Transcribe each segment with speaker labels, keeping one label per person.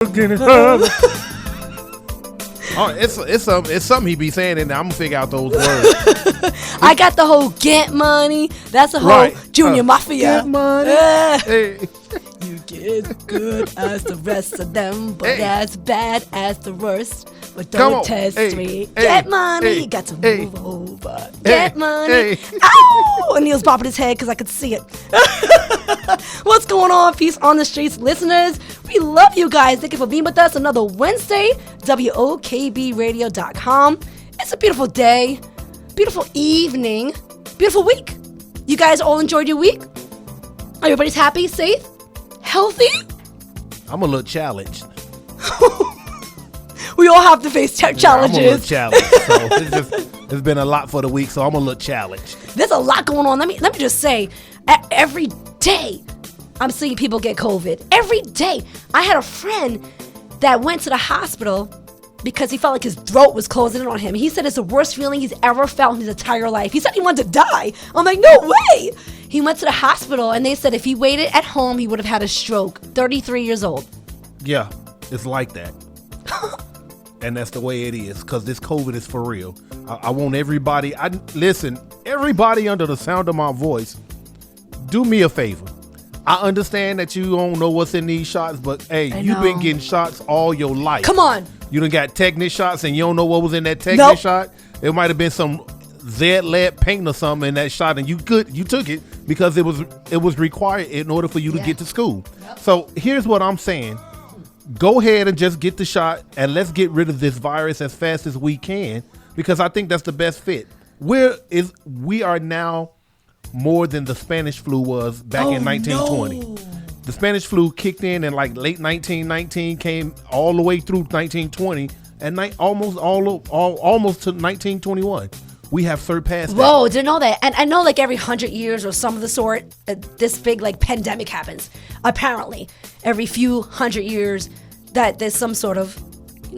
Speaker 1: Oh, it's something he be saying, and I'm gonna figure out those words.
Speaker 2: I got the whole get money. That's the whole Junior Mafia.
Speaker 1: Get money. Hey.
Speaker 2: You get good as the rest of them, but as bad as the worst. But don't test me. Get money. Got to move over. Get money. Ow! And he was bopping his head because I could see it. What's going on, Peace on the Streets listeners? We love you guys. Thank you for being with us another Wednesday. WOKBradio.com. It's a beautiful day, beautiful evening, beautiful week. You guys all enjoyed your week? Everybody's happy, safe, healthy?
Speaker 1: I'm a little challenged.
Speaker 2: We all have to face challenges.
Speaker 1: I'm a little challenged. So it's been a lot for the week, so I'm a little challenged.
Speaker 2: There's a lot going on. Let me just say, every day I'm seeing people get COVID. Every day. I had a friend that went to the hospital because he felt like his throat was closing in on him. He said it's the worst feeling he's ever felt in his entire life. He said he wanted to die. I'm like, no way. He went to the hospital and they said if he waited at home, he would have had a stroke. 33 years old.
Speaker 1: Yeah, it's like that. And that's the way it is, because this COVID is for real. I want everybody, everybody under the sound of my voice, do me a favor. I understand that you don't know what's in these shots, but hey, you've been getting shots all your life.
Speaker 2: Come on.
Speaker 1: You done got tetanus shots and you don't know what was in that tetanus shot. It might have been some Z-lead paint or something in that shot, and you took it because it was required in order for you to get to school. Yep. So here's what I'm saying. Go ahead and just get the shot, and let's get rid of this virus as fast as we can, because I think that's the best fit. We are now more than the Spanish flu was back in 1920. No. The Spanish flu kicked in like late 1919, came all the way through 1920, and almost to 1921. We have surpassed that.
Speaker 2: Whoa, didn't know that. And I know like every 100 years or some of the sort, this big like pandemic happens. Apparently, every few 100 years that there's some sort of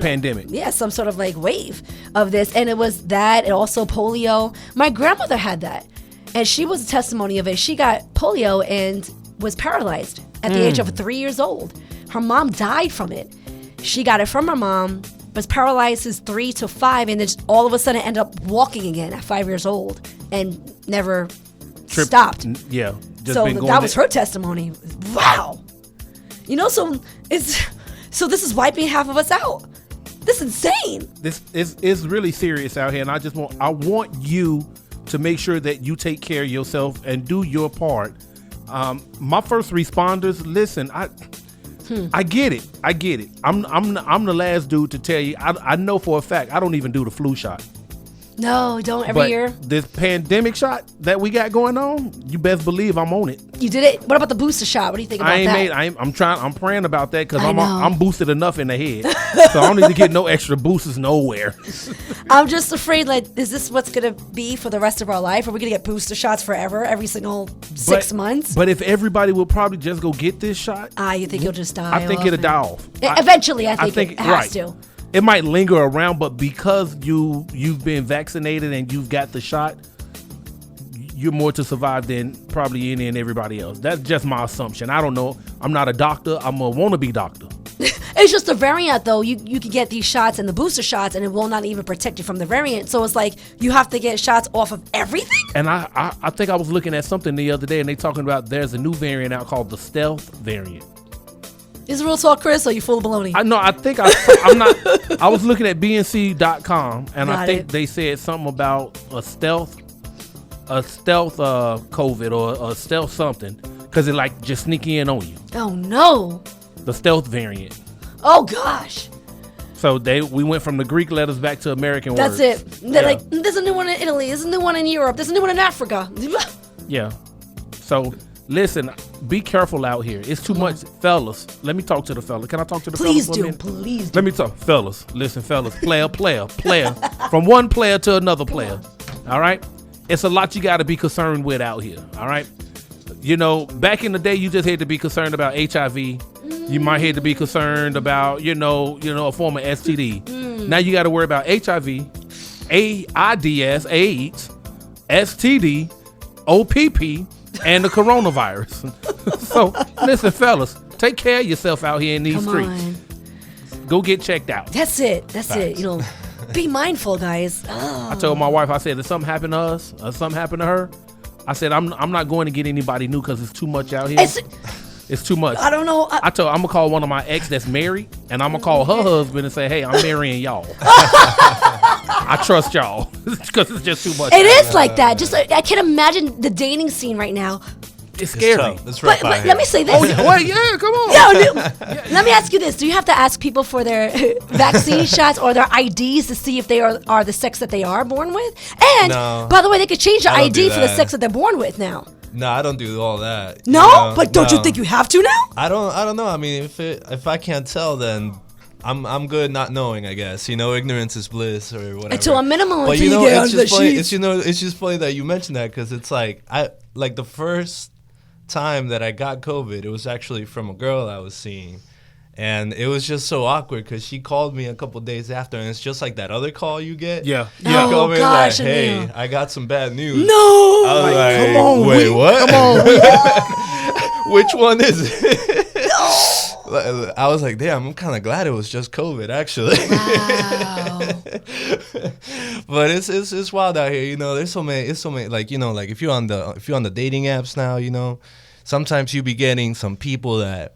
Speaker 1: pandemic.
Speaker 2: Yeah, some sort of like wave of this. And it was that, and also polio. My grandmother had that, and she was a testimony of it. She got polio and was paralyzed at the age of 3 years old. Her mom died from it. She got it from her mom, was paralyzed since 3 to 5, and then all of a sudden ended up walking again at 5 years old and never stopped.
Speaker 1: Yeah.
Speaker 2: So that was her testimony. Wow. So this is wiping half of us out. This is insane.
Speaker 1: This is really serious out here, and I want you to make sure that you take care of yourself and do your part. My first responders, listen, I get it. I'm the last dude to tell you. I know for a fact I don't even do the flu shot.
Speaker 2: No, don't every year.
Speaker 1: This pandemic shot that we got going on, you best believe I'm on it.
Speaker 2: You did it? What about the booster shot? What do you think about that?
Speaker 1: I'm praying about that because I'm boosted enough in the head. So I don't need to get no extra boosters nowhere.
Speaker 2: I'm just afraid, like, is this what's going to be for the rest of our life? Are we going to get booster shots forever, every single 6 months?
Speaker 1: But if everybody will probably just go get this shot.
Speaker 2: You think you'll just die
Speaker 1: I think it'll die off.
Speaker 2: Eventually, I think it has to.
Speaker 1: It might linger around, but because you've been vaccinated and you've got the shot, you're more to survive than probably any and everybody else. That's just my assumption. I don't know. I'm not a doctor. I'm a wannabe doctor.
Speaker 2: It's just a variant, though. You can get these shots and the booster shots, and it will not even protect you from the variant. So it's like you have to get shots off of everything.
Speaker 1: And I think I was looking at something the other day, and they talking about there's a new variant out called the stealth variant.
Speaker 2: Is it real talk, Chris, or are you full of baloney?
Speaker 1: I'm not. I was looking at BNC.com, and I think they said something about a stealth COVID or a stealth something, because it like just sneak in on you.
Speaker 2: Oh no!
Speaker 1: The stealth variant.
Speaker 2: Oh gosh.
Speaker 1: So we went from the Greek letters back to American words.
Speaker 2: That's it. They're like, there's a new one in Italy. There's a new one in Europe. There's a new one in Africa.
Speaker 1: Yeah. So. Listen, be careful out here. It's too much. Fellas, let me talk to the fellas. Can I talk to the fellas for a minute?
Speaker 2: Please do.
Speaker 1: Let me talk. Fellas, listen, fellas. Player. From one player to another player. All right? It's a lot you got to be concerned with out here. All right? Back in the day, you just had to be concerned about HIV. You might have to be concerned about, a form of STD. Now you got to worry about HIV, AIDS, STD, OPP, and the coronavirus. So listen, fellas, take care of yourself out here in these streets. Go get checked out.
Speaker 2: That's it. That's it. You know, be mindful, guys. Oh.
Speaker 1: I told my wife, I said, if something happened to us or something happened to her, I said, I'm not going to get anybody new because it's too much out here. It's too much.
Speaker 2: I don't know.
Speaker 1: I'm going to call one of my ex that's married, and I'm going to call her husband and say, hey, I'm marrying y'all. I trust y'all because it's just too much.
Speaker 2: It is like that. Just I can't imagine the dating scene right now.
Speaker 1: It's scary.
Speaker 3: It's rough
Speaker 2: But let me say this.
Speaker 1: Oh, yeah, well, yeah, come on.
Speaker 2: Let me ask you this. Do you have to ask people for their vaccine shots or their IDs to see if they are the sex that they are born with? And,
Speaker 3: No.
Speaker 2: by the way, they could change their
Speaker 3: I don't
Speaker 2: ID
Speaker 3: do
Speaker 2: for the
Speaker 3: that.
Speaker 2: sex that they're born with now.
Speaker 3: No, I don't do all that.
Speaker 2: No?
Speaker 3: you know?
Speaker 2: But don't you
Speaker 3: No.
Speaker 2: think you have to now?
Speaker 3: I don't know. I mean, if I can't tell, then I'm good not knowing, I guess. You know, ignorance is bliss or whatever.
Speaker 2: To a minimum
Speaker 3: But
Speaker 2: until
Speaker 3: you know,
Speaker 2: you get
Speaker 3: it's
Speaker 2: under the
Speaker 3: just funny.
Speaker 2: sheets.
Speaker 3: It's just funny that you mentioned that because it's like the first time that I got COVID, it was actually from a girl I was seeing. And it was just so awkward because she called me a couple days after, and it's just like that other call you get.
Speaker 1: Yeah.
Speaker 3: You
Speaker 1: Yeah.
Speaker 3: call me
Speaker 2: gosh,
Speaker 3: like, hey,
Speaker 2: Emil.
Speaker 3: I got some bad news.
Speaker 2: No.
Speaker 3: I was like,
Speaker 1: come on,
Speaker 3: wait, what?
Speaker 1: Come on.
Speaker 3: Which one is it? I was like, damn, I'm kind of glad it was just COVID, actually.
Speaker 2: Wow.
Speaker 3: But it's wild out here, you know. There's so many, like, you know, like if you're on the dating apps now, you know, sometimes you be getting some people that,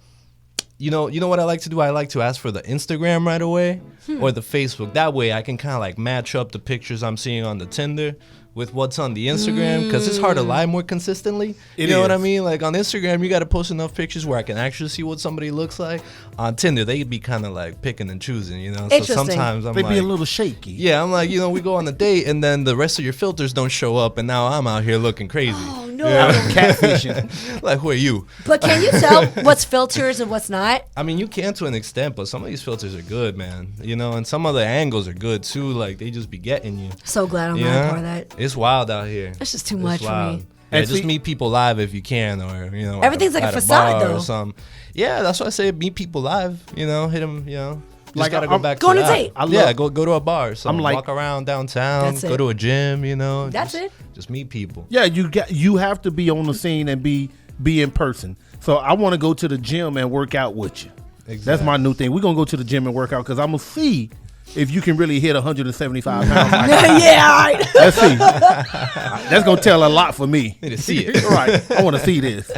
Speaker 3: you know what I like to do? I like to ask for the Instagram right away or the Facebook. That way I can kind of like match up the pictures I'm seeing on the Tinder with what's on the Instagram, because it's hard to lie more consistently. You know what I mean? Like on Instagram, you got to post enough pictures where I can actually see what somebody looks like. On Tinder, they be kind of like picking and choosing, you know? So sometimes I'm
Speaker 1: They
Speaker 3: like,
Speaker 1: be a little shaky.
Speaker 3: yeah, I'm like, you know, we go on a date and then the rest of your filters don't show up and now I'm out here looking crazy.
Speaker 2: Oh, no.
Speaker 1: Catfishing.
Speaker 3: Like, who are you?
Speaker 2: But can you tell what's filters and what's not?
Speaker 3: I mean, you can to an extent, but some of these filters are good, man. You know, and some of the angles are good too. Like, they just be getting you.
Speaker 2: So glad I'm not
Speaker 3: Yeah,
Speaker 2: a part of that.
Speaker 3: it's wild out here.
Speaker 2: That's just too
Speaker 3: It's
Speaker 2: much for
Speaker 3: wild.
Speaker 2: me.
Speaker 3: Yeah,
Speaker 1: And
Speaker 3: just
Speaker 1: see-
Speaker 3: meet people live if you can, or you know,
Speaker 2: Everything's like a
Speaker 3: at
Speaker 2: facade,
Speaker 3: bar
Speaker 2: though.
Speaker 3: Or something. Yeah, that's why I say meet people live. You know, hit them. You know, just
Speaker 1: Like,
Speaker 3: gotta
Speaker 1: I'm-
Speaker 3: go back.
Speaker 2: Go on
Speaker 3: to
Speaker 2: a
Speaker 3: that.
Speaker 2: date.
Speaker 3: Yeah, go to a bar. So
Speaker 1: I'm like-
Speaker 3: walk around downtown.
Speaker 2: That's
Speaker 3: Go
Speaker 2: it.
Speaker 3: to a gym. You know,
Speaker 2: That's
Speaker 3: just,
Speaker 2: it.
Speaker 3: Just meet people.
Speaker 1: Yeah, you have to be on the scene and be in person. So I want to go to the gym and work out with you. That's
Speaker 3: Exactly.
Speaker 1: my new thing. We're gonna go to the gym and work out because I'm gonna see if you can really hit 175 pounds. Like
Speaker 2: Yeah, all right.
Speaker 1: let's see. That's gonna tell a lot for me.
Speaker 3: Need to see it.
Speaker 1: Right. I want to see this.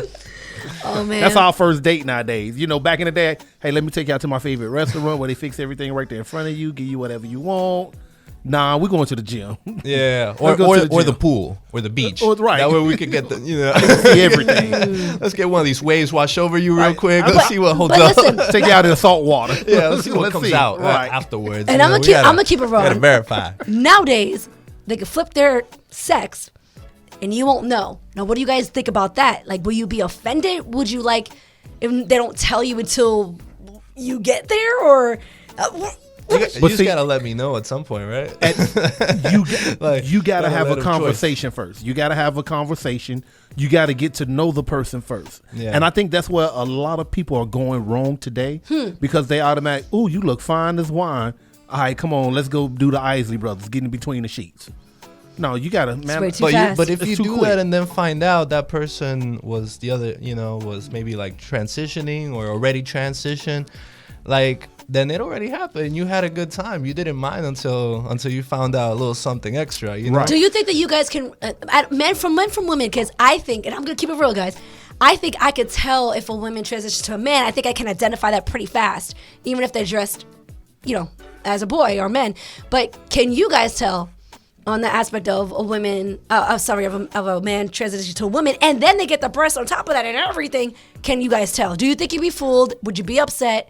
Speaker 2: Oh, man.
Speaker 1: That's our first date nowadays. You know, back in the day, hey, let me take you out to my favorite restaurant where they fix everything right there in front of you, give you whatever you want. Nah, we're going to the gym.
Speaker 3: Yeah,
Speaker 1: Let's go to the
Speaker 3: or the
Speaker 1: gym.
Speaker 3: pool or the beach.
Speaker 1: Right.
Speaker 3: That way we could get the
Speaker 1: See everything.
Speaker 3: Let's get one of these waves wash over you real
Speaker 1: Right.
Speaker 3: quick.
Speaker 1: But-
Speaker 3: Let's see what holds
Speaker 2: but
Speaker 3: up.
Speaker 2: listen,
Speaker 1: Take you out in the salt water.
Speaker 3: Yeah, let's see what
Speaker 1: Let's
Speaker 3: comes
Speaker 1: see.
Speaker 3: out
Speaker 1: Right.
Speaker 3: afterwards.
Speaker 2: And
Speaker 3: You
Speaker 2: I'm
Speaker 3: know,
Speaker 2: gonna keep it
Speaker 3: we gotta
Speaker 2: wrong.
Speaker 3: verify.
Speaker 2: Nowadays, they can flip their sex, and you won't know. Now, what do you guys think about that? Like, will you be offended? Would you like if they don't tell you until you get there, or?
Speaker 3: You
Speaker 1: But
Speaker 3: just
Speaker 1: see-
Speaker 3: gotta let me know at some point, right?
Speaker 1: You got to
Speaker 3: gotta
Speaker 1: have
Speaker 3: let
Speaker 1: a
Speaker 3: 'em
Speaker 1: conversation first. You got to have a conversation. You got to get to know the person first.
Speaker 3: Yeah.
Speaker 1: And I think that's where a lot of people are going wrong today because they automatic, oh, you look fine as wine. All right, come on, let's go do the Isley Brothers, get in between the sheets. No, you got to, man.
Speaker 2: way too
Speaker 3: But
Speaker 2: fast.
Speaker 3: but if
Speaker 1: It's
Speaker 3: you
Speaker 1: too
Speaker 3: do
Speaker 1: quick.
Speaker 3: that and then find out that person was the other, you know, was maybe like transitioning or already transitioned, like then it already happened. You had a good time. You didn't mind until you found out a little something extra. You know.
Speaker 1: Right.
Speaker 2: Do you think that you guys can, men from women? Because I think, and I'm gonna keep it real, guys. I think I could tell if a woman transitions to a man. I think I can identify that pretty fast, even if they're dressed, you know, as a boy or men. But can you guys tell on the aspect of a woman, of a man transitioning to a woman, and then they get the breast on top of that and everything? Can you guys tell? Do you think you'd be fooled? Would you be upset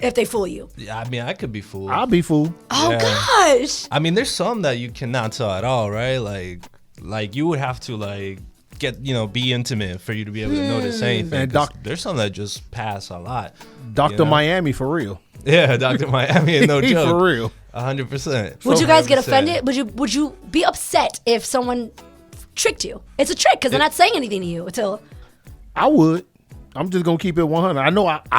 Speaker 2: if they fool you?
Speaker 3: Yeah, I mean, I could be fooled.
Speaker 1: I'll be fooled.
Speaker 2: Oh
Speaker 3: Yeah.
Speaker 2: gosh.
Speaker 3: I mean, there's some that you cannot tell at all, right? Like you would have to like get, you know, be intimate for you to be able to notice anything.
Speaker 1: And
Speaker 3: 'Cause there's some that just pass a lot.
Speaker 1: Dr.
Speaker 3: You know?
Speaker 1: Miami for real.
Speaker 3: Yeah, Dr. Miami, no
Speaker 1: He
Speaker 3: joke.
Speaker 1: for real.
Speaker 3: 100%.
Speaker 2: Would you guys get
Speaker 3: 100%.
Speaker 2: offended? Would you be upset if someone tricked you? It's a trick because they're not saying anything to you until.
Speaker 1: I would. I'm just gonna keep it 100. I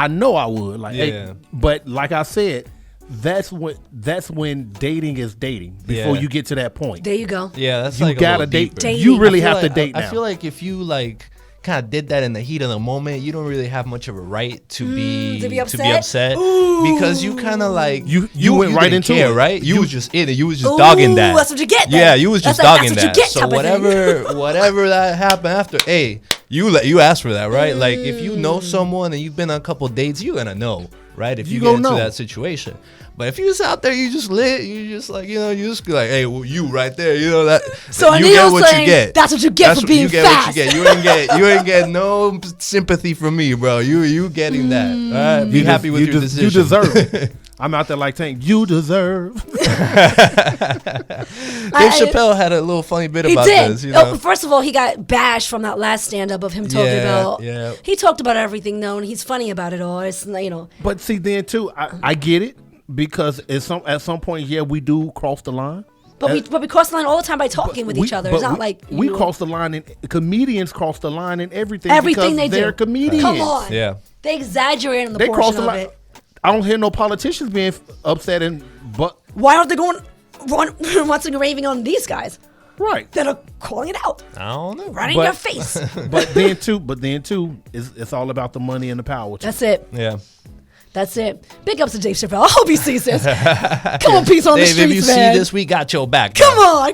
Speaker 1: know I would. Like, hey,
Speaker 3: Yeah.
Speaker 1: but like I said, that's when dating is dating. Before
Speaker 3: Yeah.
Speaker 1: you get to that point,
Speaker 2: There you go.
Speaker 3: Yeah, that's
Speaker 1: you
Speaker 3: like
Speaker 1: gotta
Speaker 3: a little
Speaker 1: date.
Speaker 3: deeper.
Speaker 2: Dating.
Speaker 1: You really
Speaker 3: I feel
Speaker 1: have to
Speaker 3: like-
Speaker 1: date
Speaker 3: I
Speaker 1: now.
Speaker 3: feel like if you like kind of did that in the heat of the moment, you don't really have much of a right to be upset because you kind of like
Speaker 1: you went right into it,
Speaker 3: right? You was just in it. You was just dogging that.
Speaker 2: That's what you get. Then.
Speaker 3: Yeah, you was just dogging
Speaker 2: that's
Speaker 3: that.
Speaker 2: What you get,
Speaker 3: so whatever that happened after, hey, you asked for that, right? Like if you know someone and you've been on a couple dates, you're gonna know, right? If you get into that situation. But if you was out there, you just lit, you just like, you just be like, hey, well, you right there, that.
Speaker 2: So
Speaker 3: you get what you get.
Speaker 2: That's what you get for being fast.
Speaker 3: What you get. You ain't get no sympathy from me, bro. You getting that. All right? Be happy with your decision.
Speaker 1: You deserve it. I'm out there like saying, you deserve.
Speaker 3: Dave Chappelle had a little funny bit about this.
Speaker 2: First of all, he got bashed from that last stand-up of him talking about. Yeah. He talked about everything, though, and he's funny about it all. It's
Speaker 1: But see, then too, I get it. Because at some point, we do cross the line.
Speaker 2: But we cross the line all the time by talking with each other. It's not like
Speaker 1: we cross the line, and comedians cross the line in everything.
Speaker 2: Everything they
Speaker 1: they're
Speaker 2: do.
Speaker 1: Comedians.
Speaker 2: Come on.
Speaker 3: Yeah.
Speaker 2: They exaggerate on the portion
Speaker 1: cross the
Speaker 2: of
Speaker 1: line.
Speaker 2: it.
Speaker 1: I don't hear no politicians being upset, but
Speaker 2: why aren't they going once and raving on these guys?
Speaker 1: Right.
Speaker 2: That are calling it out.
Speaker 3: I don't know.
Speaker 2: Right in your face.
Speaker 1: But then too, it's all about the money and the power.
Speaker 2: That's it.
Speaker 3: Yeah.
Speaker 2: That's it. Big ups to Dave Chappelle. I hope he sees this. Come on, peace on the streets, man.
Speaker 3: If you see this, we got your back.
Speaker 2: Come on.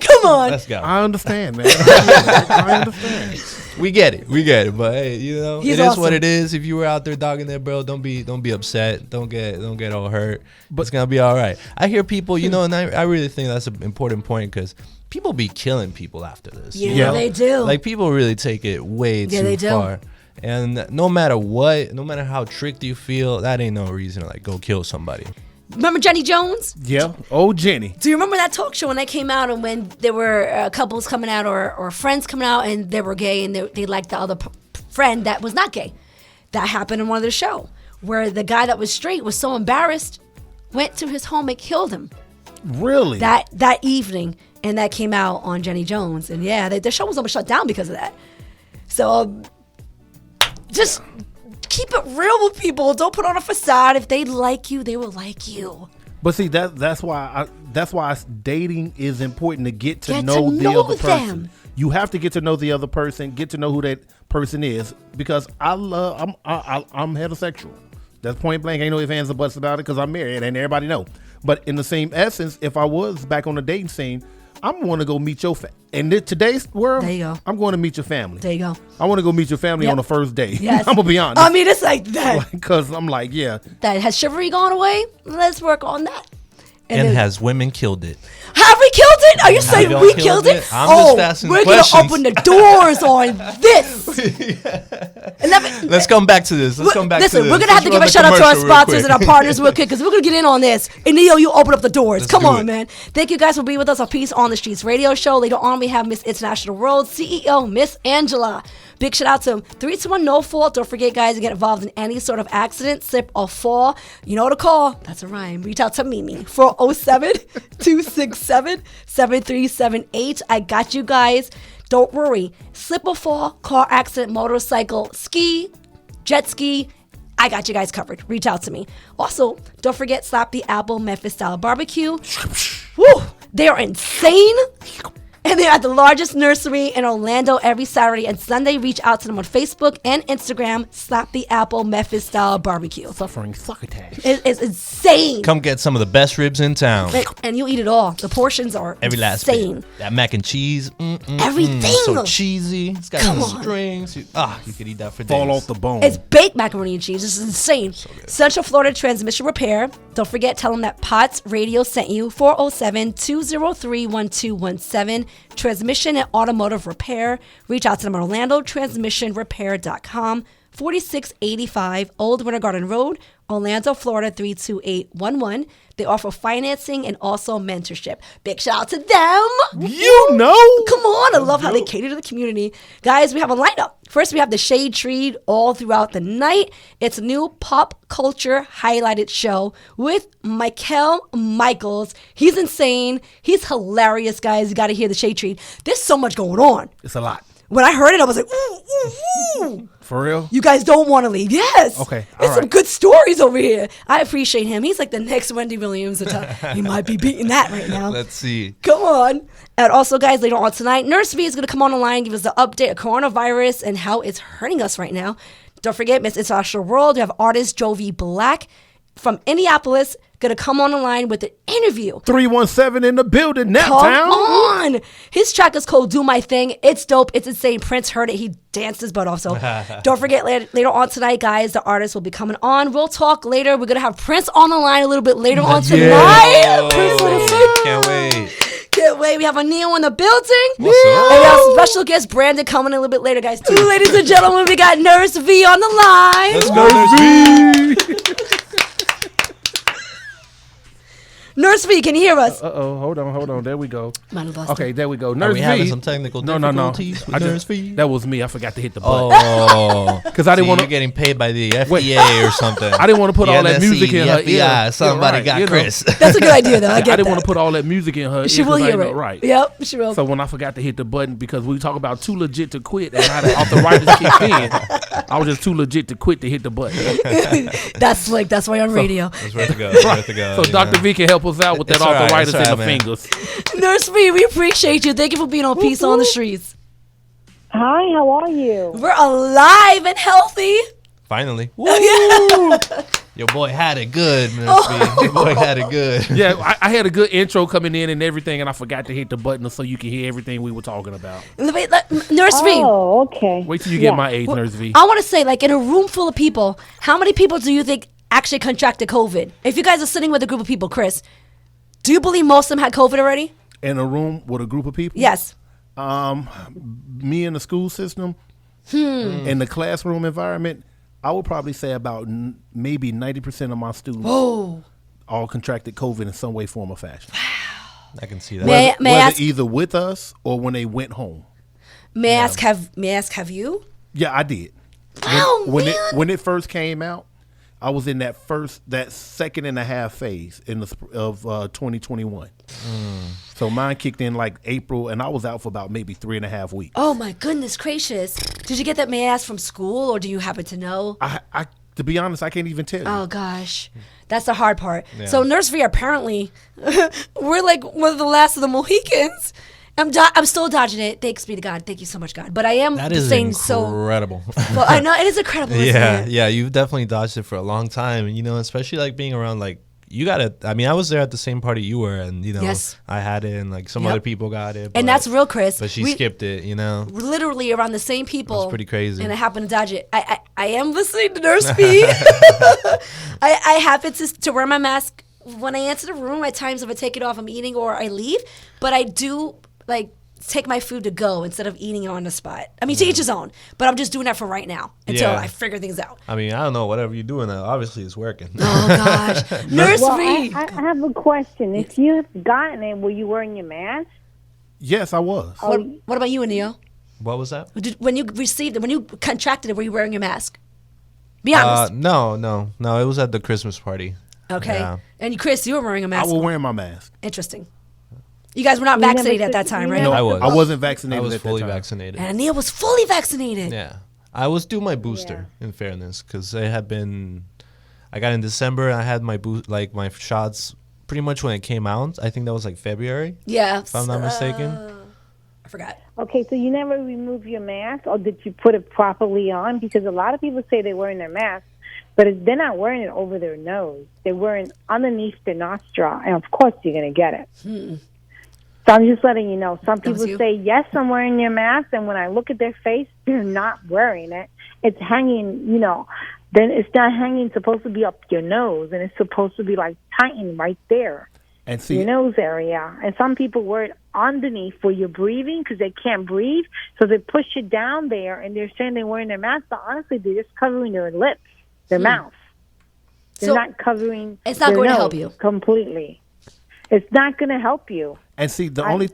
Speaker 3: Let's go.
Speaker 1: I understand, man. I understand.
Speaker 3: We get it. But hey,
Speaker 2: He's
Speaker 3: it
Speaker 2: awesome.
Speaker 3: is what it is. If you were out there dogging that, bro, don't be upset. Don't get all hurt. But it's gonna be all right. I hear people, and I really think that's an important point because people be killing people after this.
Speaker 2: Yeah, they do.
Speaker 3: Like people really take it way too far. And no matter how tricked you feel, that ain't no reason to like go kill somebody.
Speaker 2: Remember Jenny Jones?
Speaker 1: Yeah, old Jenny.
Speaker 2: Do you remember that talk show when they came out and when there were couples coming out or friends coming out and they were gay and they liked the other friend that was not gay? That happened in one of the show where the guy that was straight was so embarrassed, went to his home and killed him.
Speaker 1: Really?
Speaker 2: That evening, and that came out on Jenny Jones. And yeah, the show was almost shut down because of that. So just keep it real with people. Don't put on a facade. If they like you, they will like you.
Speaker 1: But see, that's why dating is important to get to know the other person. You have to get to know the other person, get to know who that person is. Because I'm heterosexual. That's point blank. Ain't no ifs, ands, or buts about it because I'm married and everybody know. But in the same essence, if I was back on the dating scene, I'm going to go meet your family. In today's world,
Speaker 2: there you go.
Speaker 1: I'm going to meet your family.
Speaker 2: There you go.
Speaker 1: I want to go meet your family on the first day.
Speaker 2: Yes.
Speaker 1: I'm going to be honest.
Speaker 2: I mean, it's like that.
Speaker 1: Because I'm like, yeah.
Speaker 2: That has Chivalry gone away? Let's work on that.
Speaker 3: And has women killed it?
Speaker 2: Have we killed it? Are you saying we killed it?
Speaker 3: I'm just asking
Speaker 2: we're
Speaker 3: questions.
Speaker 2: Going to open the doors on this.
Speaker 3: Let's come back to this. Listen,
Speaker 2: we're going to have to give a shout out to our sponsors and our partners real quick because we're going to get in on this. And Neo, you open up the doors. Come on, man. Thank you guys for being with us on Peace on the Streets radio show. Later on, we have Miss International World CEO, Miss Angela. Big shout out to him. 321 No Fault. Don't forget, guys, to get involved in any sort of accident, slip, or fall. You know what to call. That's a rhyme. Reach out to Mimi. 407-267-7378. I got you guys. Don't worry. Slip or fall, car accident, motorcycle, ski, jet ski. I got you guys covered. Reach out to me. Also, don't forget Slap the Apple Memphis Style Barbecue. Woo! They are insane. And they're at the largest nursery in Orlando every Saturday and Sunday. Reach out to them on Facebook and Instagram. Slap the Apple Memphis Style Barbecue.
Speaker 1: Suffering succotash.
Speaker 2: It's insane.
Speaker 3: Come get some of the best ribs in town.
Speaker 2: And you'll eat it all. The portions are
Speaker 3: every last
Speaker 2: insane.
Speaker 3: Bit. That mac and cheese.
Speaker 2: Everything.
Speaker 3: So cheesy. It's got some strings. You could eat that for days.
Speaker 1: Fall off the bone.
Speaker 2: It's baked macaroni and cheese. This is insane. So Central Florida Transmission Repair. Don't forget, tell them that Potts Radio sent you. 407-203-1217. Transmission and automotive repair. Reach out to them at OrlandoTransmissionRepair.com. 4685 Old Winter Garden Road, Orlando, Florida 32811. They offer financing and also mentorship. Big shout out to them.
Speaker 1: You know.
Speaker 2: Come on. I love how they cater to the community. Guys, we have a lineup. First, we have the Shade Tree all throughout the night. It's a new pop culture highlighted show with Michael Michaels. He's insane. He's hilarious, guys. You got to hear the Shade Tree. There's so much going on.
Speaker 1: It's a lot.
Speaker 2: When I heard it, I was like, ooh, ooh, ooh.
Speaker 1: For real?
Speaker 2: You guys don't want to leave. Yes.
Speaker 1: Okay, all
Speaker 2: There's some
Speaker 1: right.
Speaker 2: good stories over here. I appreciate him. He's like the next Wendy Williams. He might be beating that right now.
Speaker 3: Let's see.
Speaker 2: Come on. And also, guys, later on tonight, Nurse V is going to come on the line and give us the update of coronavirus and how it's hurting us right now. Don't forget, Miss International World, we have artist Jovi Black from Indianapolis going to come on the line with an interview.
Speaker 1: 317 in the building,
Speaker 2: Come
Speaker 1: Naptown.
Speaker 2: on. His track is called Do My Thing. It's dope. It's insane. Prince heard it. He danced his butt off. So don't forget, later on tonight, guys, the artist will be coming on. We'll talk later. We're going to have Prince on the line a little bit later on tonight.
Speaker 3: Can't wait.
Speaker 2: Can't wait. We have a Neo in the building.
Speaker 3: What's up?
Speaker 2: And we have special guest Brandon coming a little bit later, guys. Ladies and gentlemen, we got Nurse V on the line.
Speaker 3: Let's go, Nurse V.
Speaker 2: Nurse V, can you hear us?
Speaker 1: Hold on. There we go.
Speaker 2: Might have lost
Speaker 1: Okay,
Speaker 2: it.
Speaker 1: there we go.
Speaker 3: Are
Speaker 1: Nurse
Speaker 3: we
Speaker 1: V.
Speaker 3: having some technical
Speaker 1: No.
Speaker 3: difficulties with
Speaker 1: I
Speaker 3: Nurse
Speaker 1: just,
Speaker 3: V?
Speaker 1: that was me. I forgot to hit the button.
Speaker 3: Oh,
Speaker 1: Because I didn't want
Speaker 3: you're
Speaker 1: to.
Speaker 3: getting paid by the FDA or something.
Speaker 1: I didn't want to put
Speaker 3: The
Speaker 1: all that
Speaker 3: NSC,
Speaker 1: music in
Speaker 3: the
Speaker 1: her
Speaker 3: FBI,
Speaker 1: ear.
Speaker 3: Somebody
Speaker 1: Yeah, right,
Speaker 3: got
Speaker 1: you know.
Speaker 3: Chris.
Speaker 2: That's a good idea, though. I
Speaker 1: I
Speaker 2: get
Speaker 1: didn't
Speaker 2: that.
Speaker 1: want to put all that music in her.
Speaker 2: She
Speaker 1: ear
Speaker 2: will
Speaker 1: 'cause I
Speaker 2: hear
Speaker 1: ain't
Speaker 2: it.
Speaker 1: know right.
Speaker 2: Yep, she will.
Speaker 1: So when I forgot to hit the button because we talk about too legit to quit and how the arthritis kicked in, I was just too legit to quit to hit the button.
Speaker 2: That's slick. That's why you're on radio.
Speaker 3: It's worth to go. It's worth to go.
Speaker 1: So
Speaker 3: you
Speaker 1: Dr.
Speaker 3: know.
Speaker 1: V can help us out with that
Speaker 3: It's all right,
Speaker 1: arthritis
Speaker 3: it's all
Speaker 1: in
Speaker 3: right,
Speaker 1: the
Speaker 3: man.
Speaker 1: fingers.
Speaker 2: Nurse V, we appreciate you. Thank you for being on Peace on the Streets.
Speaker 4: Hi, how are you?
Speaker 2: We're alive and healthy.
Speaker 3: Finally. Your boy had it good, Nurse
Speaker 2: Oh.
Speaker 3: V. Your boy had it good.
Speaker 1: Yeah, I had a good intro coming in and everything, and I forgot to hit the button so you can hear everything we were talking about.
Speaker 2: Nurse V,
Speaker 4: Oh, okay.
Speaker 1: Wait till you get my age, Nurse V.
Speaker 2: I want to say, like, in a room full of people, how many people do you think actually contracted COVID? If you guys are sitting with a group of people, Chris, do you believe most of them had COVID already?
Speaker 1: In a room with a group of people?
Speaker 2: Yes.
Speaker 1: Me in the school system, in the classroom environment, I would probably say about maybe 90% of my students all contracted COVID in some way, form, or fashion.
Speaker 3: I can see that.
Speaker 2: May I
Speaker 1: Whether
Speaker 2: ask?
Speaker 1: either with us or when they went home.
Speaker 2: May I ask? Have you?
Speaker 1: Yeah, I did.
Speaker 2: Oh,
Speaker 1: when
Speaker 2: man.
Speaker 1: when it first came out, I was in that second and a half phase of 2021. So mine kicked in like April, and I was out for about maybe 3.5 weeks.
Speaker 2: Oh my goodness gracious! Did you get that may I ask from school, or do you happen to know?
Speaker 1: I to be honest, I can't even tell you.
Speaker 2: Oh gosh, that's the hard part.
Speaker 3: Yeah.
Speaker 2: So Nurse V, apparently, we're like one of the last of the Mohicans. I'm still dodging it. Thanks be to God. Thank you so much, God. But I am
Speaker 3: That is
Speaker 2: saying so.
Speaker 3: incredible.
Speaker 2: Well, I know it is incredible. Isn't
Speaker 3: Yeah,
Speaker 2: it?
Speaker 3: yeah, you've definitely dodged it for a long time, and especially like being around like you got it. I mean, I was there at the same party you were, and
Speaker 2: Yes.
Speaker 3: I had it, and like some
Speaker 2: Yep.
Speaker 3: other people got it,
Speaker 2: And that's real, Chris.
Speaker 3: But she
Speaker 2: We-
Speaker 3: skipped it,
Speaker 2: Literally around the same people.
Speaker 3: That's pretty crazy.
Speaker 2: And I happen to dodge it. I am listening to Nurse V. I happen to wear my mask when I enter the room. At times, if I take it off, I'm eating or I leave. But I do like take my food to go instead of eating it on the spot. I mean, to each his own. But I'm just doing that for right now until
Speaker 3: Yeah.
Speaker 2: I figure things out.
Speaker 3: I mean, I don't know, whatever you're doing now, obviously it's working.
Speaker 2: Oh gosh, Nurse
Speaker 4: Well,
Speaker 2: V.
Speaker 4: I have a question. If you have gotten it, were you wearing your mask?
Speaker 1: Yes, I was.
Speaker 2: What about you, Anil?
Speaker 3: What was that?
Speaker 2: When you received it, when you contracted it, were you wearing your mask? Be honest.
Speaker 3: No. It was at the Christmas party.
Speaker 2: Okay.
Speaker 3: Yeah.
Speaker 2: And Chris, you were wearing a
Speaker 1: I
Speaker 2: mask.
Speaker 1: was wearing my mask.
Speaker 2: Interesting. You guys were not
Speaker 4: You never
Speaker 2: vaccinated at that
Speaker 4: took-
Speaker 2: time,
Speaker 4: you
Speaker 2: right?
Speaker 4: never
Speaker 3: I was.
Speaker 1: I wasn't
Speaker 3: I
Speaker 1: vaccinated
Speaker 3: was
Speaker 1: at
Speaker 3: fully
Speaker 1: that time.
Speaker 3: vaccinated.
Speaker 2: And Anil was fully vaccinated.
Speaker 3: Yeah. I was due my booster, in fairness, because it had been. I got in December. And I had my my shots pretty much when it came out. I think that was like February,
Speaker 2: Yeah.
Speaker 3: if I'm not mistaken.
Speaker 2: I forgot.
Speaker 4: Okay, so you never remove your mask, or did you put it properly on? Because a lot of people say they're wearing their mask, but they're not wearing it over their nose. They're wearing it underneath their nostril, and of course you're going to get it. So I'm just letting you know. Some
Speaker 2: That was
Speaker 4: people
Speaker 2: you?
Speaker 4: say, yes, I'm wearing your mask, and when I look at their face, they're not wearing it. It's hanging, then it's not hanging, supposed to be up your nose, and it's supposed to be like tightened right there.
Speaker 1: And see,
Speaker 4: Your nose area. And some people wear it underneath where you're breathing because they can't breathe. So they push it down there and they're saying they're wearing their mask, but honestly, they're just covering their lips, their mouth. They're
Speaker 2: So
Speaker 4: not covering
Speaker 2: it's not
Speaker 4: their
Speaker 2: going to
Speaker 4: nose
Speaker 2: help you.
Speaker 4: completely. It's not going to help you.
Speaker 1: and see, the only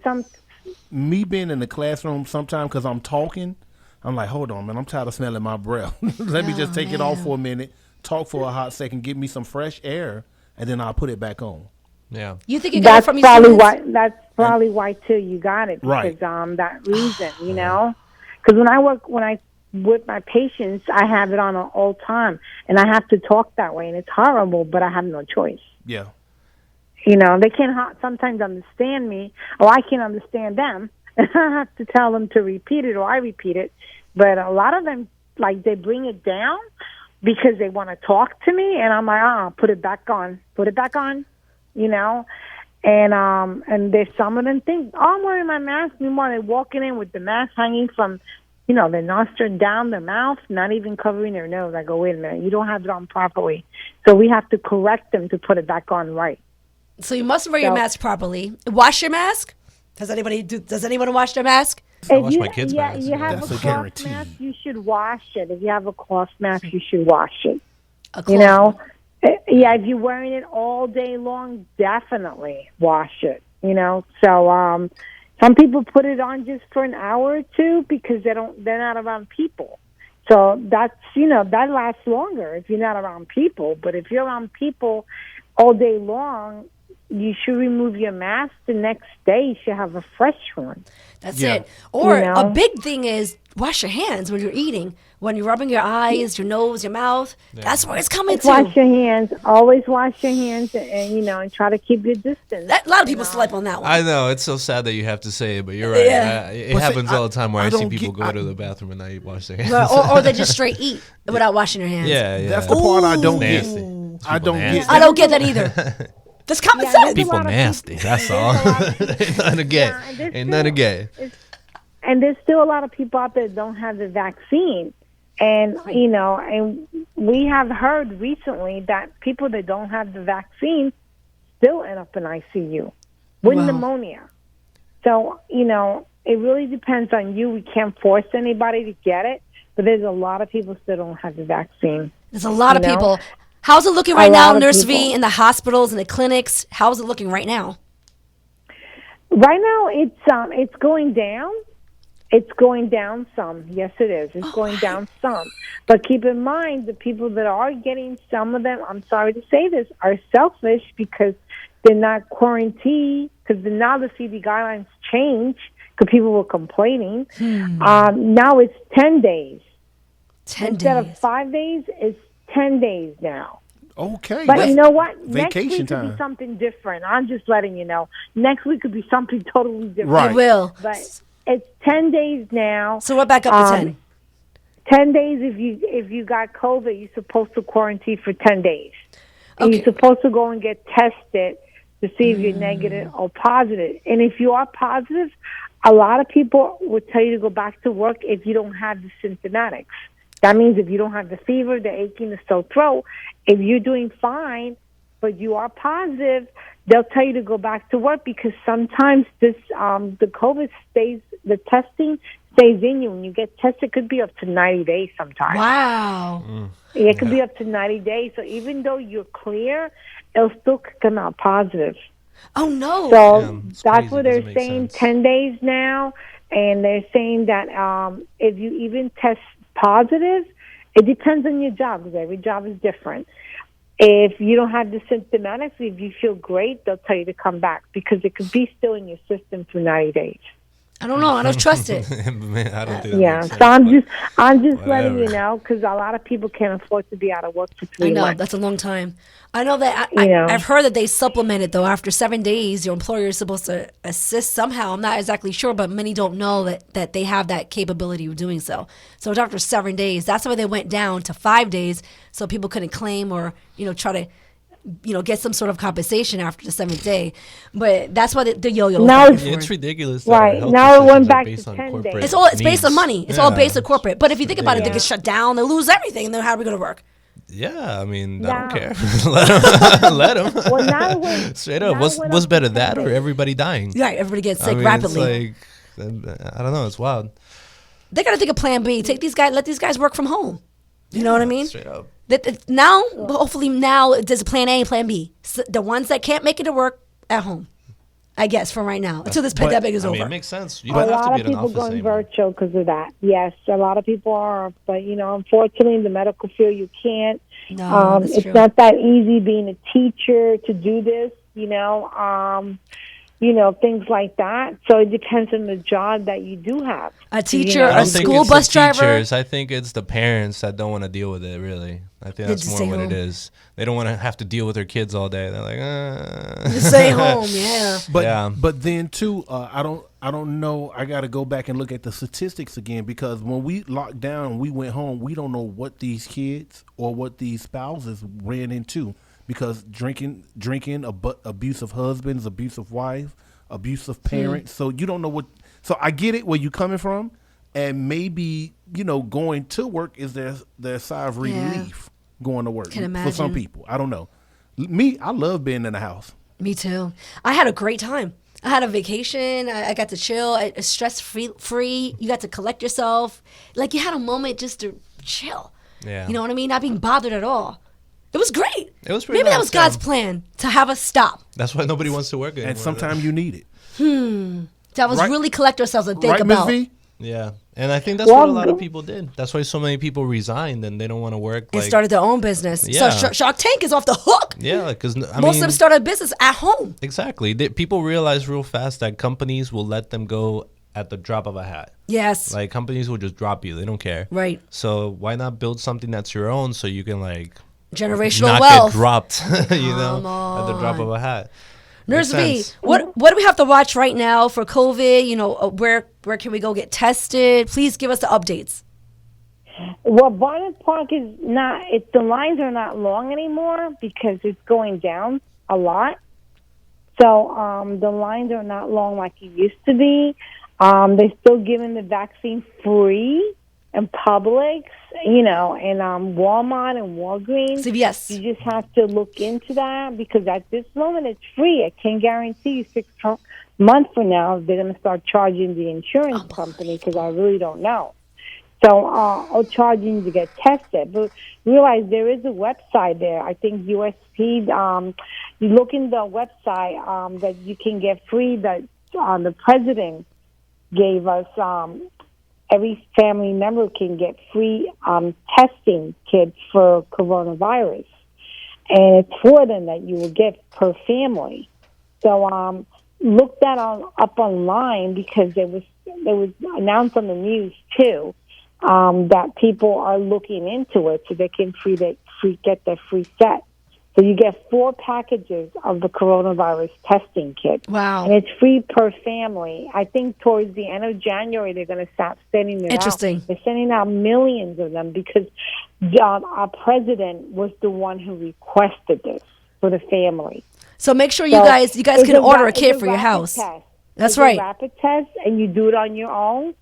Speaker 1: me being in the classroom sometimes because I'm talking, I'm like, hold on, man, I'm tired of smelling my breath. Let me just take it off for a minute, talk for a hot second, give me some fresh air, and then I'll put it back on.
Speaker 3: Yeah.
Speaker 2: You think you got it
Speaker 4: That's
Speaker 2: from your
Speaker 4: probably
Speaker 2: students?
Speaker 4: why. That's probably why too. You got it
Speaker 1: Right.
Speaker 4: because that reason, Because when I with my patients, I have it on all time, and I have to talk that way, and it's horrible, but I have no choice.
Speaker 1: Yeah.
Speaker 4: You know, they can't sometimes understand me, or I can't understand them, and I have to tell them to repeat it, or I repeat it. But a lot of them, like, they bring it down because they want to talk to me, and I'm like, put it back on, you know. And there's some of them think, I'm wearing my mask. Meanwhile, they're walking in with the mask hanging from, you know, their nostril down their mouth, not even covering their nose. I go, wait a minute, you don't have it on properly. So we have to correct them to put it back on right.
Speaker 2: So you must wear your mask properly. Wash your mask? Does anyone wash their mask?
Speaker 3: I wash my kids' masks.
Speaker 4: You have
Speaker 1: That's
Speaker 4: a
Speaker 1: a
Speaker 4: cloth
Speaker 1: guarantee.
Speaker 4: mask, you should wash it. If you have a cloth mask, you should wash it.
Speaker 2: You
Speaker 4: know? Yeah, if you're wearing it all day long, definitely wash it. You know? So some people put it on just for an hour or two because they're not around people. So that's, you know, that lasts longer if you're not around people. But if you're around people all day long, you should remove your mask. The next day, you should have a fresh one.
Speaker 2: That's it. Or
Speaker 4: You know?
Speaker 2: a big thing is wash your hands when you're eating. When you're rubbing your eyes, your nose, your mouth. Yeah. That's where it's coming to.
Speaker 4: Wash your hands. Always wash your hands, and you know, and try to keep your distance.
Speaker 2: A lot of people sleep on that one.
Speaker 3: I know, it's so sad that you have to say it, but you're right.
Speaker 2: Yeah.
Speaker 3: It happens all the time where I see people go to the bathroom and not wash their hands.
Speaker 2: Or they just straight eat without washing their hands.
Speaker 3: Yeah.
Speaker 1: That's the part I don't get.
Speaker 3: Nasty.
Speaker 1: I don't get.
Speaker 2: I don't get that either. That's common sense.
Speaker 3: People nasty. That's all. Ain't nothing to get. Ain't nothing to get.
Speaker 4: And there's still a lot of people out there that don't have the vaccine. And, you know, and we have heard recently that people that don't have the vaccine still end up in ICU with pneumonia. So, you know, it really depends on you. We can't force anybody to get it, but there's a lot of people still don't have the vaccine.
Speaker 2: There's a lot of people. How's it looking right now, Nurse V, in the hospitals and the clinics? How's it looking right now?
Speaker 4: Right now, it's going down. It's going down some. Yes, it is. It's going down some. But keep in mind, the people that are getting, some of them, I'm sorry to say this, are selfish because they're not quarantined, because now the CDC guidelines change because people were complaining. Now it's 10 days.
Speaker 2: 10
Speaker 4: Instead
Speaker 2: days.
Speaker 4: of 5 days, it's 10 days now.
Speaker 1: Okay.
Speaker 4: But you know what?
Speaker 1: Vacation
Speaker 4: Next week
Speaker 1: time.
Speaker 4: could be something different. I'm just letting you know. Next week could be something totally different.
Speaker 1: Right.
Speaker 2: It will.
Speaker 4: But it's 10 days now.
Speaker 2: So we're back up to 10.
Speaker 4: 10 days if you got COVID, you're supposed to quarantine for 10 days. And
Speaker 2: Okay.
Speaker 4: you're supposed to go and get tested to see if you're negative or positive. And if you are positive, a lot of people will tell you to go back to work if you don't have the symptomatics. That means if you don't have the fever, the aching, the sore throat, if you're doing fine, but you are positive, they'll tell you to go back to work because sometimes the COVID the testing stays in you. When you get tested, it could be up to 90 days sometimes.
Speaker 2: Wow.
Speaker 4: It could be up to 90 days. So even though you're clear, it'll still come out positive.
Speaker 2: Oh, no.
Speaker 4: So
Speaker 3: It's
Speaker 4: that's
Speaker 3: crazy.
Speaker 4: what
Speaker 3: It
Speaker 4: they're
Speaker 3: doesn't make
Speaker 4: saying,
Speaker 3: sense.
Speaker 4: 10 days now. And they're saying that if you even test positive, it depends on your job because every job is different. If you don't have the symptomatics, if you feel great, they'll tell you to come back because it could be still in your system for 90 days.
Speaker 2: I don't know. I don't trust it.
Speaker 3: Man, I don't think that
Speaker 4: Yeah,
Speaker 3: makes
Speaker 4: so
Speaker 3: sense,
Speaker 4: I'm just letting you
Speaker 3: whatever.
Speaker 4: know because a lot of people can't afford to be out of work for 3
Speaker 2: I know.
Speaker 4: months.
Speaker 2: That's a long time. I know that
Speaker 4: You know.
Speaker 2: I've heard that they supplement it, though. After 7 days, your employer is supposed to assist somehow. I'm not exactly sure, but many don't know that they have that capability of doing so. So it's after 7 days. That's why they went down to 5 days so people couldn't claim or, try to get some sort of compensation after the 7th day. But that's why the yo-yo.
Speaker 4: Now
Speaker 3: Yeah, it's ridiculous. that
Speaker 4: Right.
Speaker 3: our health
Speaker 4: Now it went
Speaker 3: decisions are
Speaker 4: back
Speaker 3: based
Speaker 4: to
Speaker 3: on
Speaker 4: 10
Speaker 3: corporate
Speaker 4: days.
Speaker 2: It's based on
Speaker 3: needs.
Speaker 2: money. It's all
Speaker 3: Yeah.
Speaker 2: based on corporate. But if you think about it, they
Speaker 4: Yeah.
Speaker 2: get shut down. They lose everything. Then how are we going to work?
Speaker 3: Yeah, I mean, I
Speaker 4: Now-
Speaker 3: don't care. Let them.
Speaker 4: Well, now it went-
Speaker 3: Straight up.
Speaker 4: now
Speaker 3: What's
Speaker 4: it went
Speaker 3: what's
Speaker 4: up
Speaker 3: better,
Speaker 4: to
Speaker 3: that
Speaker 4: 10
Speaker 3: or
Speaker 4: days.
Speaker 3: everybody dying?
Speaker 2: Yeah, everybody gets
Speaker 3: I
Speaker 2: sick
Speaker 3: mean,
Speaker 2: rapidly.
Speaker 3: It's like, I don't know. It's wild.
Speaker 2: They got to think of plan B. Let these guys work from home. You know what I mean?
Speaker 3: Straight up.
Speaker 2: Now, hopefully now there's a plan A and plan B. So the ones that can't make it to work at home, I guess, for right now, until this pandemic is
Speaker 3: I
Speaker 2: over.
Speaker 3: mean, it makes sense. You
Speaker 4: A
Speaker 3: don't have to
Speaker 4: lot
Speaker 3: be
Speaker 4: of
Speaker 3: in an
Speaker 4: people
Speaker 3: office
Speaker 4: going
Speaker 3: anymore.
Speaker 4: virtual because of that. Yes, a lot of people are, but unfortunately, in the medical field, you can't.
Speaker 2: No, that's
Speaker 4: it's
Speaker 2: true.
Speaker 4: not that easy being a teacher to do this. things like that. So it depends on the job that you do have.
Speaker 2: A teacher,
Speaker 3: I
Speaker 2: a
Speaker 3: don't think
Speaker 2: school
Speaker 3: it's
Speaker 2: bus
Speaker 3: the
Speaker 2: driver.
Speaker 3: teachers. I think it's the parents that don't want to deal with it. Really, I think that's
Speaker 2: just
Speaker 3: more
Speaker 2: stay
Speaker 3: what
Speaker 2: home.
Speaker 3: it is. They don't want to have to deal with their kids all day. They're like,
Speaker 2: Just stay home, yeah.
Speaker 1: But
Speaker 3: Yeah.
Speaker 1: but then too, I don't know. I got to go back and look at the statistics again, because when we locked down and we went home, we don't know what these kids or what these spouses ran into, because drinking, abusive husbands, abusive wives, abusive parents. So you don't know what. So I get it where you coming from, and maybe going to work is their sigh of relief. Going to work
Speaker 2: Can
Speaker 1: for some
Speaker 2: imagine.
Speaker 1: people. I don't know. Me, I love being in the house.
Speaker 2: Me too. I had a great time. I had a vacation. I got to chill. Stress free. You got to collect yourself. Like you had a moment just to chill.
Speaker 3: Yeah.
Speaker 2: You know what I mean? Not being bothered at all. It was great.
Speaker 3: It was pretty
Speaker 2: Maybe that
Speaker 3: nice,
Speaker 2: was God's
Speaker 3: yeah.
Speaker 2: plan to have us stop.
Speaker 3: That's why nobody wants to work anymore.
Speaker 1: And sometimes you need it.
Speaker 2: That was
Speaker 1: Right.
Speaker 2: really collect ourselves and think
Speaker 1: Right, Ms.
Speaker 2: about.
Speaker 1: V?
Speaker 3: Yeah, and I think that's what a lot of people did. That's why so many people resigned and they don't want to work.
Speaker 2: And started their own business.
Speaker 3: Yeah.
Speaker 2: So Shark Tank is off the hook.
Speaker 3: Yeah, because
Speaker 2: Most of them started a business at home.
Speaker 3: Exactly. People realize real fast that companies will let them go at the drop of a hat.
Speaker 2: Yes.
Speaker 3: Like companies will just drop you. They don't care.
Speaker 2: Right.
Speaker 3: So why not build something that's your own so you can
Speaker 2: Generational
Speaker 3: not
Speaker 2: wealth.
Speaker 3: get dropped, at the drop of a hat.
Speaker 2: Nurse V,
Speaker 3: sense.
Speaker 2: what do we have to watch right now for COVID? Where can we go get tested? Please give us the updates.
Speaker 4: Well, Barnett Park is not. The lines are not long anymore because it's going down a lot. So the lines are not long like it used to be. They're still giving the vaccine free in Publix, and Walmart and Walgreens.
Speaker 2: CVS.
Speaker 4: You just have to look into that because at this moment it's free. I can't guarantee you 6 months from now they're going to start charging the insurance company because I really don't know. So, or charging to get tested. But realize there is a website there. I think USP, you look in the website that you can get free that the president gave us. Every family member can get free testing kits for coronavirus. And it's for them that you will get per family. So look that up online because it was announced on the news too that people are looking into it so they can get their free set. So you get 4 packages of the coronavirus testing kit.
Speaker 2: Wow.
Speaker 4: And it's free per family. I think towards the end of January they're going to start sending it
Speaker 2: Interesting.
Speaker 4: out. They're sending out millions of them because our president was the one who requested this for the family.
Speaker 2: So make sure you
Speaker 4: So
Speaker 2: guys
Speaker 4: it's
Speaker 2: can order a
Speaker 4: it's
Speaker 2: kit for your
Speaker 4: rapid
Speaker 2: house.
Speaker 4: test.
Speaker 2: That's
Speaker 4: It's
Speaker 2: right.
Speaker 4: a rapid test, and you do it on your own.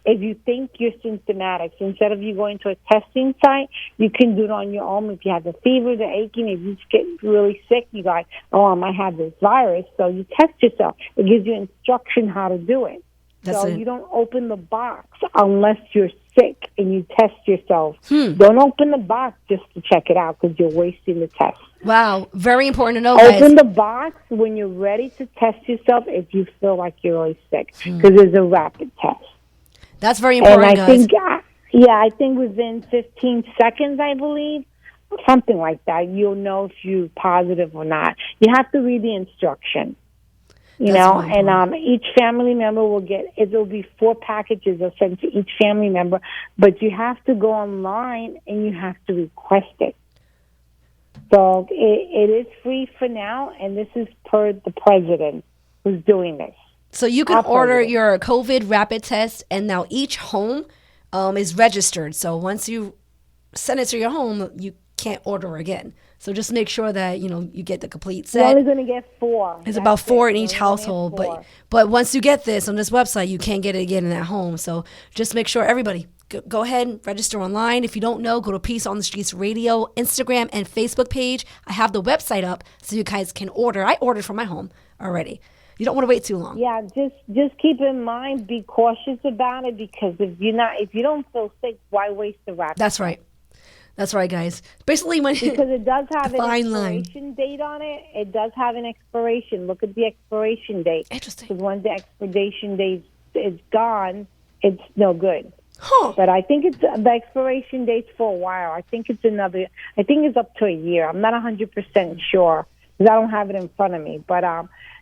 Speaker 4: If you think you're symptomatic, so instead of you going to a testing site, you can do it on your own. If you have the fever, the aching, if you get really sick, you go, I might have this virus. So you test yourself. It gives you instruction how to do it.
Speaker 2: That's
Speaker 4: so
Speaker 2: it.
Speaker 4: you don't open the box unless you're sick and you test yourself. Don't open the box just to check it out because you're wasting the test.
Speaker 2: Wow. Very important to know, guys.
Speaker 4: Open the box when you're ready to test yourself if you feel like you're really sick because there's a rapid test.
Speaker 2: That's very
Speaker 4: And
Speaker 2: important,
Speaker 4: I
Speaker 2: guys.
Speaker 4: think, I think within 15 seconds, I believe, something like that, you'll know if you're positive or not. You have to read the instruction,
Speaker 2: That's very
Speaker 4: and each family member will get, it'll be 4 packages are sent to each family member, but you have to go online and you have to request it. So it is free for now, and this is per the president who's doing this.
Speaker 2: So you can
Speaker 4: I'll
Speaker 2: order
Speaker 4: tell you.
Speaker 2: your COVID rapid test, and now each home is registered. So once you send it to your home, you can't order again. So just make sure that you get the complete
Speaker 4: You're
Speaker 2: set.
Speaker 4: only going to get 4.
Speaker 2: It's about 4 in each
Speaker 4: You're only gonna get
Speaker 2: household,
Speaker 4: 4.
Speaker 2: but once you get this on this website, you can't get it again in that home. So just make sure everybody go ahead and register online. If you don't know, go to Peace on the Streets Radio Instagram and Facebook page. I have the website up so you guys can order. I ordered from my home already. You don't want to wait too long.
Speaker 4: Yeah, just keep in mind, be cautious about it because if you don't feel sick, why waste the rapid?
Speaker 2: That's right. That's right, guys. Basically, when
Speaker 4: Because it does have an
Speaker 2: fine line.
Speaker 4: expiration date on it. It does have an expiration. Look at the expiration date.
Speaker 2: Interesting.
Speaker 4: Because once the expiration date is gone, it's no good.
Speaker 2: Huh.
Speaker 4: But I think it's the expiration date's for a while. I think it's up to a year. I'm not 100% sure because I don't have it in front of me. But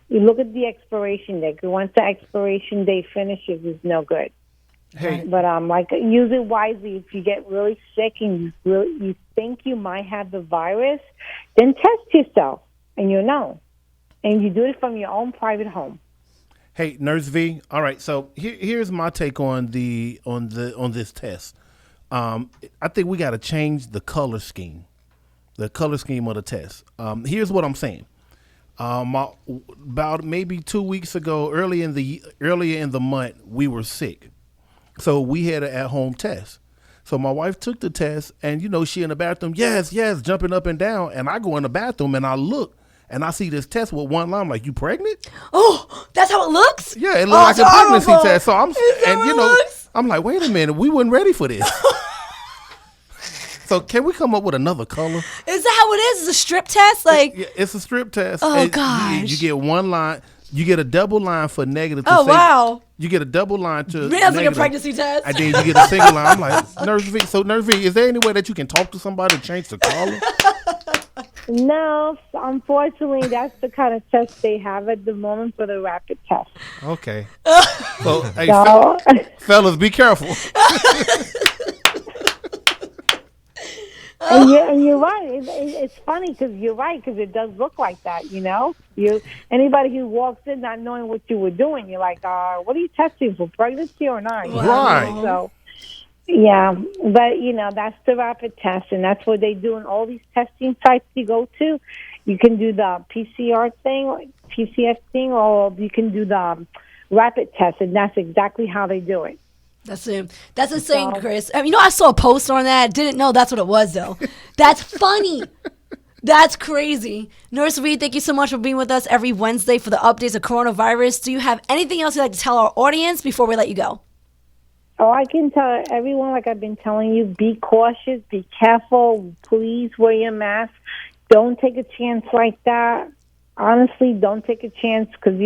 Speaker 4: You look at the expiration date. 'Cause once the expiration date finishes, it's no good.
Speaker 1: Hey,
Speaker 4: But like, use it wisely. If you get really sick and you think you might have the virus, then test yourself, and you'll know. And you do it from your own private home.
Speaker 1: hey, Nurse V. All right, so here's my take on this test. I think we got to change the color scheme of the test. Here's what I'm saying. About maybe 2 weeks ago, earlier in the month, we were sick, so we had an at-home test. So my wife took the test, and she in the bathroom, yes, jumping up and down, and I go in the bathroom and I look. And I see this test with one line. I'm like, you pregnant?
Speaker 2: Oh, that's how it looks?
Speaker 1: Yeah, it looks like a pregnancy test. So
Speaker 2: looks?
Speaker 1: I'm like, wait a minute, we weren't ready for this. So can we come up with another color?
Speaker 2: Is that how it is? It's a strip test? Like,
Speaker 1: Yeah, it's a strip test.
Speaker 2: Oh, gosh.
Speaker 1: You get one line. You get a double line for negative.
Speaker 2: Oh, wow.
Speaker 1: You get a double line to
Speaker 2: That's like a
Speaker 1: negative,
Speaker 2: pregnancy test.
Speaker 1: and then you get a single line. I'm like, Nurse V. So Nurse V, is there any way that you can talk to somebody to change the color?
Speaker 4: No, unfortunately, that's the kind of test they have at the moment for the rapid test.
Speaker 1: Okay. So, hey,
Speaker 4: So,
Speaker 1: fellas, be careful.
Speaker 4: and you're right. It's funny because you're right, because it does look like that. Anybody who walks in not knowing what you were doing, you're like, what are you testing for, pregnancy or not?
Speaker 1: Right.
Speaker 4: So, yeah, but that's the rapid test, and that's what they do in all these testing sites you go to. You can do the PCR thing, PCS thing, or you can do the rapid test, and that's exactly how they do it.
Speaker 2: That's insane, Chris. I saw a post on that. Didn't know that's what it was, though. That's funny. That's crazy. Nurse Reed, thank you so much for being with us every Wednesday for the updates of coronavirus. Do you have anything else you'd like to tell our audience before we let you go?
Speaker 4: Oh, I can tell everyone, like I've been telling you, be cautious, be careful, please wear your mask. Don't take a chance like that. Honestly, don't take a chance because,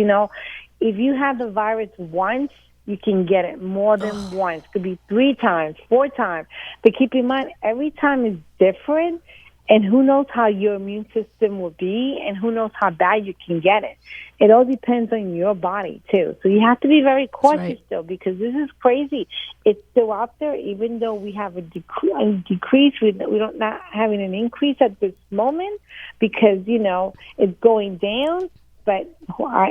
Speaker 4: if you have the virus once, you can get it more than once. Could be 3 times, 4 times. But keep in mind, every time is different, and who knows how your immune system will be, and who knows how bad you can get it. It all depends on your body, too. So you have to be very cautious, though, because this is crazy. It's still out there, even though we have a decrease. We don't not having an increase at this moment because, it's going down. But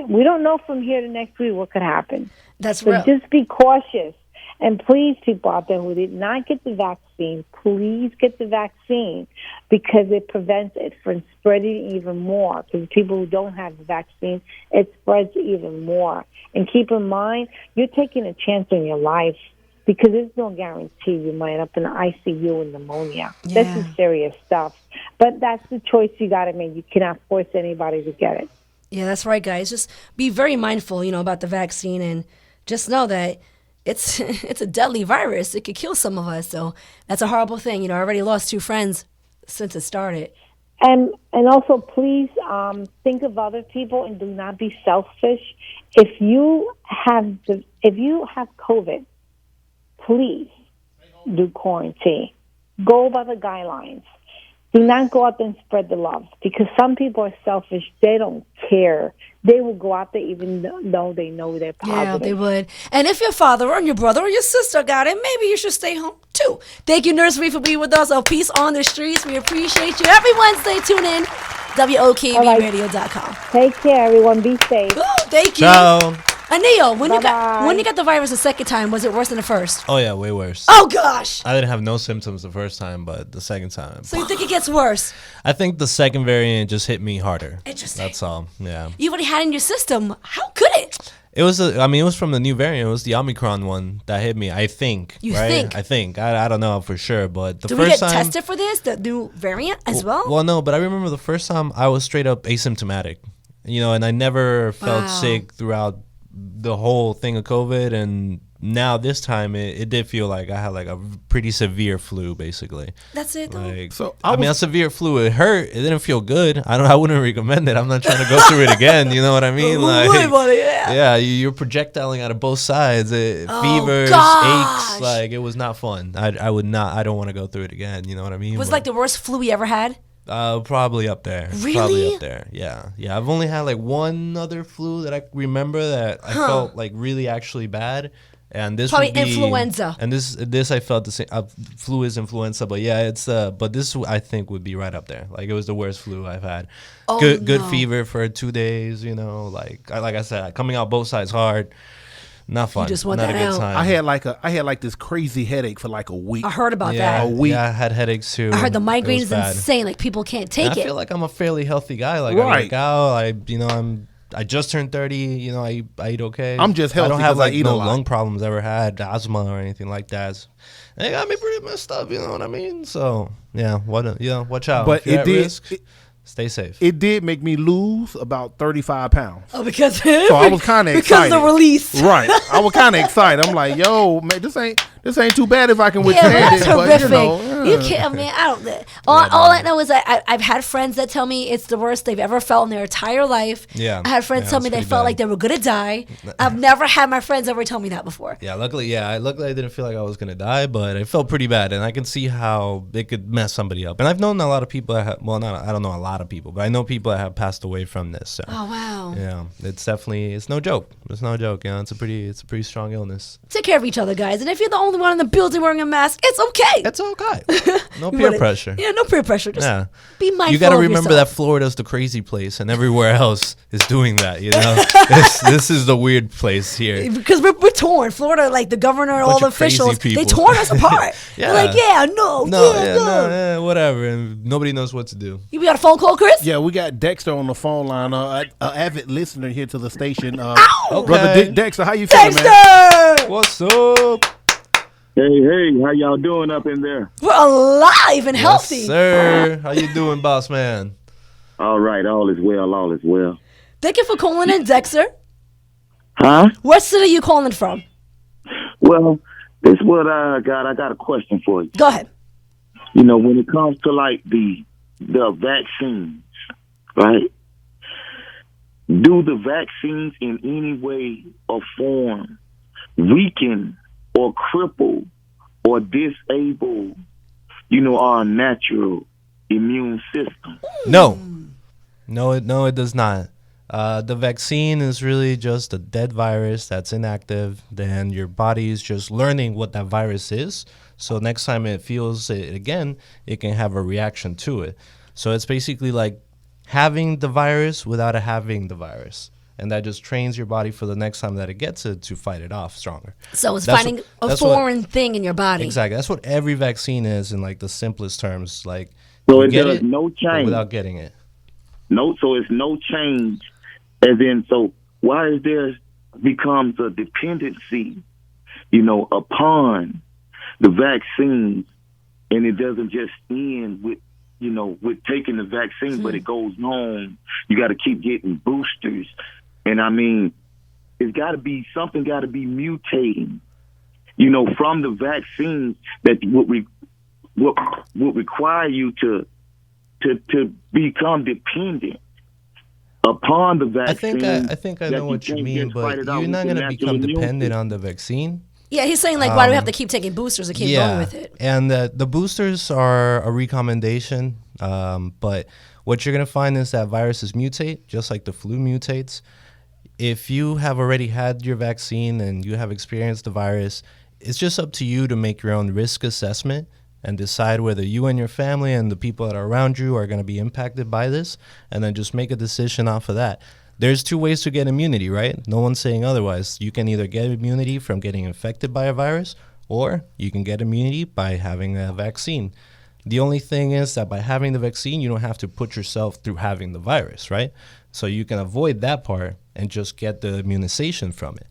Speaker 4: we don't know from here to next week what could happen.
Speaker 2: That's real.
Speaker 4: So just be cautious. And please, people out there who did not get the vaccine, please get the vaccine because it prevents it from spreading even more. Because people who don't have the vaccine, it spreads even more. And keep in mind, you're taking a chance on your life because there's no guarantee you might end up in the ICU with pneumonia.
Speaker 2: Yeah.
Speaker 4: This is serious stuff. But that's the choice you got to make. You cannot force anybody to get it.
Speaker 2: Yeah, that's right, guys. Just be very mindful, about the vaccine, and just know that it's a deadly virus. It could kill some of us. So that's a horrible thing. I already lost 2 friends since it started.
Speaker 4: And also, please think of other people and do not be selfish. If you have COVID, please do quarantine. Go by the guidelines. Do not go out there and spread the love because some people are selfish. They don't care. They will go out there even though they know they're positive.
Speaker 2: Yeah, they would. And if your father or your brother or your sister got it, maybe you should stay home too. Thank you, Nurse Reed, for being with us on Peace on the Streets. We appreciate you. Every Wednesday, tune in, WOKVradio.com.
Speaker 4: Take care, everyone. Be safe.
Speaker 2: Ooh, thank you.
Speaker 3: Ciao.
Speaker 2: Anil, when you
Speaker 4: Bye-bye.
Speaker 2: got the virus the second time, was it worse than the first?
Speaker 3: Oh yeah, way worse.
Speaker 2: Oh gosh.
Speaker 3: I didn't have no symptoms the first time, but the second time.
Speaker 2: So you think it gets worse?
Speaker 3: I think the second variant just hit me harder.
Speaker 2: Interesting.
Speaker 3: That's all. Yeah.
Speaker 2: You already had it in your system. How could it?
Speaker 3: It was it was from the new variant. It was the Omicron one that hit me, I think.
Speaker 2: You
Speaker 3: right?
Speaker 2: think?
Speaker 3: I think. I don't know for sure, but the
Speaker 2: Do we
Speaker 3: first
Speaker 2: get
Speaker 3: time
Speaker 2: tested for this, the new variant as well?
Speaker 3: Well, no, but I remember the first time I was straight up asymptomatic. And I never felt sick throughout the whole thing of COVID, and now this time it did feel like I had like a pretty severe flu, basically.
Speaker 2: That's it, though.
Speaker 3: Like,
Speaker 1: So
Speaker 3: I mean, a severe flu. It hurt. It didn't feel good. I wouldn't recommend it. I'm not trying to go through it again. You know what I mean? Yeah, you're projectiling out of both sides. Fevers,
Speaker 2: gosh.
Speaker 3: aches. Like it was not fun. I don't want to go through it again. You know what I mean?
Speaker 2: Was it like the worst flu you ever had?
Speaker 3: Probably up there.
Speaker 2: Really?
Speaker 3: Probably up there. Yeah. Yeah. I've only had like one other flu that I remember that I felt like really actually bad. And this
Speaker 2: Probably
Speaker 3: would be
Speaker 2: influenza.
Speaker 3: And this I felt the same. Flu is influenza, but yeah, it's but this I think would be right up there. Like it was the worst flu I've had.
Speaker 2: Oh,
Speaker 3: good
Speaker 2: no.
Speaker 3: fever for 2 days. You know, like I said, coming out both sides hard. Not fun.
Speaker 2: just want
Speaker 3: Not
Speaker 2: that
Speaker 3: a good
Speaker 2: out.
Speaker 3: time.
Speaker 1: I had like this crazy headache for like a week.
Speaker 2: I heard about
Speaker 3: yeah,
Speaker 1: A
Speaker 2: that.
Speaker 1: week.
Speaker 3: yeah, I had headaches too.
Speaker 2: I heard the
Speaker 3: It was
Speaker 2: migraine is
Speaker 3: bad.
Speaker 2: insane. Like people can't
Speaker 3: And
Speaker 2: take
Speaker 3: I
Speaker 2: it.
Speaker 3: feel like I'm a fairly healthy guy. Like
Speaker 1: Right.
Speaker 3: I work out. I just turned 30. You know, I eat okay.
Speaker 1: I'm just
Speaker 3: I don't
Speaker 1: healthy
Speaker 3: have
Speaker 1: 'cause I
Speaker 3: like
Speaker 1: eat a
Speaker 3: no
Speaker 1: lot.
Speaker 3: lung problems. Ever had asthma or anything like that. And it got me pretty messed up. You know what I mean? So yeah, watch out.
Speaker 1: But
Speaker 3: If you're
Speaker 1: it
Speaker 3: at
Speaker 1: did-
Speaker 3: risk, stay safe.
Speaker 1: It did make me lose about 35 pounds.
Speaker 2: Oh, because
Speaker 1: So I was kind of excited.
Speaker 2: because the release.
Speaker 1: Right. I was kind of excited. I'm like, yo, man, this ain't too bad if I can
Speaker 2: Yeah,
Speaker 1: withstand
Speaker 2: that's
Speaker 1: it. But
Speaker 2: horrific.
Speaker 1: you know,
Speaker 2: You can't. I mean, I don't. All I know is that I've had friends that tell me it's the worst they've ever felt in their entire life.
Speaker 3: Yeah.
Speaker 2: I had friends
Speaker 3: Yeah,
Speaker 2: tell me
Speaker 3: it's
Speaker 2: they
Speaker 3: pretty
Speaker 2: felt
Speaker 3: bad.
Speaker 2: like they were gonna die. I've never had my friends ever tell me that before.
Speaker 3: Yeah, luckily I didn't feel like I was gonna die, but it felt pretty bad, and I can see how it could mess somebody up. And I've known a lot of people that I don't know a lot of people, but I know people that have passed away from this. So.
Speaker 2: Oh wow.
Speaker 3: Yeah, it's no joke. It's no joke. You know, it's a pretty strong illness.
Speaker 2: Take care of each other, guys. And if you're the only one in the building wearing a mask, it's okay.
Speaker 3: It's okay. No peer pressure.
Speaker 2: Yeah, no peer pressure. Just
Speaker 3: Yeah.
Speaker 2: be mindful.
Speaker 3: You got to
Speaker 2: of
Speaker 3: remember
Speaker 2: yourself.
Speaker 3: that Florida's the crazy place, and everywhere else is doing that. You know, this is the weird place here.
Speaker 2: Because we're torn. Florida, like the governor and all
Speaker 3: Bunch
Speaker 2: the
Speaker 3: of crazy
Speaker 2: officials, they
Speaker 3: people.
Speaker 2: torn us apart.
Speaker 3: Yeah.
Speaker 2: They're like, yeah, no.
Speaker 3: Whatever. And nobody knows what to do.
Speaker 2: You got a phone call, Chris?
Speaker 1: yeah, we got Dexter on the phone line, an avid listener here to the station.
Speaker 2: Ow!
Speaker 1: Brother
Speaker 3: Okay.
Speaker 1: Dexter, how you feeling, man?
Speaker 2: Dexter!
Speaker 3: What's up?
Speaker 5: Hey, how y'all doing up in there?
Speaker 2: We're alive and healthy.
Speaker 3: Yes, sir. How you doing, boss man?
Speaker 5: All right, all is well.
Speaker 2: Thank you for calling in, Dexter.
Speaker 5: Huh?
Speaker 2: What city are you calling from?
Speaker 5: Well, this is what I got. I got a question for you.
Speaker 2: Go ahead.
Speaker 5: You know, when it comes to like the vaccines, right? Do the vaccines in any way or form weaken or cripple or disable, our natural immune system?
Speaker 3: No, it does not. The vaccine is really just a dead virus that's inactive. Then your body is just learning what that virus is. So next time it feels it again, it can have a reaction to it. So it's basically like having the virus without having the virus. And that just trains your body for the next time that it gets it to fight it off stronger.
Speaker 2: So it's
Speaker 3: That's
Speaker 2: finding
Speaker 3: what-
Speaker 2: a
Speaker 3: that's what-
Speaker 2: foreign thing in your body.
Speaker 3: Exactly. That's what every vaccine is in like the simplest terms. Like
Speaker 5: So
Speaker 3: you
Speaker 5: it
Speaker 3: get
Speaker 5: does no
Speaker 3: but
Speaker 5: change.
Speaker 3: without getting it.
Speaker 5: So it's no change. As in, so why is there becomes a dependency, upon the vaccines, and it doesn't just end with, with taking the vaccine, but it goes on. You got to keep getting boosters, and I mean, something got to be mutating, from the vaccines that would require you to become dependent upon the vaccine.
Speaker 3: I think I know what you mean, but you're not going to become dependent on the vaccine.
Speaker 2: Yeah, he's saying like, why do we have to keep taking boosters and keep going with it?
Speaker 3: And the boosters are a recommendation, but what you're going to find is that viruses mutate, just like the flu mutates. If you have already had your vaccine and you have experienced the virus, it's just up to you to make your own risk assessment and decide whether you and your family and the people that are around you are going to be impacted by this, and then just make a decision off of that. There's 2 ways to get immunity, right? No one's saying otherwise. You can either get immunity from getting infected by a virus, or you can get immunity by having a vaccine. The only thing is that by having the vaccine, you don't have to put yourself through having the virus, right? So you can avoid that part and just get the immunization from it.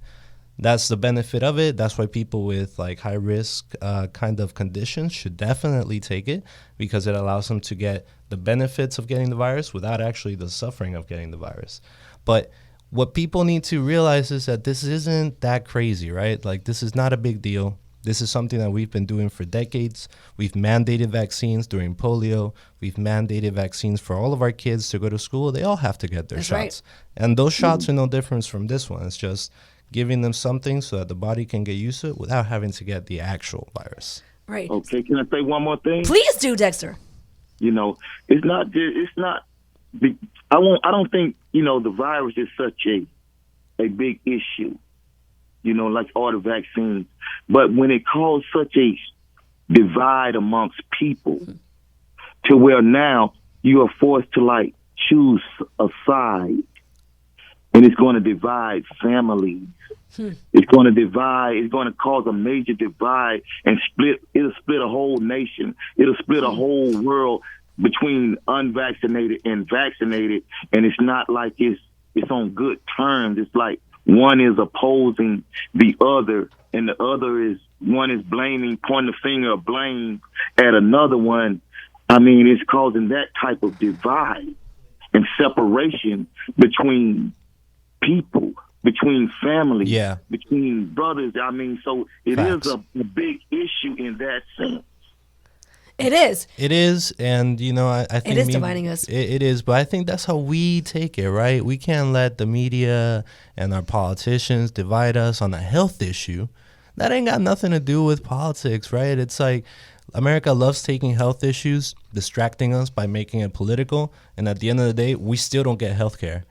Speaker 3: That's the benefit of it. That's why people with like high risk kind of conditions should definitely take it, because it allows them to get the benefits of getting the virus without actually the suffering of getting the virus. But what people need to realize is that this isn't that crazy, right? Like, this is not a big deal. This is something that we've been doing for decades. We've mandated vaccines during polio. We've mandated vaccines for all of our kids to go to school. They all have to get their
Speaker 2: That's
Speaker 3: shots.
Speaker 2: right.
Speaker 3: And those shots are no different from this one. It's just giving them something so that the body can get used to it without having to get the actual virus.
Speaker 2: Right.
Speaker 5: Okay, can I say one more thing?
Speaker 2: Please do, Dexter.
Speaker 5: You know, it's not. It's not. I don't think the virus is such a big issue. Like all the vaccines, but when it caused such a divide amongst people, to where now you are forced to choose a side, and it's going to divide families. It's going to divide. It's going to cause a major divide and split. It'll split a whole nation. It'll split a whole world between unvaccinated and vaccinated. And it's not like it's on good terms. It's like one is opposing the other, and the other is one is blaming, pointing the finger of blame at another one. I mean, it's causing that type of divide and separation between people, between families, between brothers. I mean, so it is a big issue in that sense.
Speaker 2: It is.
Speaker 3: It is, and I think
Speaker 2: it is dividing us.
Speaker 3: It is, but I think that's how we take it, right? We can't let the media and our politicians divide us on a health issue. That ain't got nothing to do with politics, right? It's like America loves taking health issues, distracting us by making it political, and at the end of the day, we still don't get health care,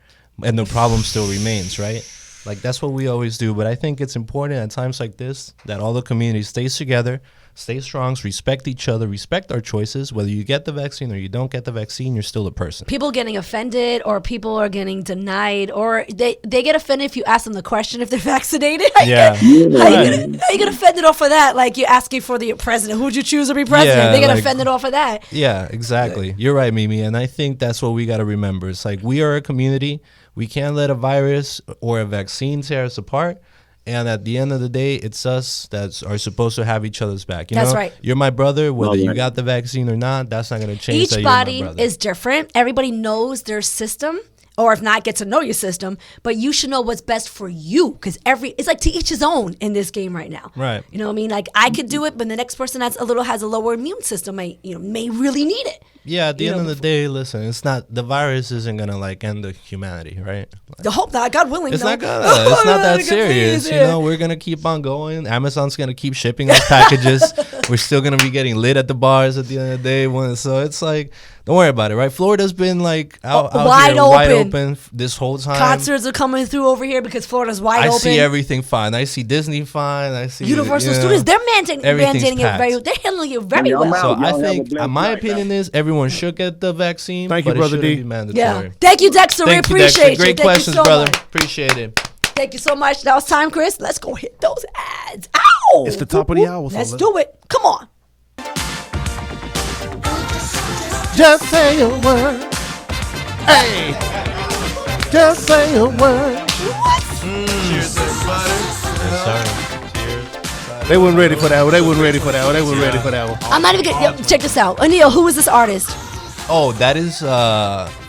Speaker 3: and the problem still remains, right? Like, that's what we always do. But I think it's important at times like this that all the community stays together, stay strong, respect each other, respect our choices. Whether you get the vaccine or you don't get the vaccine, you're still a person.
Speaker 2: People getting offended, or people are getting denied, or they get offended if you ask them the question if they're vaccinated. How you get offended off of that? Like, you're asking for the president. Who'd you choose to be president?
Speaker 3: Yeah,
Speaker 2: they get offended off of that.
Speaker 3: Yeah, exactly. You're right, Mimi. And I think that's what we got to remember. It's like, we are a community. We can't let a virus or a vaccine tear us apart. And at the end of the day, it's us that are supposed to have each other's back.
Speaker 2: That's right.
Speaker 3: You're my brother, whether you got the vaccine or not. That's not going to change.
Speaker 2: Each body is different. Everybody knows their system, or if not, get to know your system. But you should know what's best for you, because it's like to each his own in this game right now.
Speaker 3: Right.
Speaker 2: You know what I mean? Like, I could do it, but the next person has a lower immune system may really need it.
Speaker 3: Yeah, at the end of the day, listen, it's not, the virus isn't going to end the humanity, right?
Speaker 2: The hope not, God willing.
Speaker 3: It's not that serious. We're going to keep on going. Amazon's going to keep shipping us packages. We're still going to be getting lit at the bars at the end of the day. So it's like, don't worry about it, right? Florida's been out
Speaker 2: wide
Speaker 3: here, wide open this whole time.
Speaker 2: Concerts are coming through over here because Florida's wide open.
Speaker 3: I see everything fine. I see Disney fine. I see
Speaker 2: Universal Studios. They're mandating it they're handling it very well.
Speaker 3: So I think, my opinion is, everyone should get the vaccine.
Speaker 1: Thank you, Brother D.
Speaker 3: Be mandatory.
Speaker 2: Yeah. Thank you, Dexter. We appreciate you.
Speaker 3: Great questions, brother. Appreciate it.
Speaker 2: Thank you so much. Now it's time, Chris. Let's go hit those ads. Ow!
Speaker 1: It's the top of the hour.
Speaker 2: Let's do it. Come on.
Speaker 1: Just say a word. Hey. Just say a word.
Speaker 2: What?
Speaker 3: Cheers, everybody.
Speaker 1: They weren't ready for that one.
Speaker 2: I'm not even gonna check this out. Anil, who is this artist?
Speaker 3: Oh, that is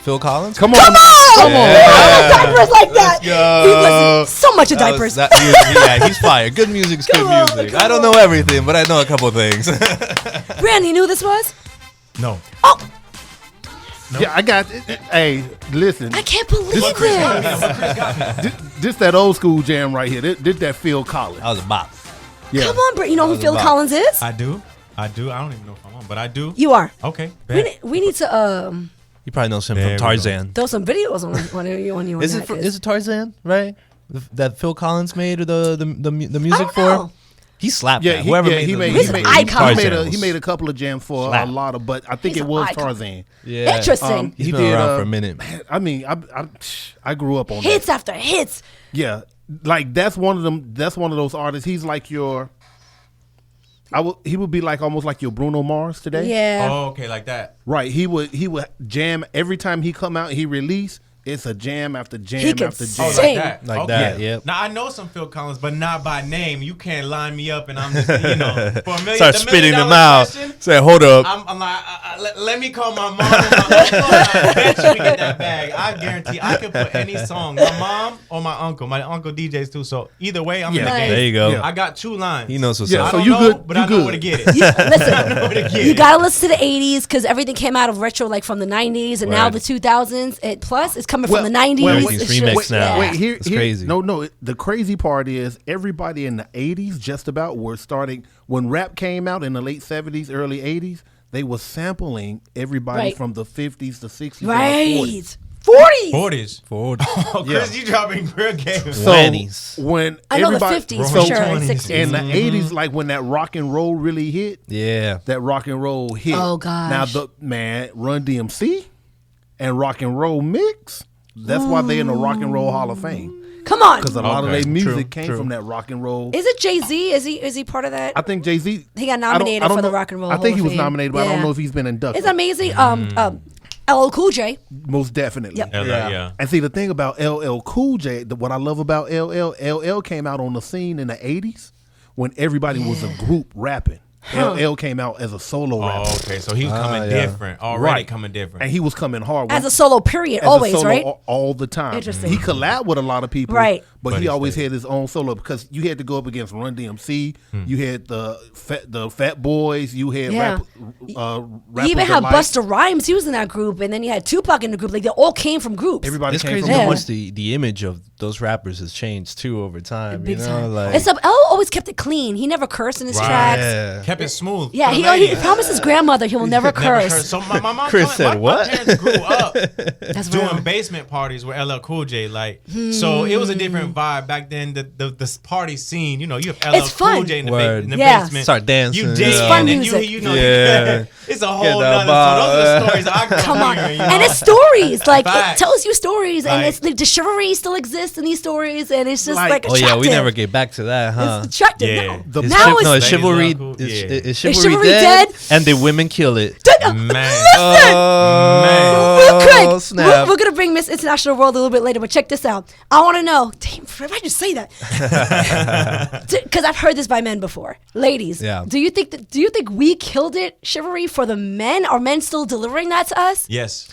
Speaker 3: Phil Collins.
Speaker 1: Come on.
Speaker 2: Come on.
Speaker 3: Yeah.
Speaker 2: Diapers like that.
Speaker 3: go.
Speaker 2: He was so much of diapers.
Speaker 3: He's fire. Good music's good music. I don't know everything, but I know a couple of things.
Speaker 2: Randy, you knew who this was?
Speaker 6: No.
Speaker 2: Oh,
Speaker 1: Yeah, I got it. Hey, listen.
Speaker 2: I can't believe this.
Speaker 1: This that old school jam right here. This that Phil Collins.
Speaker 3: That was a bop.
Speaker 1: Yeah.
Speaker 2: Come on, Brett. You know who Phil Collins is?
Speaker 6: I do. I don't even know if I'm on, but I do.
Speaker 2: You are.
Speaker 6: Okay.
Speaker 2: We need to
Speaker 3: You probably know him
Speaker 6: There
Speaker 3: from
Speaker 6: we
Speaker 3: Tarzan.
Speaker 2: throw some videos on you.
Speaker 3: Is it Tarzan, right? That Phil Collins made the music
Speaker 2: I don't
Speaker 3: for?
Speaker 2: know.
Speaker 3: He slapped
Speaker 1: Yeah,
Speaker 3: that. Whoever
Speaker 1: he
Speaker 3: made
Speaker 2: He's an icon.
Speaker 1: he made a couple of jams for a lot of, but I think
Speaker 2: He's
Speaker 1: it was
Speaker 2: an icon.
Speaker 1: Tarzan.
Speaker 3: Yeah.
Speaker 2: Interesting.
Speaker 3: He's been around for a minute.
Speaker 1: I mean, I grew up on
Speaker 2: Hits
Speaker 1: that.
Speaker 2: after hits.
Speaker 1: Yeah, like that's one of them. That's one of those artists. He's like he would be like almost like your Bruno Mars today.
Speaker 2: Yeah.
Speaker 6: Oh, okay, like that.
Speaker 1: Right. He would jam every time he come out. He release. It's a jam after jam
Speaker 2: He can
Speaker 1: after
Speaker 2: sing.
Speaker 1: jam.
Speaker 6: Like that.
Speaker 3: Like
Speaker 6: Okay.
Speaker 3: that, yep.
Speaker 6: Now I know some Phil Collins, but not by name. You can't line me up, and I'm just for a million.
Speaker 3: Start
Speaker 6: the
Speaker 3: spitting them
Speaker 6: $1 million
Speaker 3: out.
Speaker 6: question,
Speaker 3: Say, hold up.
Speaker 6: I'm like, let me call my mom. And my uncle. I bet you we get that bag. I guarantee I could put any song. My mom or my uncle. My uncle DJs too. So either way, I'm in the
Speaker 2: Nice.
Speaker 6: game.
Speaker 3: There you go.
Speaker 1: Yeah.
Speaker 6: I got 2 lines.
Speaker 3: He knows what's
Speaker 1: Yeah,
Speaker 3: up.
Speaker 6: I
Speaker 1: so
Speaker 6: don't
Speaker 1: you
Speaker 6: know,
Speaker 1: good-
Speaker 6: but
Speaker 1: you
Speaker 6: I know
Speaker 1: good.
Speaker 6: where to get it.
Speaker 2: Listen, you gotta listen to the 80s because everything came out of retro, like from the 90s, and now
Speaker 3: Right.
Speaker 2: the 2000s. Plus, it's coming
Speaker 1: Well,
Speaker 2: from the 90s.
Speaker 1: well,
Speaker 3: Everything's
Speaker 2: It's
Speaker 3: remixed
Speaker 2: just-
Speaker 3: now.
Speaker 2: yeah.
Speaker 1: Wait, here,
Speaker 3: It's crazy.
Speaker 1: No. The crazy part is everybody in the 80s, just about, were starting when rap came out in the late 70s, early 80s. they were sampling everybody
Speaker 2: Right.
Speaker 1: from the 50s, the 60s,
Speaker 2: Right.
Speaker 1: and the 40s.
Speaker 2: 40s.
Speaker 6: 40s. Oh, Chris, you dropping real games.
Speaker 1: So
Speaker 3: 20s.
Speaker 1: when
Speaker 2: I know the
Speaker 1: everybody,
Speaker 2: 50s
Speaker 1: so
Speaker 2: for sure, and
Speaker 6: 20s.
Speaker 2: 60s.
Speaker 1: in the 80s, like when that rock and roll really hit,
Speaker 3: Yeah.
Speaker 1: that rock and roll hit.
Speaker 2: Oh, gosh.
Speaker 1: Now the Run DMC and rock and roll mix. That's why they in the Rock and Roll Hall of Fame,
Speaker 2: Come on.
Speaker 1: because a lot of
Speaker 6: Okay.
Speaker 1: their music
Speaker 3: True,
Speaker 1: came
Speaker 3: true.
Speaker 1: from that rock and roll.
Speaker 2: Is it Jay-Z? Is he part of that?
Speaker 1: I think Jay-Z.
Speaker 2: He got
Speaker 1: I don't-
Speaker 2: nominated
Speaker 1: I don't
Speaker 2: for the
Speaker 1: know-
Speaker 2: Rock and Roll
Speaker 1: I think
Speaker 2: Hall
Speaker 1: he
Speaker 2: of
Speaker 1: was
Speaker 2: Fame.
Speaker 1: nominated, but I
Speaker 2: Yeah.
Speaker 1: don't know if he's been inducted.
Speaker 2: It's amazing. LL Cool J.
Speaker 1: Most definitely.
Speaker 2: Yep.
Speaker 6: Yeah.
Speaker 1: And see, the thing about LL Cool J, what I love about LL came out on the scene in the 80s when everybody was a group rapping. LL came out as a solo rapper.
Speaker 6: Oh, okay. So he was coming
Speaker 3: yeah.
Speaker 6: different. Already
Speaker 1: Right.
Speaker 6: coming different.
Speaker 1: And he was coming hard.
Speaker 2: As a solo period,
Speaker 1: As a
Speaker 2: always,
Speaker 1: solo
Speaker 2: right?
Speaker 1: all the time.
Speaker 2: Interesting.
Speaker 1: He collabed with a lot of people,
Speaker 2: Right.
Speaker 1: But
Speaker 6: But
Speaker 1: he
Speaker 6: he
Speaker 1: always
Speaker 6: stayed.
Speaker 1: had his own solo because you had to go up against Run DMC. You had the Fat Boys. You had
Speaker 2: Yeah.
Speaker 1: rappers
Speaker 2: You even had
Speaker 1: alike.
Speaker 2: Busta Rhymes. He was in that group, and then you had Tupac in the group. Like they all came from groups.
Speaker 1: Everybody
Speaker 3: It's
Speaker 1: came
Speaker 3: crazy
Speaker 1: from
Speaker 3: how
Speaker 2: Yeah.
Speaker 3: much the image of those rappers has changed too over time.
Speaker 2: Big
Speaker 3: you know,
Speaker 2: time.
Speaker 3: like
Speaker 2: Except L always kept it clean. He never cursed in his
Speaker 6: Right.
Speaker 2: tracks.
Speaker 3: yeah.
Speaker 6: Kept it smooth.
Speaker 2: Yeah,
Speaker 6: for
Speaker 2: he
Speaker 6: the ladies.
Speaker 2: promised his grandmother he will never curse.
Speaker 6: So my mom,
Speaker 3: Chris
Speaker 6: my
Speaker 3: said what?
Speaker 6: parents grew up
Speaker 2: That's
Speaker 6: doing
Speaker 2: real.
Speaker 6: basement parties with LL Cool J. Like, so it was a different vibe back then. The party scene, you have LL
Speaker 2: It's fun.
Speaker 6: Cool J in the,
Speaker 3: Word.
Speaker 6: in the
Speaker 2: Yeah.
Speaker 6: basement.
Speaker 3: Start dancing,
Speaker 6: You
Speaker 3: yeah.
Speaker 6: dig
Speaker 3: It's
Speaker 2: fun
Speaker 6: and
Speaker 2: music.
Speaker 6: you know,
Speaker 3: Yeah.
Speaker 6: it's a whole
Speaker 3: Get that
Speaker 6: nother. So those are
Speaker 3: vibe.
Speaker 6: the stories I grew up
Speaker 2: Come on.
Speaker 6: hearing,
Speaker 2: And it's stories. Like, it
Speaker 6: Facts.
Speaker 2: tells you stories. And
Speaker 6: Like-
Speaker 2: it's the chivalry still exists in these stories. And it's just like
Speaker 3: Oh yeah, we
Speaker 2: attractive.
Speaker 3: never get back to that, huh?
Speaker 2: It's attractive.
Speaker 6: Yeah.
Speaker 2: No.
Speaker 1: The-
Speaker 3: Is
Speaker 2: Now
Speaker 3: Chiv-
Speaker 2: it's
Speaker 3: no, is
Speaker 6: Ladies
Speaker 3: chivalry
Speaker 6: love cool-
Speaker 3: is,
Speaker 6: yeah.
Speaker 3: is
Speaker 2: Chivalry
Speaker 3: chivalry
Speaker 2: dead?
Speaker 3: dead? And the women kill it.
Speaker 6: Man.
Speaker 3: Oh,
Speaker 2: Real quick,
Speaker 3: snap!
Speaker 2: we're gonna bring Miss International World a little bit later, but check this out. I want to know. Damn, why did you say that? Because I've heard this by men before. Ladies,
Speaker 3: Yeah.
Speaker 2: do you think we killed it, chivalry, for the men? Are men still delivering that to us?
Speaker 6: Yes.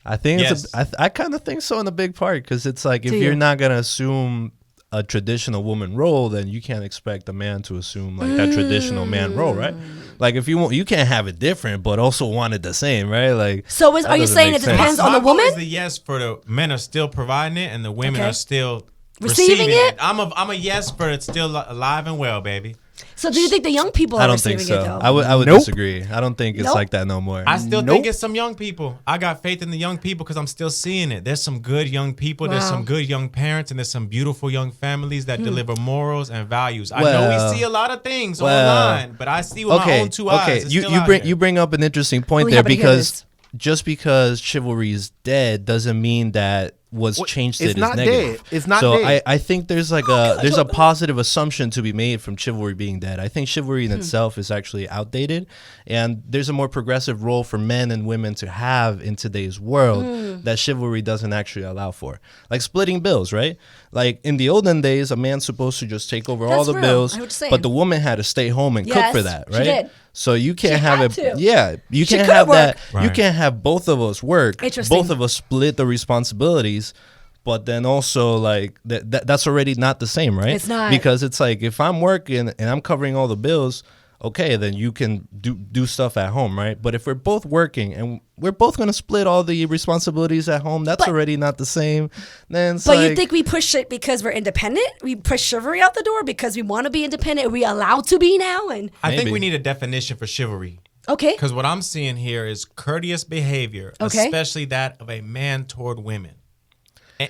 Speaker 3: I think
Speaker 6: Yes.
Speaker 3: I kind of think so in a big part because it's like if
Speaker 2: Do
Speaker 3: you're
Speaker 2: you?
Speaker 3: not gonna assume a traditional woman role, then you can't expect a man to assume like that traditional man role, right? Like if you can't have it different, but also want it the same, right? Like
Speaker 2: So
Speaker 3: that
Speaker 2: are you
Speaker 3: doesn't
Speaker 2: saying
Speaker 3: make
Speaker 2: it
Speaker 3: sense.
Speaker 2: depends on the
Speaker 6: My vote
Speaker 2: woman?
Speaker 6: is the yes for the men are still providing it and the women
Speaker 2: Okay.
Speaker 6: are still
Speaker 2: Receiving it?
Speaker 6: I'm a yes for it's still alive and well, baby.
Speaker 2: So do you think the young people are
Speaker 3: I don't think
Speaker 2: receiving
Speaker 3: so.
Speaker 2: it though?
Speaker 3: I would
Speaker 1: Nope.
Speaker 3: disagree. I don't think it's
Speaker 2: Nope.
Speaker 3: like that no more.
Speaker 6: I still
Speaker 1: Nope.
Speaker 6: think it's some young people. I got faith in the young people because I'm still seeing it. There's some good young people. There's
Speaker 2: Wow.
Speaker 6: some good young parents, and there's some beautiful young families that deliver morals and values. I know
Speaker 3: Well-
Speaker 6: we see a lot of things
Speaker 3: well,
Speaker 6: online, but I see with my own two eyes. It's
Speaker 3: You
Speaker 6: still
Speaker 3: you
Speaker 6: out
Speaker 3: bring
Speaker 6: here.
Speaker 3: you bring up an interesting point
Speaker 2: Really
Speaker 3: there
Speaker 2: happy to hear
Speaker 3: because
Speaker 2: this.
Speaker 3: just because chivalry is dead doesn't mean that what's
Speaker 1: What-
Speaker 3: changed
Speaker 1: it's
Speaker 3: it is
Speaker 1: not
Speaker 3: negative.
Speaker 1: dead. It's not
Speaker 3: so
Speaker 1: dead.
Speaker 3: I think there's like there's a positive assumption to be made from chivalry being dead. I think chivalry in itself is actually outdated, and there's a more progressive role for men and women to have in today's world that chivalry doesn't actually allow for. Like splitting bills, right? Like in the olden days, a man's supposed to just take over all
Speaker 2: That's
Speaker 3: the
Speaker 2: real.
Speaker 3: bills,
Speaker 2: I hear what you're saying.
Speaker 3: but the woman had to stay home and cook
Speaker 2: Yes,
Speaker 3: for that,
Speaker 2: she
Speaker 3: right?
Speaker 2: did.
Speaker 3: So you can't
Speaker 2: She
Speaker 3: have
Speaker 2: had
Speaker 3: it.
Speaker 2: to.
Speaker 3: Yeah, you
Speaker 2: She
Speaker 3: can't
Speaker 2: couldn't
Speaker 3: have that.
Speaker 2: work.
Speaker 3: You
Speaker 6: Right.
Speaker 3: can't have both of us work.
Speaker 2: Interesting.
Speaker 3: Both of us split the responsibilities, but then also like that's already not the same, right?
Speaker 2: It's not.
Speaker 3: Because it's like if I'm working and I'm covering all the bills, okay, then you can do stuff at home, right? But if we're both working and we're both going to split all the responsibilities at home, that's
Speaker 2: But-
Speaker 3: already not the same. Then it's
Speaker 2: But you
Speaker 3: like-
Speaker 2: think we push it because we're independent? We push chivalry out the door because we want to be independent? Are we allowed to be now? And
Speaker 6: I think
Speaker 3: Maybe.
Speaker 6: we need a definition for chivalry.
Speaker 2: okay,
Speaker 6: Because what I'm seeing here is courteous behavior,
Speaker 2: Okay.
Speaker 6: especially that of a man toward women. And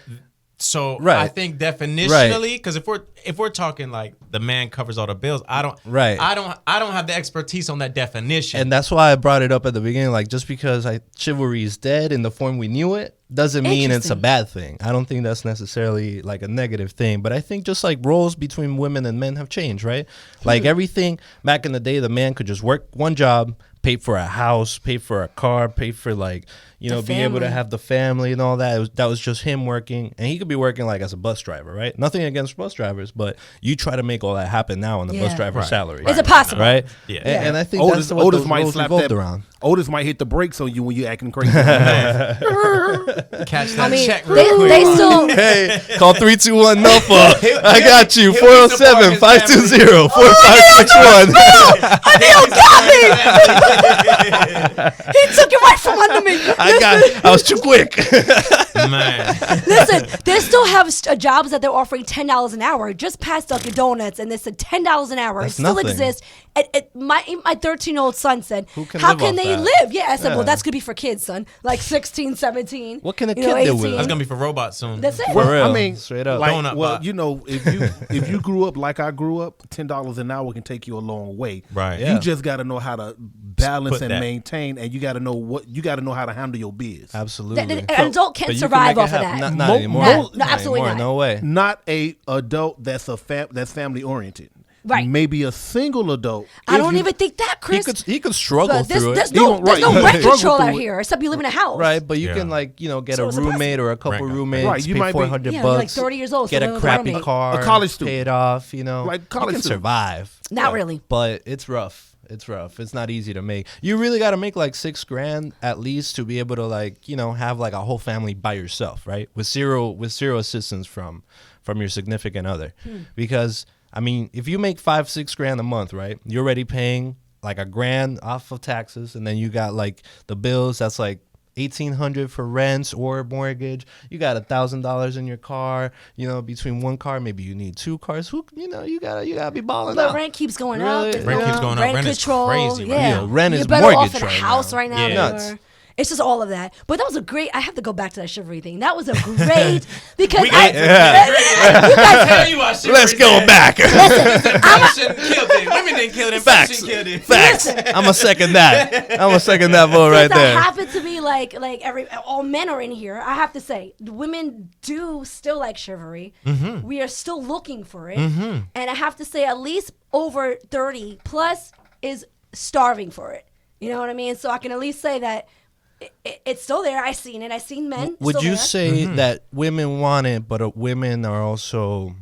Speaker 6: so
Speaker 3: Right.
Speaker 6: I think definitionally, because if we're talking like the man covers all the bills, I don't have the expertise on that definition.
Speaker 3: And that's why I brought it up at the beginning. Like, just because chivalry is dead in the form we knew it doesn't mean it's a
Speaker 2: Interesting.
Speaker 3: bad thing. I don't think that's necessarily like a negative thing. But I think just like roles between women and men have changed, right? Like everything back in the day, the man could just work one job, pay for a house, pay for a car, pay for like,
Speaker 2: The
Speaker 3: be able to
Speaker 2: family.
Speaker 3: have the family and all that. That was just him working. And he could be working like as a bus driver, right? Nothing against bus drivers, but you try to make all that happen now on the bus
Speaker 2: Yeah.
Speaker 3: driver
Speaker 6: Right.
Speaker 3: salary.
Speaker 2: Is it possible?
Speaker 3: Right?
Speaker 6: Yeah.
Speaker 3: And I think
Speaker 1: Otis,
Speaker 3: that's what
Speaker 1: Otis
Speaker 3: those
Speaker 1: might
Speaker 3: roles
Speaker 1: slap
Speaker 3: revolved
Speaker 1: that.
Speaker 3: around.
Speaker 1: Otis might hit the brakes on you when you're acting crazy.
Speaker 6: Catch that
Speaker 2: I mean,
Speaker 6: check real quick.
Speaker 2: they still.
Speaker 3: Hey, call 321 NOFA. I got you.
Speaker 6: he'll support his
Speaker 3: 407-520-4561.
Speaker 2: Anil got me. took it right from under me.
Speaker 3: I was too quick.
Speaker 6: Man.
Speaker 2: Listen, they still have jobs that they're offering $10 an hour. Just past Dunkin' Donuts, and they said $10 an hour.
Speaker 3: That's
Speaker 2: it still
Speaker 3: nothing.
Speaker 2: exists. My 13-year-old son said,
Speaker 3: can
Speaker 2: how
Speaker 3: live
Speaker 2: can
Speaker 3: off
Speaker 2: they
Speaker 3: that?
Speaker 2: live? Yeah, I said,
Speaker 3: Yeah.
Speaker 2: well, that's going to be for kids, son. Like 16, 17.
Speaker 3: What can a
Speaker 2: you know,
Speaker 3: kid do with
Speaker 2: 18.
Speaker 3: it?
Speaker 6: That's gonna be for robots soon.
Speaker 2: That's it.
Speaker 3: For real.
Speaker 1: I mean,
Speaker 3: straight up.
Speaker 1: like,
Speaker 6: Donut
Speaker 1: well,
Speaker 6: bot.
Speaker 1: you know, if you grew up like I grew up, $10 an hour can take you a long way.
Speaker 6: Right.
Speaker 3: Yeah.
Speaker 1: You just got to know how to balance
Speaker 6: Put
Speaker 1: and
Speaker 6: that.
Speaker 1: maintain, and you got to know how to handle your biz.
Speaker 3: Absolutely.
Speaker 2: An adult
Speaker 3: But
Speaker 2: can't
Speaker 3: you
Speaker 2: survive
Speaker 3: make it
Speaker 2: off of
Speaker 3: happen.
Speaker 2: that.
Speaker 3: Not
Speaker 1: Mo-
Speaker 3: anymore.
Speaker 1: no,
Speaker 2: no, absolutely
Speaker 3: anymore.
Speaker 2: not.
Speaker 3: No way.
Speaker 1: Not a adult that's that's family oriented.
Speaker 2: Right.
Speaker 1: Maybe a single adult.
Speaker 2: I
Speaker 1: if
Speaker 2: don't
Speaker 1: you-
Speaker 2: even think that,
Speaker 3: He
Speaker 2: Chris.
Speaker 3: could struggle
Speaker 2: There's
Speaker 3: through
Speaker 2: no
Speaker 3: it.
Speaker 1: He gon-
Speaker 2: rent
Speaker 1: right.
Speaker 2: control
Speaker 1: Struggle
Speaker 2: out
Speaker 1: through
Speaker 2: here, except you live in a house.
Speaker 3: Right, but you
Speaker 6: Yeah.
Speaker 3: can get
Speaker 2: So
Speaker 3: a
Speaker 2: it's impressive.
Speaker 3: roommate or a couple
Speaker 6: Right.
Speaker 3: roommates,
Speaker 1: Right, you
Speaker 3: pay
Speaker 1: might be-
Speaker 3: $400
Speaker 2: Yeah, you're like
Speaker 3: bucks,
Speaker 2: 30 years old, so
Speaker 3: get
Speaker 2: live
Speaker 3: a
Speaker 2: with a
Speaker 3: crappy
Speaker 2: roommate.
Speaker 3: car,
Speaker 1: A college student.
Speaker 3: pay it off.
Speaker 1: Like college
Speaker 3: you can
Speaker 1: student.
Speaker 3: survive.
Speaker 2: Not really.
Speaker 3: But it's rough. It's rough. It's not easy to make. You really got to make like $6,000 at least to be able to have like a whole family by yourself, right? With zero assistance from your significant other, because I mean, if you make $5-6 grand a month, right? You're already paying like $1,000 off of taxes, and then you got like the bills. That's like $1,800 for rents or mortgage. You got $1,000 in your car. Between one car, maybe you need two cars. You gotta be balling
Speaker 2: The
Speaker 3: out.
Speaker 2: rent keeps going
Speaker 3: Really?
Speaker 2: up. There's
Speaker 6: Rent
Speaker 2: no
Speaker 6: keeps going up. Rent is
Speaker 2: control.
Speaker 6: crazy right
Speaker 2: Yeah,
Speaker 3: now. Rent is
Speaker 2: You're better off
Speaker 3: mortgage
Speaker 2: in a
Speaker 3: right
Speaker 2: house
Speaker 3: now.
Speaker 2: right now.
Speaker 6: Yeah.
Speaker 2: than
Speaker 3: Nuts.
Speaker 2: you were. It's just all of that. But that was a great. I have to go back to that chivalry thing. That was a great because
Speaker 6: We
Speaker 2: I,
Speaker 6: got
Speaker 2: you guys.
Speaker 6: Tell you what,
Speaker 3: Let's go back.
Speaker 6: Inflation killed it. Women didn't kill it.
Speaker 3: Facts.
Speaker 6: Inflation killed it.
Speaker 3: Facts. I'm a second that vote right
Speaker 2: Since
Speaker 3: there.
Speaker 2: that happened to me, like all men are in here. I have to say, women do still like chivalry.
Speaker 3: Mm-hmm.
Speaker 2: We are still looking for it, and I have to say, at least over 30 plus is starving for it. You know what I mean? So I can at least say that it's still there. I seen it. I seen men.
Speaker 3: Would
Speaker 2: still
Speaker 3: you
Speaker 2: there.
Speaker 3: say that women want it, but women are also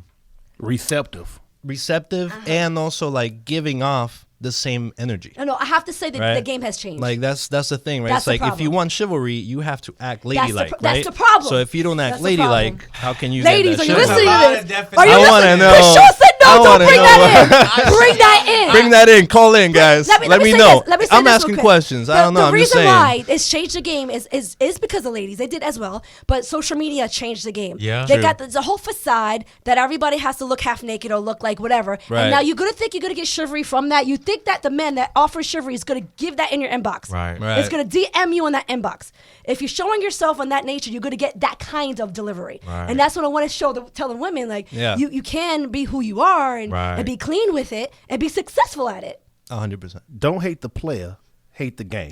Speaker 1: receptive.
Speaker 3: receptive and also like giving off the same energy?
Speaker 2: No, I have to say that
Speaker 3: Right.
Speaker 2: the game has changed.
Speaker 3: Like that's the thing, right?
Speaker 2: That's
Speaker 3: It's
Speaker 2: the
Speaker 3: like if you
Speaker 2: problem.
Speaker 3: want chivalry, you have to act
Speaker 2: That's the
Speaker 3: ladylike,
Speaker 2: pro-
Speaker 3: right?
Speaker 2: that's the problem.
Speaker 3: So if you don't act
Speaker 2: That's the problem.
Speaker 3: ladylike, how can you
Speaker 2: Ladies,
Speaker 3: get
Speaker 2: are
Speaker 3: that
Speaker 2: you
Speaker 3: chivalry?
Speaker 2: listening
Speaker 6: A
Speaker 2: to
Speaker 6: lot
Speaker 2: this?
Speaker 6: of definitions.
Speaker 2: Are you
Speaker 3: I
Speaker 2: listening?
Speaker 3: wanna know.
Speaker 2: Chris Shaw said
Speaker 3: I
Speaker 2: no. Don't
Speaker 3: wanna
Speaker 2: bring
Speaker 3: know.
Speaker 2: that in. Bring that in.
Speaker 3: Bring that in. Call in, guys.
Speaker 2: Let me
Speaker 3: me
Speaker 2: say
Speaker 3: know.
Speaker 2: this. Let me say
Speaker 3: I'm
Speaker 2: this real
Speaker 3: asking
Speaker 2: quick.
Speaker 3: questions. I don't know.
Speaker 2: The
Speaker 3: I'm just
Speaker 2: reason
Speaker 3: saying.
Speaker 2: why it's changed the game is because of ladies. They did as well, but social media changed the game.
Speaker 6: Yeah.
Speaker 2: They
Speaker 3: True.
Speaker 2: got the whole facade that everybody has to look half naked or look like whatever.
Speaker 3: Right.
Speaker 2: And now you're gonna think you're gonna get chivalry from that. You think that the men that offer chivalry is gonna give that in your inbox.
Speaker 6: Right.
Speaker 3: Right.
Speaker 2: It's gonna DM you in that inbox. If you're showing yourself on that nature, you're gonna get that kind of delivery.
Speaker 6: Right.
Speaker 2: And that's what I want to show telling women, like
Speaker 3: Yeah.
Speaker 2: you can be who you are and
Speaker 6: Right.
Speaker 2: be clean with it and be successful at it.
Speaker 3: 100%.
Speaker 1: Don't hate the player, hate the game.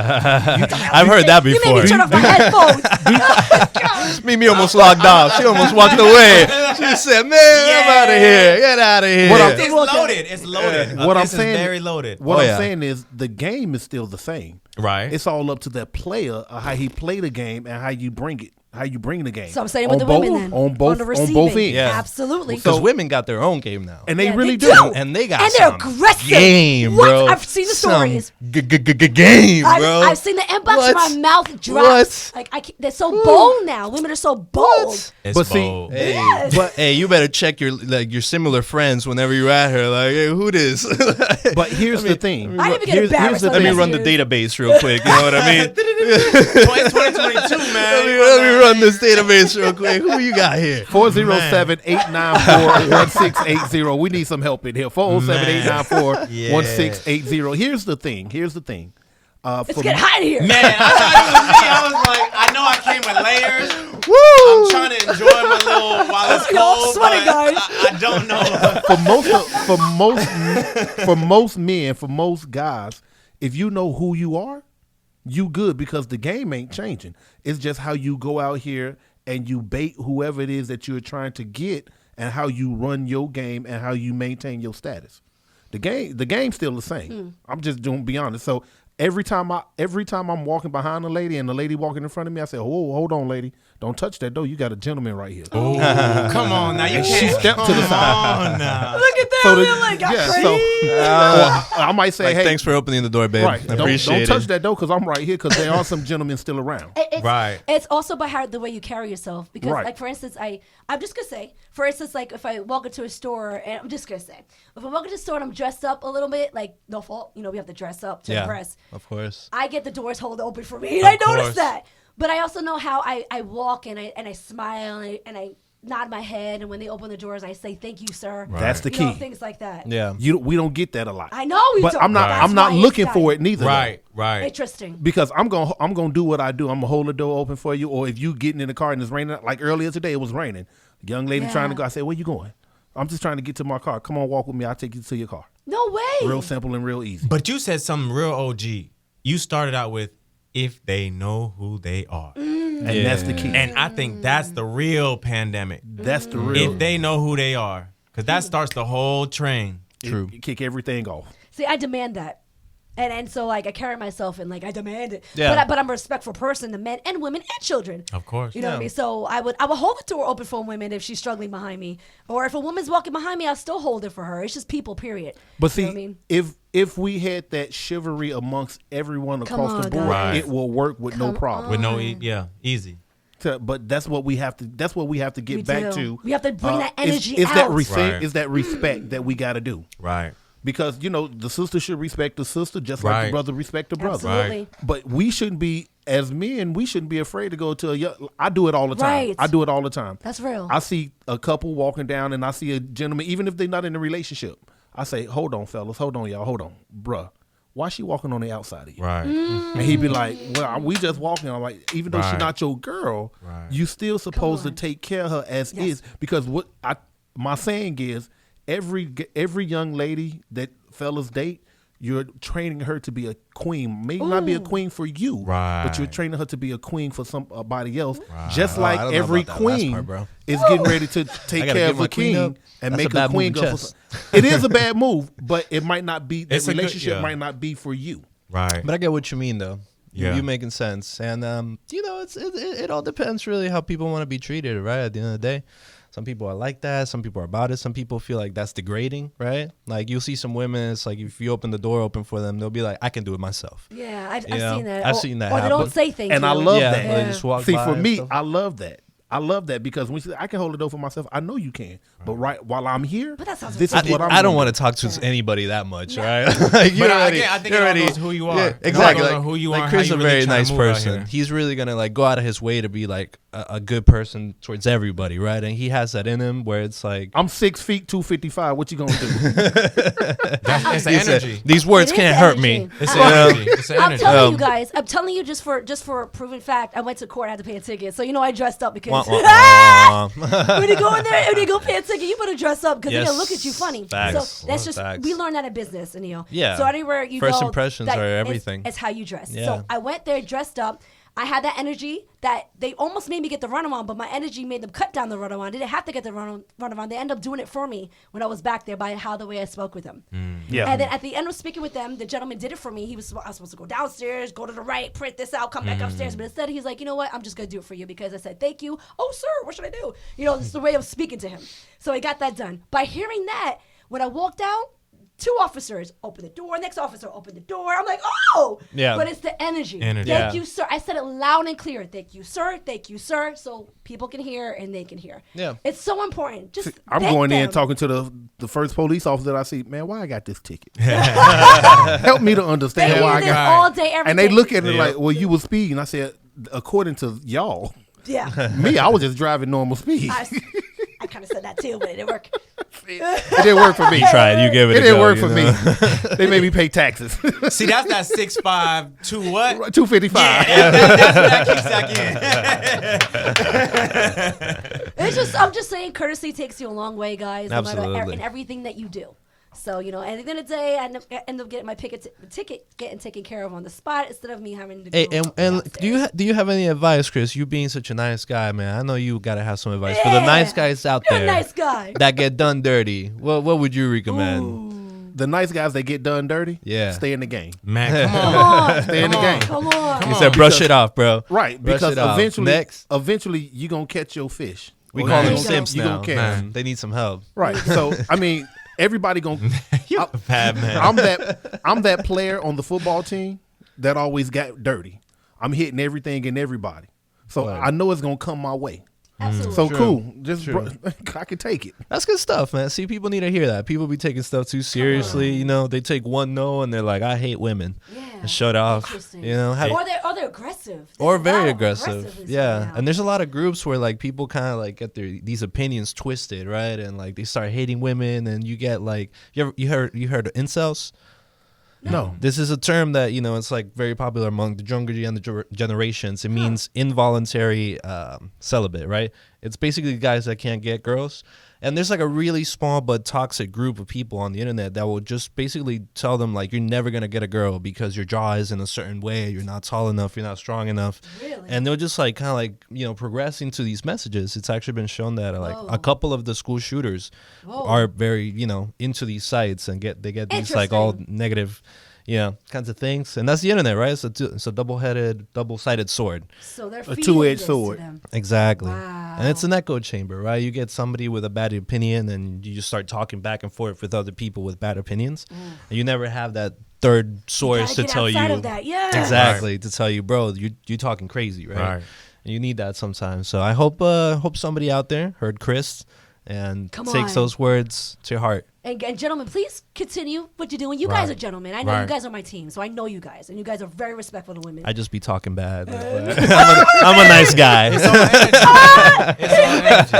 Speaker 3: I've heard that
Speaker 2: You made
Speaker 3: before.
Speaker 2: me turn off my headphones.
Speaker 3: Mimi almost logged off. She almost walked away. She said, "Man, I'm out of here. Get out of here."
Speaker 1: What I'm-
Speaker 6: It's loaded. It's loaded.
Speaker 1: What I'm
Speaker 6: This is
Speaker 1: saying,
Speaker 6: very loaded.
Speaker 1: What
Speaker 3: Oh,
Speaker 1: I'm
Speaker 3: yeah.
Speaker 1: saying is the game is still the same.
Speaker 6: Right.
Speaker 1: It's all up to that player, how he play the game, and how you bring it, how you bring the game.
Speaker 2: So I'm saying with
Speaker 1: On
Speaker 2: the women
Speaker 1: both-
Speaker 2: then.
Speaker 1: on both
Speaker 2: the
Speaker 1: on
Speaker 2: receiving.
Speaker 1: both ends.
Speaker 3: Yeah.
Speaker 2: Absolutely.
Speaker 3: Because women got their own game now.
Speaker 1: And they
Speaker 2: Yeah,
Speaker 1: really
Speaker 2: they
Speaker 1: do.
Speaker 2: do.
Speaker 3: And they got
Speaker 2: And they're
Speaker 3: some
Speaker 2: aggressive.
Speaker 3: game,
Speaker 2: What?
Speaker 3: bro.
Speaker 2: I've seen the stories.
Speaker 3: Game, bro.
Speaker 2: I've seen the inbox.
Speaker 3: What?
Speaker 2: My mouth drops.
Speaker 3: What?
Speaker 2: Like they're so bold now. Women are so bold.
Speaker 6: It's
Speaker 1: But see,
Speaker 6: bold.
Speaker 3: Hey,
Speaker 2: Yes.
Speaker 1: but
Speaker 3: hey, you better check your similar friends whenever you're at her. Like, hey, who this?
Speaker 1: but here's the thing.
Speaker 2: I didn't even get
Speaker 1: Here's
Speaker 2: embarrassed.
Speaker 1: the
Speaker 3: Let me
Speaker 1: thing.
Speaker 3: run the database real quick. You know what I mean?
Speaker 6: 2022, man.
Speaker 3: Let me run this database real quick. Who you got here?
Speaker 1: 407-894-1680. We need some help in here. 407-894-1680. Here's the thing.
Speaker 2: It's
Speaker 1: For
Speaker 2: getting hot in here.
Speaker 6: Man, I thought it was me. I was like, I know I came with layers.
Speaker 3: Woo!
Speaker 6: I'm trying to enjoy my little while it's
Speaker 2: Y'all
Speaker 6: cold,
Speaker 2: sweating,
Speaker 6: but
Speaker 2: guys.
Speaker 6: I don't know.
Speaker 1: for most men, for most guys, if you know who you are, you good, because the game ain't changing. It's just how you go out here and you bait whoever it is that you're trying to get, and how you run your game and how you maintain your status. The game's still the same. I'm just doing be honest. So every time I'm walking behind a lady and the lady walking in front of me, I say, "Oh, hold on, lady. don't touch that door. You got a gentleman right here.
Speaker 6: Oh, come on now. You
Speaker 1: And
Speaker 6: can't.
Speaker 1: she stepped to the side.
Speaker 6: Come on now.
Speaker 2: Look at that.
Speaker 1: So the-
Speaker 2: We're like,
Speaker 1: yeah,
Speaker 2: crazy.
Speaker 1: so I might say,
Speaker 3: Like,
Speaker 1: hey,
Speaker 3: thanks for opening the door, babe.
Speaker 1: right,
Speaker 3: I appreciate
Speaker 1: don't
Speaker 3: it.
Speaker 1: touch that door because I'm right here because there are some gentlemen still around.
Speaker 2: It's,
Speaker 6: Right.
Speaker 2: It's also by how the way you carry yourself. Because,
Speaker 1: Right.
Speaker 2: like, for instance, I'm just gonna say, for instance, like if I walk into a store, and I'm just gonna say, if I walk into a store and I'm dressed up a little bit, like no fault, we have to dress up to impress.
Speaker 3: Of course.
Speaker 2: I get the doors hold open for me, and I notice
Speaker 6: course.
Speaker 2: that. But I also know how I walk and I smile and I nod my head, and when they open the doors, I say thank you, sir.
Speaker 6: Right.
Speaker 1: That's the
Speaker 2: You know,
Speaker 1: key.
Speaker 2: things like that.
Speaker 3: Yeah.
Speaker 1: We don't get that a lot.
Speaker 2: I know we
Speaker 1: but
Speaker 2: don't.
Speaker 1: I'm not.
Speaker 2: That's
Speaker 1: I'm not
Speaker 2: why it's
Speaker 1: looking for
Speaker 2: nice.
Speaker 1: it neither. though.
Speaker 6: Right. Right.
Speaker 2: Interesting.
Speaker 1: Because I'm gonna do what I do. I'm gonna hold the door open for you. Or if you getting in the car and it's raining, like earlier today, it was raining. Young lady
Speaker 2: Yeah.
Speaker 1: trying to go. I said, "Where you going?" I'm just trying to get to my car. Come on, walk with me. I'll take you to your car.
Speaker 2: No way.
Speaker 1: Real simple and real easy.
Speaker 6: But you said something real OG. You started out with if they know who they are.
Speaker 1: And that's the key.
Speaker 6: And I think that's the real pandemic.
Speaker 1: That's the real.
Speaker 6: If they know who they are. Because that starts the whole train.
Speaker 3: True.
Speaker 1: You kick everything off.
Speaker 2: See, I demand that. And so, like, I carry myself and, like, I demand it.
Speaker 3: Yeah.
Speaker 2: But I'm a respectful person to men and women and children.
Speaker 6: Of course.
Speaker 2: You know what I mean? So I would hold the door open for a woman if she's struggling behind me. Or if a woman's walking behind me, I'll still hold it for her. It's just people, period.
Speaker 1: But see,
Speaker 2: You know what I mean?
Speaker 1: if we had that chivalry amongst everyone
Speaker 2: Come
Speaker 1: across the
Speaker 2: on,
Speaker 1: board,
Speaker 6: guys.
Speaker 1: it will work with no
Speaker 2: Come
Speaker 1: problem.
Speaker 6: With no, easy.
Speaker 1: But that's what we have to. That's what we have to get
Speaker 2: We
Speaker 1: back
Speaker 2: do.
Speaker 1: to.
Speaker 2: We have to bring that energy
Speaker 1: is that
Speaker 2: out.
Speaker 6: Right.
Speaker 1: Is that respect that we got to do?
Speaker 6: Right.
Speaker 1: Because the sister should respect the sister just like
Speaker 6: Right.
Speaker 1: the brother respect the brother.
Speaker 2: Absolutely.
Speaker 6: Right.
Speaker 1: But we shouldn't be, as men, we shouldn't be afraid to go to I do it all the time.
Speaker 2: Right.
Speaker 1: I do it all the time.
Speaker 2: That's real.
Speaker 1: I see a couple walking down and I see a gentleman, even if they're not in a relationship, I say, hold on, fellas, hold on, y'all, hold on. Bruh, why she walking on the outside of you?
Speaker 6: Right.
Speaker 1: And he'd be like, well, we just walking. I'm like, even though she's
Speaker 6: Right.
Speaker 1: not your girl,
Speaker 6: Right.
Speaker 1: you still supposed to
Speaker 2: on.
Speaker 1: take care of her as
Speaker 2: Yes.
Speaker 1: is. Because my saying is, every young lady that fellas date, you're training her to be a queen. Maybe not be a queen for you, but you're
Speaker 6: Right.
Speaker 1: training her to be a queen for somebody else. Just
Speaker 3: Oh,
Speaker 1: like
Speaker 3: I don't know
Speaker 1: every
Speaker 3: about that last
Speaker 1: queen
Speaker 3: part, bro.
Speaker 1: is getting ready to take
Speaker 3: gotta
Speaker 1: care
Speaker 3: give
Speaker 1: of
Speaker 3: my
Speaker 1: a
Speaker 3: queen
Speaker 1: king
Speaker 3: up.
Speaker 1: and
Speaker 3: That's
Speaker 1: make
Speaker 3: a bad
Speaker 1: a queen
Speaker 3: move
Speaker 1: go
Speaker 3: in
Speaker 1: for
Speaker 3: chess.
Speaker 1: It is a bad move, but it might not be. That
Speaker 6: It's a good-
Speaker 1: relationship
Speaker 6: yeah.
Speaker 1: might not be for you.
Speaker 6: Right.
Speaker 3: But I get what you mean, though.
Speaker 6: Yeah.
Speaker 3: You making sense. And, it all depends really how people want to be treated, right? At the end of the day. Some people are like that. Some people are about it. Some people feel like that's degrading, right? Like you'll see some women, it's like if you open the door open for them, they'll be like, I can do it myself.
Speaker 2: Yeah, I've
Speaker 3: know,
Speaker 2: seen that.
Speaker 3: I've
Speaker 2: Or-
Speaker 3: seen that
Speaker 2: Or they
Speaker 3: happen.
Speaker 2: don't say thank
Speaker 1: And
Speaker 2: you.
Speaker 1: I love
Speaker 3: yeah,
Speaker 1: that.
Speaker 3: they just walk
Speaker 1: See,
Speaker 3: by
Speaker 1: for
Speaker 3: and
Speaker 1: me,
Speaker 3: stuff.
Speaker 1: I love that. I love that because when she said, I can hold the door for myself, I know you can. But while I'm here,
Speaker 2: But that sounds
Speaker 1: this is
Speaker 2: ridiculous.
Speaker 1: what I'm
Speaker 3: I don't
Speaker 1: gonna
Speaker 3: want
Speaker 1: do.
Speaker 3: to talk to anybody that much,
Speaker 2: No.
Speaker 3: right? Like, you
Speaker 6: But
Speaker 3: already,
Speaker 6: I think
Speaker 3: you
Speaker 6: it all
Speaker 3: already,
Speaker 6: goes who you are.
Speaker 3: Yeah,
Speaker 6: It all
Speaker 3: exactly.
Speaker 6: goes
Speaker 3: Like,
Speaker 6: on who you
Speaker 3: like
Speaker 6: are and
Speaker 3: Chris is
Speaker 6: how
Speaker 3: a
Speaker 6: you
Speaker 3: very
Speaker 6: really trying
Speaker 3: nice
Speaker 6: to move out
Speaker 3: person.
Speaker 6: here.
Speaker 3: He's really gonna like go out of his way to be like a good person towards everybody, right? And he has that in him where it's like
Speaker 1: I'm 6 feet, 255. What you gonna do?
Speaker 6: It's the
Speaker 3: he said,
Speaker 6: energy.
Speaker 3: these words
Speaker 2: It is
Speaker 3: can't
Speaker 2: the
Speaker 3: hurt
Speaker 2: energy.
Speaker 3: me.
Speaker 6: It's the energy. It's the
Speaker 2: I'm
Speaker 6: energy.
Speaker 2: telling you guys. I'm telling you just for a proven fact. I went to court. I had to pay a ticket. So I dressed up because
Speaker 3: Wah, wah, wah.
Speaker 2: when you go in there, when you go pay a ticket, you better dress up because they're
Speaker 3: Yes.
Speaker 2: gonna look at you funny.
Speaker 3: Facts.
Speaker 2: So that's just
Speaker 3: Facts.
Speaker 2: we learned that in business, and
Speaker 3: Yeah.
Speaker 2: So anywhere you
Speaker 3: First
Speaker 2: go,
Speaker 3: impressions
Speaker 2: that
Speaker 3: are
Speaker 2: is-
Speaker 3: everything.
Speaker 2: It's how you dress.
Speaker 3: Yeah.
Speaker 2: So I went there dressed up. I had that energy that they almost made me get the runaround, but my energy made them cut down the runaround. They didn't have to get the runaround. They ended up doing it for me when I was back there by the way I spoke with them.
Speaker 1: Yeah.
Speaker 2: And then at the end of speaking with them, the gentleman did it for me. I was supposed to go downstairs, go to the right, print this out, come back upstairs. But instead, he's like, you know what? I'm just going to do it for you because I said, thank you. Oh, sir, what should I do? It's the way of speaking to him. So I got that done. By hearing that, when I walked out, 2 officers open the door, next officer opened the door. I'm like, oh!
Speaker 3: Yeah.
Speaker 2: But it's the energy.
Speaker 6: Energy.
Speaker 2: Thank
Speaker 3: Yeah.
Speaker 2: you, sir. I said it loud and clear. Thank you, sir. Thank you, sir. So people can hear and they can hear.
Speaker 3: Yeah.
Speaker 2: It's so important. Just
Speaker 1: I'm
Speaker 2: thank
Speaker 1: going in
Speaker 2: them.
Speaker 1: talking to the first police officer that I see. Man, why I got this ticket? Help me to
Speaker 2: They
Speaker 1: understand
Speaker 2: hear
Speaker 1: why I
Speaker 2: this
Speaker 1: got.
Speaker 2: all day, every
Speaker 1: And they
Speaker 2: day.
Speaker 1: look at it
Speaker 6: Yeah.
Speaker 1: like, well, you were speeding. I said, according to y'all,
Speaker 2: Yeah.
Speaker 1: me, I was just driving normal speed.
Speaker 2: I kind of said that too, but it didn't work.
Speaker 1: It didn't work for me.
Speaker 3: You tried. You gave it.
Speaker 1: It
Speaker 3: a
Speaker 1: didn't
Speaker 3: go,
Speaker 1: work
Speaker 3: you
Speaker 1: for
Speaker 3: know?
Speaker 1: me. They made me pay taxes.
Speaker 6: See, that's that 6'5" to what?
Speaker 1: 255.
Speaker 6: That's what that keeps that in.
Speaker 2: It's just I'm just saying, courtesy takes you a long way, guys. No matter
Speaker 3: Absolutely.
Speaker 2: in everything that you do. So at the end of the day, I end up getting my ticket getting taken care of on the spot instead of me having to.
Speaker 3: Hey,
Speaker 2: go
Speaker 3: and
Speaker 2: downstairs.
Speaker 3: do you have any advice, Chris? You being such a nice guy, man. I know you gotta have some advice for the
Speaker 2: Yeah.
Speaker 3: nice guys out
Speaker 2: You're
Speaker 3: there
Speaker 2: a nice guy.
Speaker 3: that get done dirty. What would you recommend?
Speaker 1: the nice guys that get done dirty,
Speaker 3: Yeah.
Speaker 1: stay in the game.
Speaker 6: Man, come
Speaker 2: Come
Speaker 6: on.
Speaker 2: on.
Speaker 1: Stay in the game.
Speaker 2: Come on.
Speaker 3: He said, brush it off, bro.
Speaker 1: Right,
Speaker 3: Brush
Speaker 1: because
Speaker 3: it off.
Speaker 1: eventually you're going to catch your fish.
Speaker 3: We
Speaker 1: Or
Speaker 3: call
Speaker 1: you
Speaker 3: them
Speaker 1: gonna-
Speaker 3: simps
Speaker 1: you
Speaker 3: now.
Speaker 1: gonna catch.
Speaker 3: Man, they need some help.
Speaker 1: Right. So, I mean, everybody going to...
Speaker 6: You a bad man.
Speaker 1: I'm that player on the football team that always got dirty. I'm hitting everything and everybody. So
Speaker 3: Right.
Speaker 1: I know it's going to come my way.
Speaker 2: Absolutely.
Speaker 1: So
Speaker 3: True.
Speaker 1: cool. Just
Speaker 3: True.
Speaker 1: I can take it.
Speaker 3: That's good stuff, man. See, people need to hear that. People be taking stuff too seriously. You know, they take one no and they're like, I hate women.
Speaker 2: Yeah.
Speaker 3: And shut off.
Speaker 2: Interesting.
Speaker 3: You know,
Speaker 2: Or they're aggressive.
Speaker 3: or
Speaker 2: There's a lot
Speaker 3: very
Speaker 2: of
Speaker 3: aggressive.
Speaker 2: aggressiveness
Speaker 3: Yeah.
Speaker 2: right now.
Speaker 3: And there's a lot of groups where like people kind of like get these opinions twisted, right? And like they start hating women, and you get like you heard of incels?
Speaker 1: No.
Speaker 3: This is a term that, you know, it's like very popular among the younger generations. It means involuntary celibate, right? It's basically guys that can't get girls. And there's like a really small but toxic group of people on the internet that will just basically tell them like, you're never going to get a girl because your jaw is in a certain way. You're not tall enough. You're not strong enough.
Speaker 2: Really?
Speaker 3: And they'll just like kind of like, you know, progress into these messages. It's actually been shown that like
Speaker 2: Whoa.
Speaker 3: a couple of the school shooters
Speaker 2: Whoa.
Speaker 3: are very, you know, into these sites and they get these like all negative, you know, kinds of things. And that's the internet, right? It's a double-sided sword.
Speaker 2: So they're
Speaker 1: A
Speaker 2: feeding
Speaker 1: two-edged
Speaker 2: this
Speaker 1: sword.
Speaker 2: to them.
Speaker 3: Exactly.
Speaker 2: Wow.
Speaker 3: And it's an echo chamber, right? You get somebody with a bad opinion and you just start talking back and forth with other people with bad opinions. And you never have that third source to
Speaker 2: Gotta get
Speaker 3: tell
Speaker 2: outside
Speaker 3: you.
Speaker 2: of that. Yeah.
Speaker 3: Exactly. To tell you, bro, you're talking crazy, right?
Speaker 6: Right.
Speaker 3: And you need that sometimes. So I hope somebody out there heard Chris and
Speaker 2: Come
Speaker 3: takes
Speaker 2: on.
Speaker 3: those words to heart.
Speaker 2: And gentlemen, please continue what you're doing. You guys
Speaker 6: Right.
Speaker 2: are gentlemen. I know you
Speaker 6: Right.
Speaker 2: guys are my team, so I know you guys, and you guys are very respectful to women.
Speaker 3: I just be talking bad. I'm a nice guy.
Speaker 6: It's all energy. It's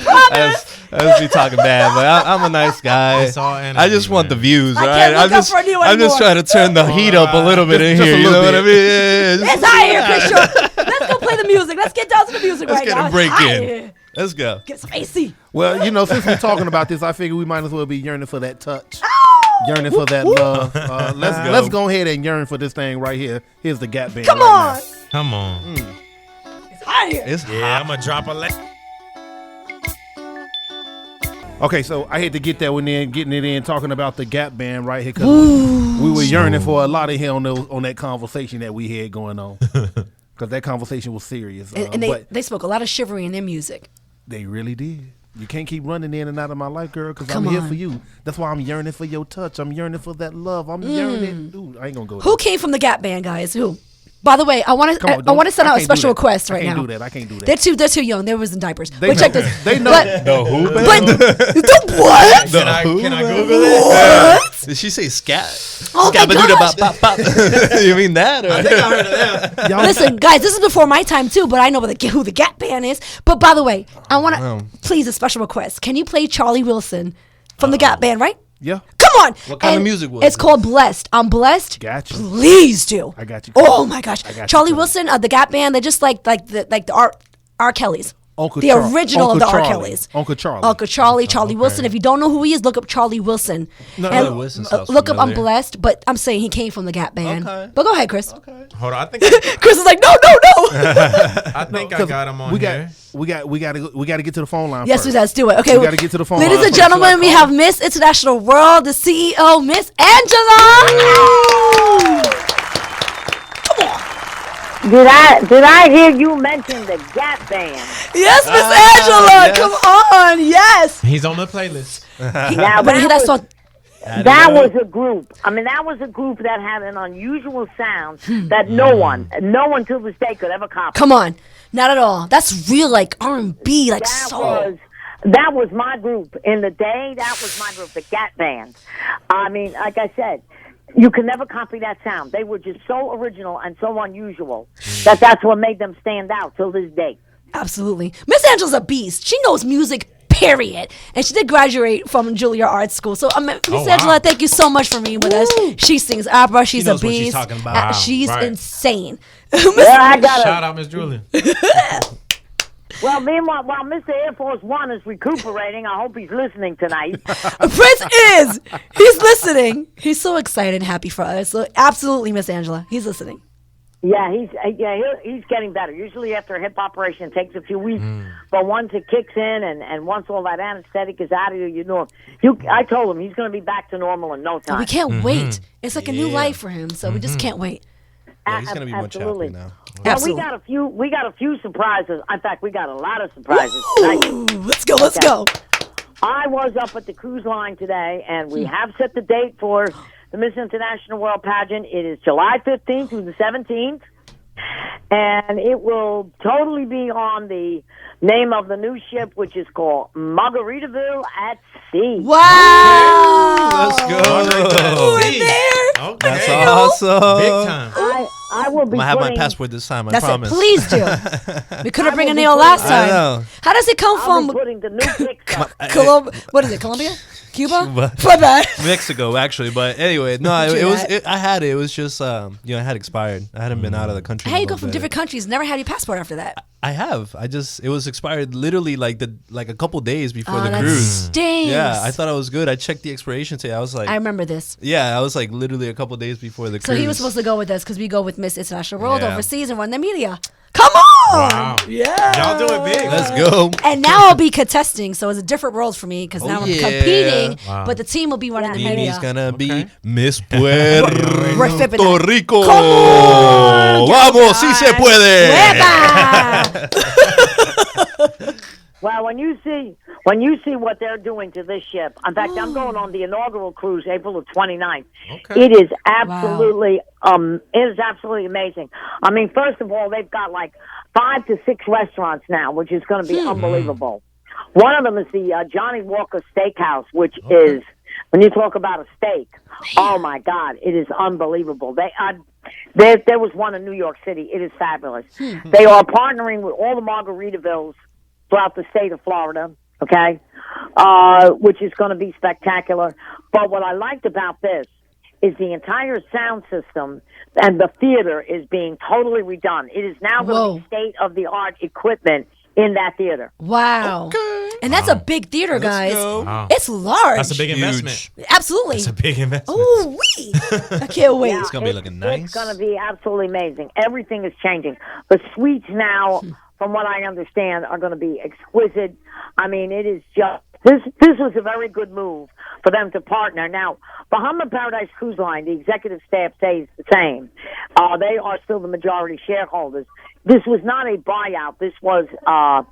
Speaker 6: all energy.
Speaker 3: I just be talking bad, but I'm a nice guy.
Speaker 6: It's all energy,
Speaker 3: I just want the
Speaker 6: man.
Speaker 3: views,
Speaker 2: I
Speaker 3: right?
Speaker 2: can't look
Speaker 3: I'm
Speaker 2: up
Speaker 3: just,
Speaker 2: for you
Speaker 3: I'm just
Speaker 2: anymore.
Speaker 3: trying to turn the heat up a little bit in
Speaker 1: Just
Speaker 3: here.
Speaker 1: a
Speaker 3: You know
Speaker 1: little
Speaker 3: what I mean? Yeah, just-
Speaker 2: It's hot here, Chris Short. Let's go play the music. Let's get down to the music
Speaker 3: Let's
Speaker 2: right
Speaker 3: get
Speaker 2: now.
Speaker 3: a break
Speaker 2: It's hot
Speaker 3: in.
Speaker 2: here.
Speaker 3: Let's go.
Speaker 2: Get some AC.
Speaker 1: Well, you know, since we're talking about this, I figure we might as well be yearning for that touch, yearning for that love. Let's go ahead and yearn for this thing right here. Here's the Gap Band.
Speaker 2: Come
Speaker 1: right
Speaker 2: on.
Speaker 6: Come on.
Speaker 2: It's hot here.
Speaker 3: It's
Speaker 6: Yeah, I'm going to drop a
Speaker 1: now. Okay, so I had to get that one in, getting it in, talking about the Gap Band right here, because we were yearning for a lot of here on that conversation that we had going on, because that conversation was serious.
Speaker 2: And
Speaker 1: but
Speaker 2: they spoke a lot of chivalry in their music.
Speaker 1: they really did. You can't keep running in and out of my life, girl, because I'm
Speaker 2: Come
Speaker 1: here
Speaker 2: on.
Speaker 1: for you. That's why I'm yearning for your touch. I'm yearning for that love. I'm yearning. Ooh, I ain't gonna go.
Speaker 2: Who came from the Gap Band, guys? Who? By the way, I want
Speaker 1: Come on,
Speaker 2: to send
Speaker 1: I
Speaker 2: out a
Speaker 1: can't do
Speaker 2: special
Speaker 1: that.
Speaker 2: request right
Speaker 1: I can't
Speaker 2: now.
Speaker 1: do that. I can't do that.
Speaker 2: They're too young. They was in diapers.
Speaker 1: They
Speaker 2: But check
Speaker 1: know-
Speaker 2: this.
Speaker 1: they know-
Speaker 2: But,
Speaker 3: the who
Speaker 2: but the what?
Speaker 6: Can I Google it?
Speaker 2: What?
Speaker 3: Did she say scat?
Speaker 2: Oh my gosh.
Speaker 3: You mean that? Or?
Speaker 6: I think I heard of them.
Speaker 1: Y'all-
Speaker 2: Listen, guys, this is before my time too, but I know who the Gap Band is. But by the way, I want to please a special request. Can you play Charlie Wilson from the Gap Band, right?
Speaker 1: Yeah.
Speaker 2: Come on.
Speaker 3: What kind of
Speaker 2: And
Speaker 3: music was
Speaker 2: It's
Speaker 3: it?
Speaker 2: called Blessed. I'm blessed.
Speaker 1: Got you.
Speaker 2: Please do.
Speaker 1: I got you.
Speaker 2: Oh my gosh.
Speaker 1: I got you,
Speaker 2: Charlie
Speaker 1: Tony.
Speaker 2: Wilson, the Gap Band, they're just like the R. Kelly's.
Speaker 1: Uncle
Speaker 2: the
Speaker 1: Char-
Speaker 2: original
Speaker 1: Uncle
Speaker 2: of the R.
Speaker 1: Charlie.
Speaker 2: Kellys.
Speaker 1: Uncle Charlie.
Speaker 2: Uncle Charlie, Charlie Wilson. If you don't know who he is, look up Charlie Wilson.
Speaker 1: No,
Speaker 2: And
Speaker 3: Charlie Wilson sounds
Speaker 2: look up I'm
Speaker 3: familiar.
Speaker 2: blessed, but I'm saying he came from the Gap Band.
Speaker 3: Okay.
Speaker 2: But go ahead, Chris.
Speaker 6: Hold on. I think
Speaker 2: Chris is like, no.
Speaker 6: I think I
Speaker 1: 'Cause
Speaker 6: got him on
Speaker 1: we
Speaker 6: here.
Speaker 1: got to get to the phone line.
Speaker 2: Yes,
Speaker 1: first.
Speaker 2: let's do it. Okay,
Speaker 1: We gotta get to the phone
Speaker 2: ladies
Speaker 1: line
Speaker 2: and
Speaker 1: first.
Speaker 2: gentlemen, we have Miss International World, the CEO, Miss Angela.
Speaker 7: Did I hear you mention the Gap Band?
Speaker 2: Yes, Miss Angela,
Speaker 3: yes.
Speaker 2: come on, yes.
Speaker 6: He's on the playlist.
Speaker 7: Now
Speaker 2: But hear that song.
Speaker 7: that was a group. I mean, that was a group that had an unusual sound that no one till this day could ever copy.
Speaker 2: Come on, not at all. That's real, like R&B, like soul.
Speaker 7: That was my group in the day. That was my group, the Gap Band. I mean, like I said, you can never copy that sound. They were just so original and so unusual that's what made them stand out till this day.
Speaker 2: Absolutely. Miss Angela's a beast. She knows music, period. And she did graduate from Juilliard Art School. So, Miss
Speaker 6: wow.
Speaker 2: Angela, thank you so much for being with us. She sings opera. She's a
Speaker 6: knows what she's
Speaker 2: beast.
Speaker 6: talking about. Wow,
Speaker 2: She's
Speaker 6: right.
Speaker 2: insane.
Speaker 7: Well, I got
Speaker 6: Shout out, Miss Julia.
Speaker 7: Well, meanwhile, while Mr. Air Force One is recuperating, I hope he's listening tonight.
Speaker 2: Prince is. He's listening. He's so excited and happy for us. So absolutely, Miss Angela. He's listening.
Speaker 7: Yeah, he's getting better. Usually after a hip operation, it takes a few weeks, but once it kicks in and once all that anesthetic is out of you, I told him he's going to be back to normal in no time.
Speaker 2: We can't wait. It's like a new life for him, so we just can't wait.
Speaker 3: Yeah, he's gonna be much happier now.
Speaker 7: Well,
Speaker 2: Absolutely.
Speaker 7: we got a few surprises. In fact, we got a lot of surprises tonight.
Speaker 2: Let's go. Let's go.
Speaker 7: I was up at the cruise line today, and we have set the date for the Miss International World Pageant. It is July 15th through the 17th, and it will totally be on the name of the new ship, which is called Margaritaville at Sea.
Speaker 2: Wow.
Speaker 3: Let's go.
Speaker 2: We're there.
Speaker 6: Okay.
Speaker 3: That's awesome.
Speaker 6: Big time.
Speaker 7: I will be
Speaker 3: I'm gonna have my
Speaker 7: putting-
Speaker 3: passport this time. I
Speaker 2: That's
Speaker 3: promise.
Speaker 2: it. Please do. We couldn't bring a
Speaker 7: will be
Speaker 2: nail last
Speaker 7: putting-
Speaker 3: I
Speaker 2: time.
Speaker 3: know.
Speaker 2: How does it come
Speaker 7: I'll be
Speaker 2: from
Speaker 7: putting the new pics up.
Speaker 2: What is it? Colombia? Cuba?
Speaker 3: Cuba.
Speaker 2: My bad.
Speaker 3: Mexico, actually, but anyway, no,
Speaker 2: True
Speaker 3: it was.
Speaker 2: that.
Speaker 3: I had it. It was just, it had expired. I hadn't been out of the country.
Speaker 2: How
Speaker 3: in a
Speaker 2: you go
Speaker 3: little
Speaker 2: from
Speaker 3: bit.
Speaker 2: different countries? Never had your passport after that.
Speaker 3: I have. It was expired literally like a couple days before the
Speaker 2: that
Speaker 3: cruise.
Speaker 2: stinks.
Speaker 3: Yeah, I thought I was good. I checked the expiration date. I was like,
Speaker 2: I remember this.
Speaker 3: yeah, I was like literally a couple days before the
Speaker 2: So
Speaker 3: cruise.
Speaker 2: he was supposed to go with us because we go with Miss International World
Speaker 3: Yeah.
Speaker 2: overseas and run the media. Come on!
Speaker 6: Wow.
Speaker 2: Yeah.
Speaker 6: Y'all do it big.
Speaker 3: Let's go.
Speaker 2: And now I'll be contesting, so it's a different world for me because now I'm
Speaker 3: yeah.
Speaker 2: competing,
Speaker 6: Wow.
Speaker 2: but the team will be running the
Speaker 3: Mimi's
Speaker 2: media.
Speaker 3: gonna be
Speaker 6: Okay.
Speaker 3: Miss Puerto
Speaker 2: We're flipping that.
Speaker 3: Rico.
Speaker 2: Come on,
Speaker 3: Vamos, sí se puede.
Speaker 2: Hueva!
Speaker 7: Well, when you see what they're doing to this ship, in fact, I'm going on the inaugural cruise April the 29th.
Speaker 6: Okay.
Speaker 7: It is absolutely amazing. I mean, first of all, they've got like 5 to 6 restaurants now, which is going to be unbelievable. One of them is the Johnny Walker Steakhouse, which is, when you talk about a steak, oh my God, it is unbelievable. There was one in New York City. It is fabulous. They are partnering with all the Margaritavilles throughout the state of Florida, okay, which is going to be spectacular. But what I liked about this is the entire sound system and the theater is being totally redone. It is now going to be state-of-the-art equipment in that theater.
Speaker 2: Wow. And that's a big theater, guys.
Speaker 6: Wow.
Speaker 2: It's large.
Speaker 6: That's a big
Speaker 3: Huge.
Speaker 6: investment.
Speaker 2: Absolutely.
Speaker 6: That's a big investment.
Speaker 2: Ooh, wee. I can't wait.
Speaker 3: It's gonna be looking nice.
Speaker 7: It's going to be absolutely amazing. Everything is changing. The suites now, from what I understand, are going to be exquisite. I mean, it is just this was a very good move for them to partner. Now, Bahama Paradise Cruise Line, the executive staff stays the same. They are still the majority shareholders. This was not a buyout. This was a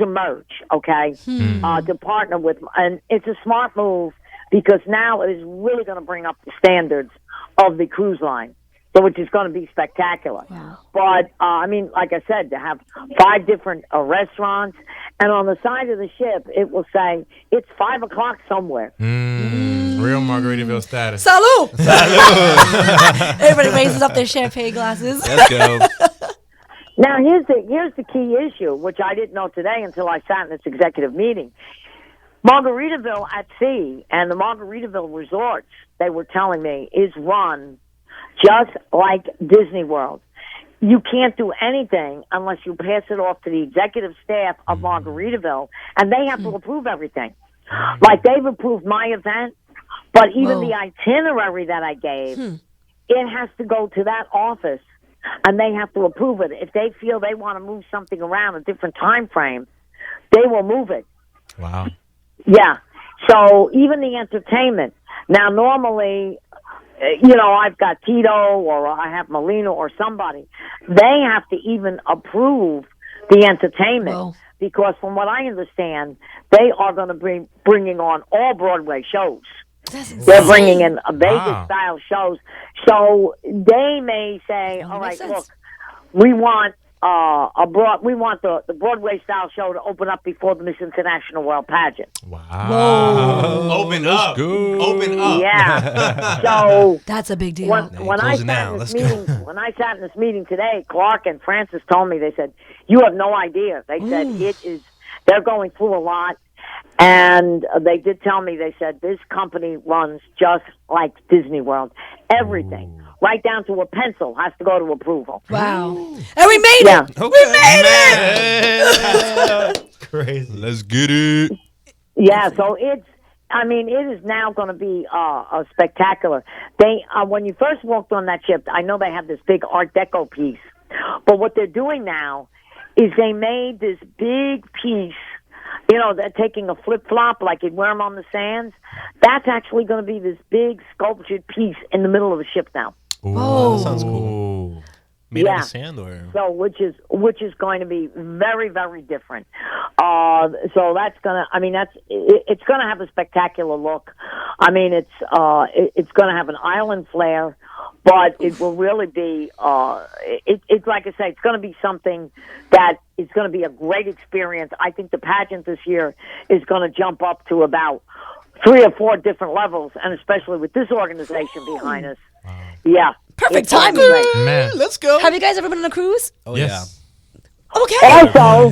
Speaker 7: merge, okay, to partner with. And it's a smart move because now it is really going to bring up the standards of the cruise line. So which is going to be spectacular. Wow. But, I mean, like I said, to have 5 different restaurants, and on the side of the ship, it will say, it's 5 o'clock somewhere.
Speaker 6: Real Margaritaville status.
Speaker 2: Salud! Everybody raises up their champagne glasses.
Speaker 3: Let's go.
Speaker 7: Now, here's the key issue, which I didn't know today until I sat in this executive meeting. Margaritaville at Sea and the Margaritaville resorts, they were telling me, is run just like Disney World. You can't do anything unless you pass it off to the executive staff of Margaritaville, and they have to approve everything. Like, they've approved my event, but even the itinerary that I gave, it has to go to that office, and they have to approve it. If they feel they want to move something around a different time frame, they will move it.
Speaker 6: Wow.
Speaker 7: Yeah. So even the entertainment. Now, normally, I've got Tito or I have Molina or somebody. They have to even approve the entertainment because from what I understand, they are going to be bringing on all Broadway shows. They're bringing in a Vegas-style shows. So they may say, all right, look, we want the Broadway-style show to open up before the Miss International World Pageant.
Speaker 6: Wow. Open up. Open up.
Speaker 7: Yeah. So
Speaker 2: that's a big deal.
Speaker 7: When I sat in this meeting today, Clark and Francis told me, they said, you have no idea. They said they're going through a lot. And they did tell me, they said, this company runs just like Disney World. Everything, right down to a pencil, has to go to approval.
Speaker 2: Wow. And we made it.
Speaker 3: Okay.
Speaker 2: We made it.
Speaker 6: Crazy.
Speaker 3: Let's get it.
Speaker 7: Yeah, so I mean, it is now going to be spectacular. They when you first walked on that ship, I know they have this big Art Deco piece, but what they're doing now is they made this big piece. You know, they're taking a flip-flop like you'd wear them on the sands. That's actually going to be this big sculptured piece in the middle of the ship now.
Speaker 3: Ooh, that sounds cool. Made out of sand, or
Speaker 7: so, which is going to be very, very different. So that's gonna. I mean, it's gonna have a spectacular look. I mean, it's gonna have an island flair, but it will really be. It's like I say, it's gonna be something that is gonna be a great experience. I think the pageant this year is gonna jump up to about 3 or 4 different levels, and especially with this organization behind us. Yeah.
Speaker 2: Perfect timing.
Speaker 6: Man.
Speaker 3: let's go.
Speaker 2: Have you guys ever been on a cruise?
Speaker 3: Oh
Speaker 6: Yes.
Speaker 2: Okay.
Speaker 7: Also,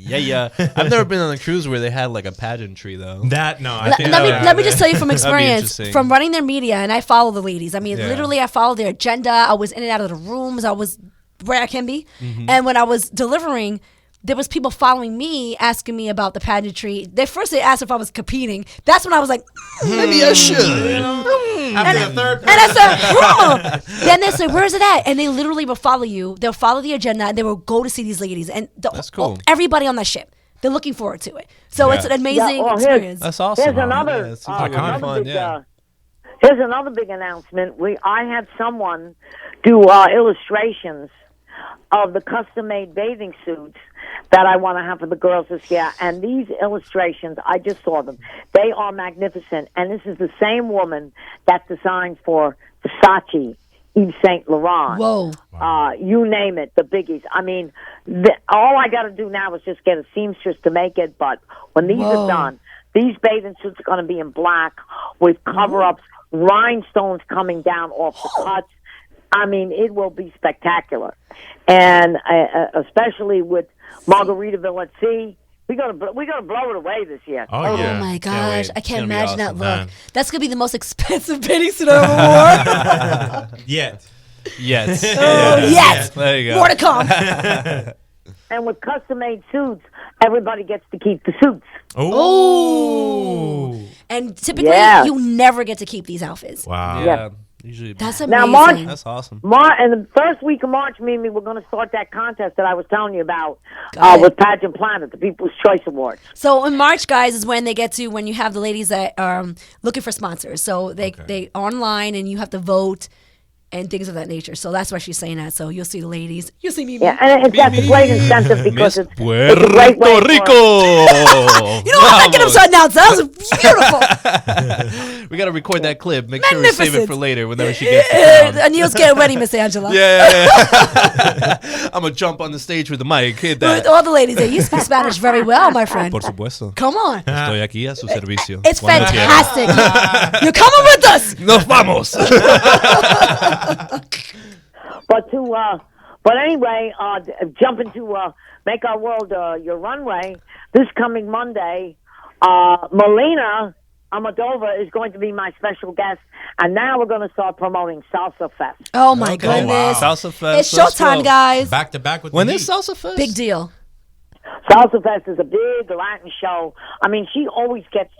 Speaker 3: yeah. I've never been on a cruise where they had like a pageantry though.
Speaker 6: That no. I
Speaker 2: Let,
Speaker 6: think
Speaker 2: let me just tell you from
Speaker 3: That'd be
Speaker 2: experience,
Speaker 3: interesting.
Speaker 2: from running their media, and I follow the ladies. I mean,
Speaker 3: Yeah.
Speaker 2: literally, I follow their agenda. I was in and out of the rooms. I was where I can be.
Speaker 3: Mm-hmm.
Speaker 2: And when I was delivering, there was people following me, asking me about the pageantry. They asked if I was competing. That's when I was like,
Speaker 3: Maybe I should.
Speaker 6: after the third.
Speaker 2: and I said, huh. Then they said, where is it at? And they literally will follow you. They'll follow the agenda, and they will go to see these ladies. And
Speaker 3: That's cool.
Speaker 2: Everybody on that ship, they're looking forward to it. So it's an amazing experience.
Speaker 3: That's awesome.
Speaker 7: Here's another,
Speaker 3: Yeah, it seems like
Speaker 6: iconic.
Speaker 3: it'd be fun, yeah.
Speaker 7: here's another big announcement. I had someone do illustrations of the custom-made bathing suits that I want to have for the girls this year. And these illustrations, I just saw them. They are magnificent. And this is the same woman that designs for Versace, Yves Saint Laurent.
Speaker 2: Whoa.
Speaker 7: You name it, the biggies. I mean, all I got to do now is just get a seamstress to make it. But when these are done, these bathing suits are going to be in black with cover-ups, rhinestones coming down off the cuts. I mean, it will be spectacular. And especially with Margaritaville at Sea, we're gonna blow it away this year.
Speaker 6: Oh yeah.
Speaker 2: Oh my
Speaker 3: Can't
Speaker 2: gosh,
Speaker 3: wait.
Speaker 2: I
Speaker 3: It's
Speaker 2: can't
Speaker 3: gonna be
Speaker 2: imagine
Speaker 3: awesome,
Speaker 2: that look.
Speaker 6: man.
Speaker 2: That's gonna be the most expensive bathing suit I ever wore.
Speaker 6: Yet.
Speaker 3: Yes.
Speaker 2: Yes.
Speaker 3: There you go.
Speaker 2: More to come.
Speaker 7: And with custom-made suits, everybody gets to keep the suits.
Speaker 6: Oh.
Speaker 2: And typically,
Speaker 7: Yeah.
Speaker 2: you never get to keep these outfits.
Speaker 6: Wow.
Speaker 3: Yeah. Usually.
Speaker 2: That's
Speaker 7: Now,
Speaker 2: amazing.
Speaker 7: March-
Speaker 3: That's awesome.
Speaker 7: And the first week of March, Mimi, we're going to start that contest that I was telling you about
Speaker 2: Got it.
Speaker 7: with Pageant Planet, the People's Choice Awards.
Speaker 2: So in March, guys, is when you have the ladies that are looking for sponsors. So they online, and you have to vote and things of that nature. So that's why she's saying that. So you'll see the ladies. You'll see me.
Speaker 7: Yeah, and that's a great incentive because
Speaker 3: Miss
Speaker 7: it's a great way
Speaker 3: Puerto Rico.
Speaker 2: You know what? I get upside down. So that was beautiful.
Speaker 3: We gotta record that clip. Make sure we save it
Speaker 2: Magnificent.
Speaker 3: for later whenever she gets to town.
Speaker 2: Anil's getting ready, Miss Angela.
Speaker 3: Yeah. I'm gonna jump on the stage with the mic. Hit
Speaker 2: With
Speaker 3: that.
Speaker 2: all the ladies there. You speak Spanish very well, my friend.
Speaker 3: Por supuesto.
Speaker 2: Come on.
Speaker 3: Estoy aquí a su servicio.
Speaker 2: It's
Speaker 3: Cuando quiera.
Speaker 2: fantastic. You're coming with us.
Speaker 3: Nos vamos.
Speaker 7: But anyway, jumping to Make Our World Your Runway, this coming Monday, Melina Amadova is going to be my special guest, and now we're going to start promoting Salsa Fest.
Speaker 2: Oh my goodness.
Speaker 6: wow.
Speaker 3: Salsa Fest.
Speaker 2: It's
Speaker 3: let's
Speaker 2: showtime,
Speaker 3: go.
Speaker 2: guys.
Speaker 6: Back to back with
Speaker 3: When
Speaker 6: the
Speaker 3: is
Speaker 6: heat.
Speaker 3: Salsa Fest?
Speaker 2: Big deal.
Speaker 7: Salsa Fest is a big Latin show. I mean, she always gets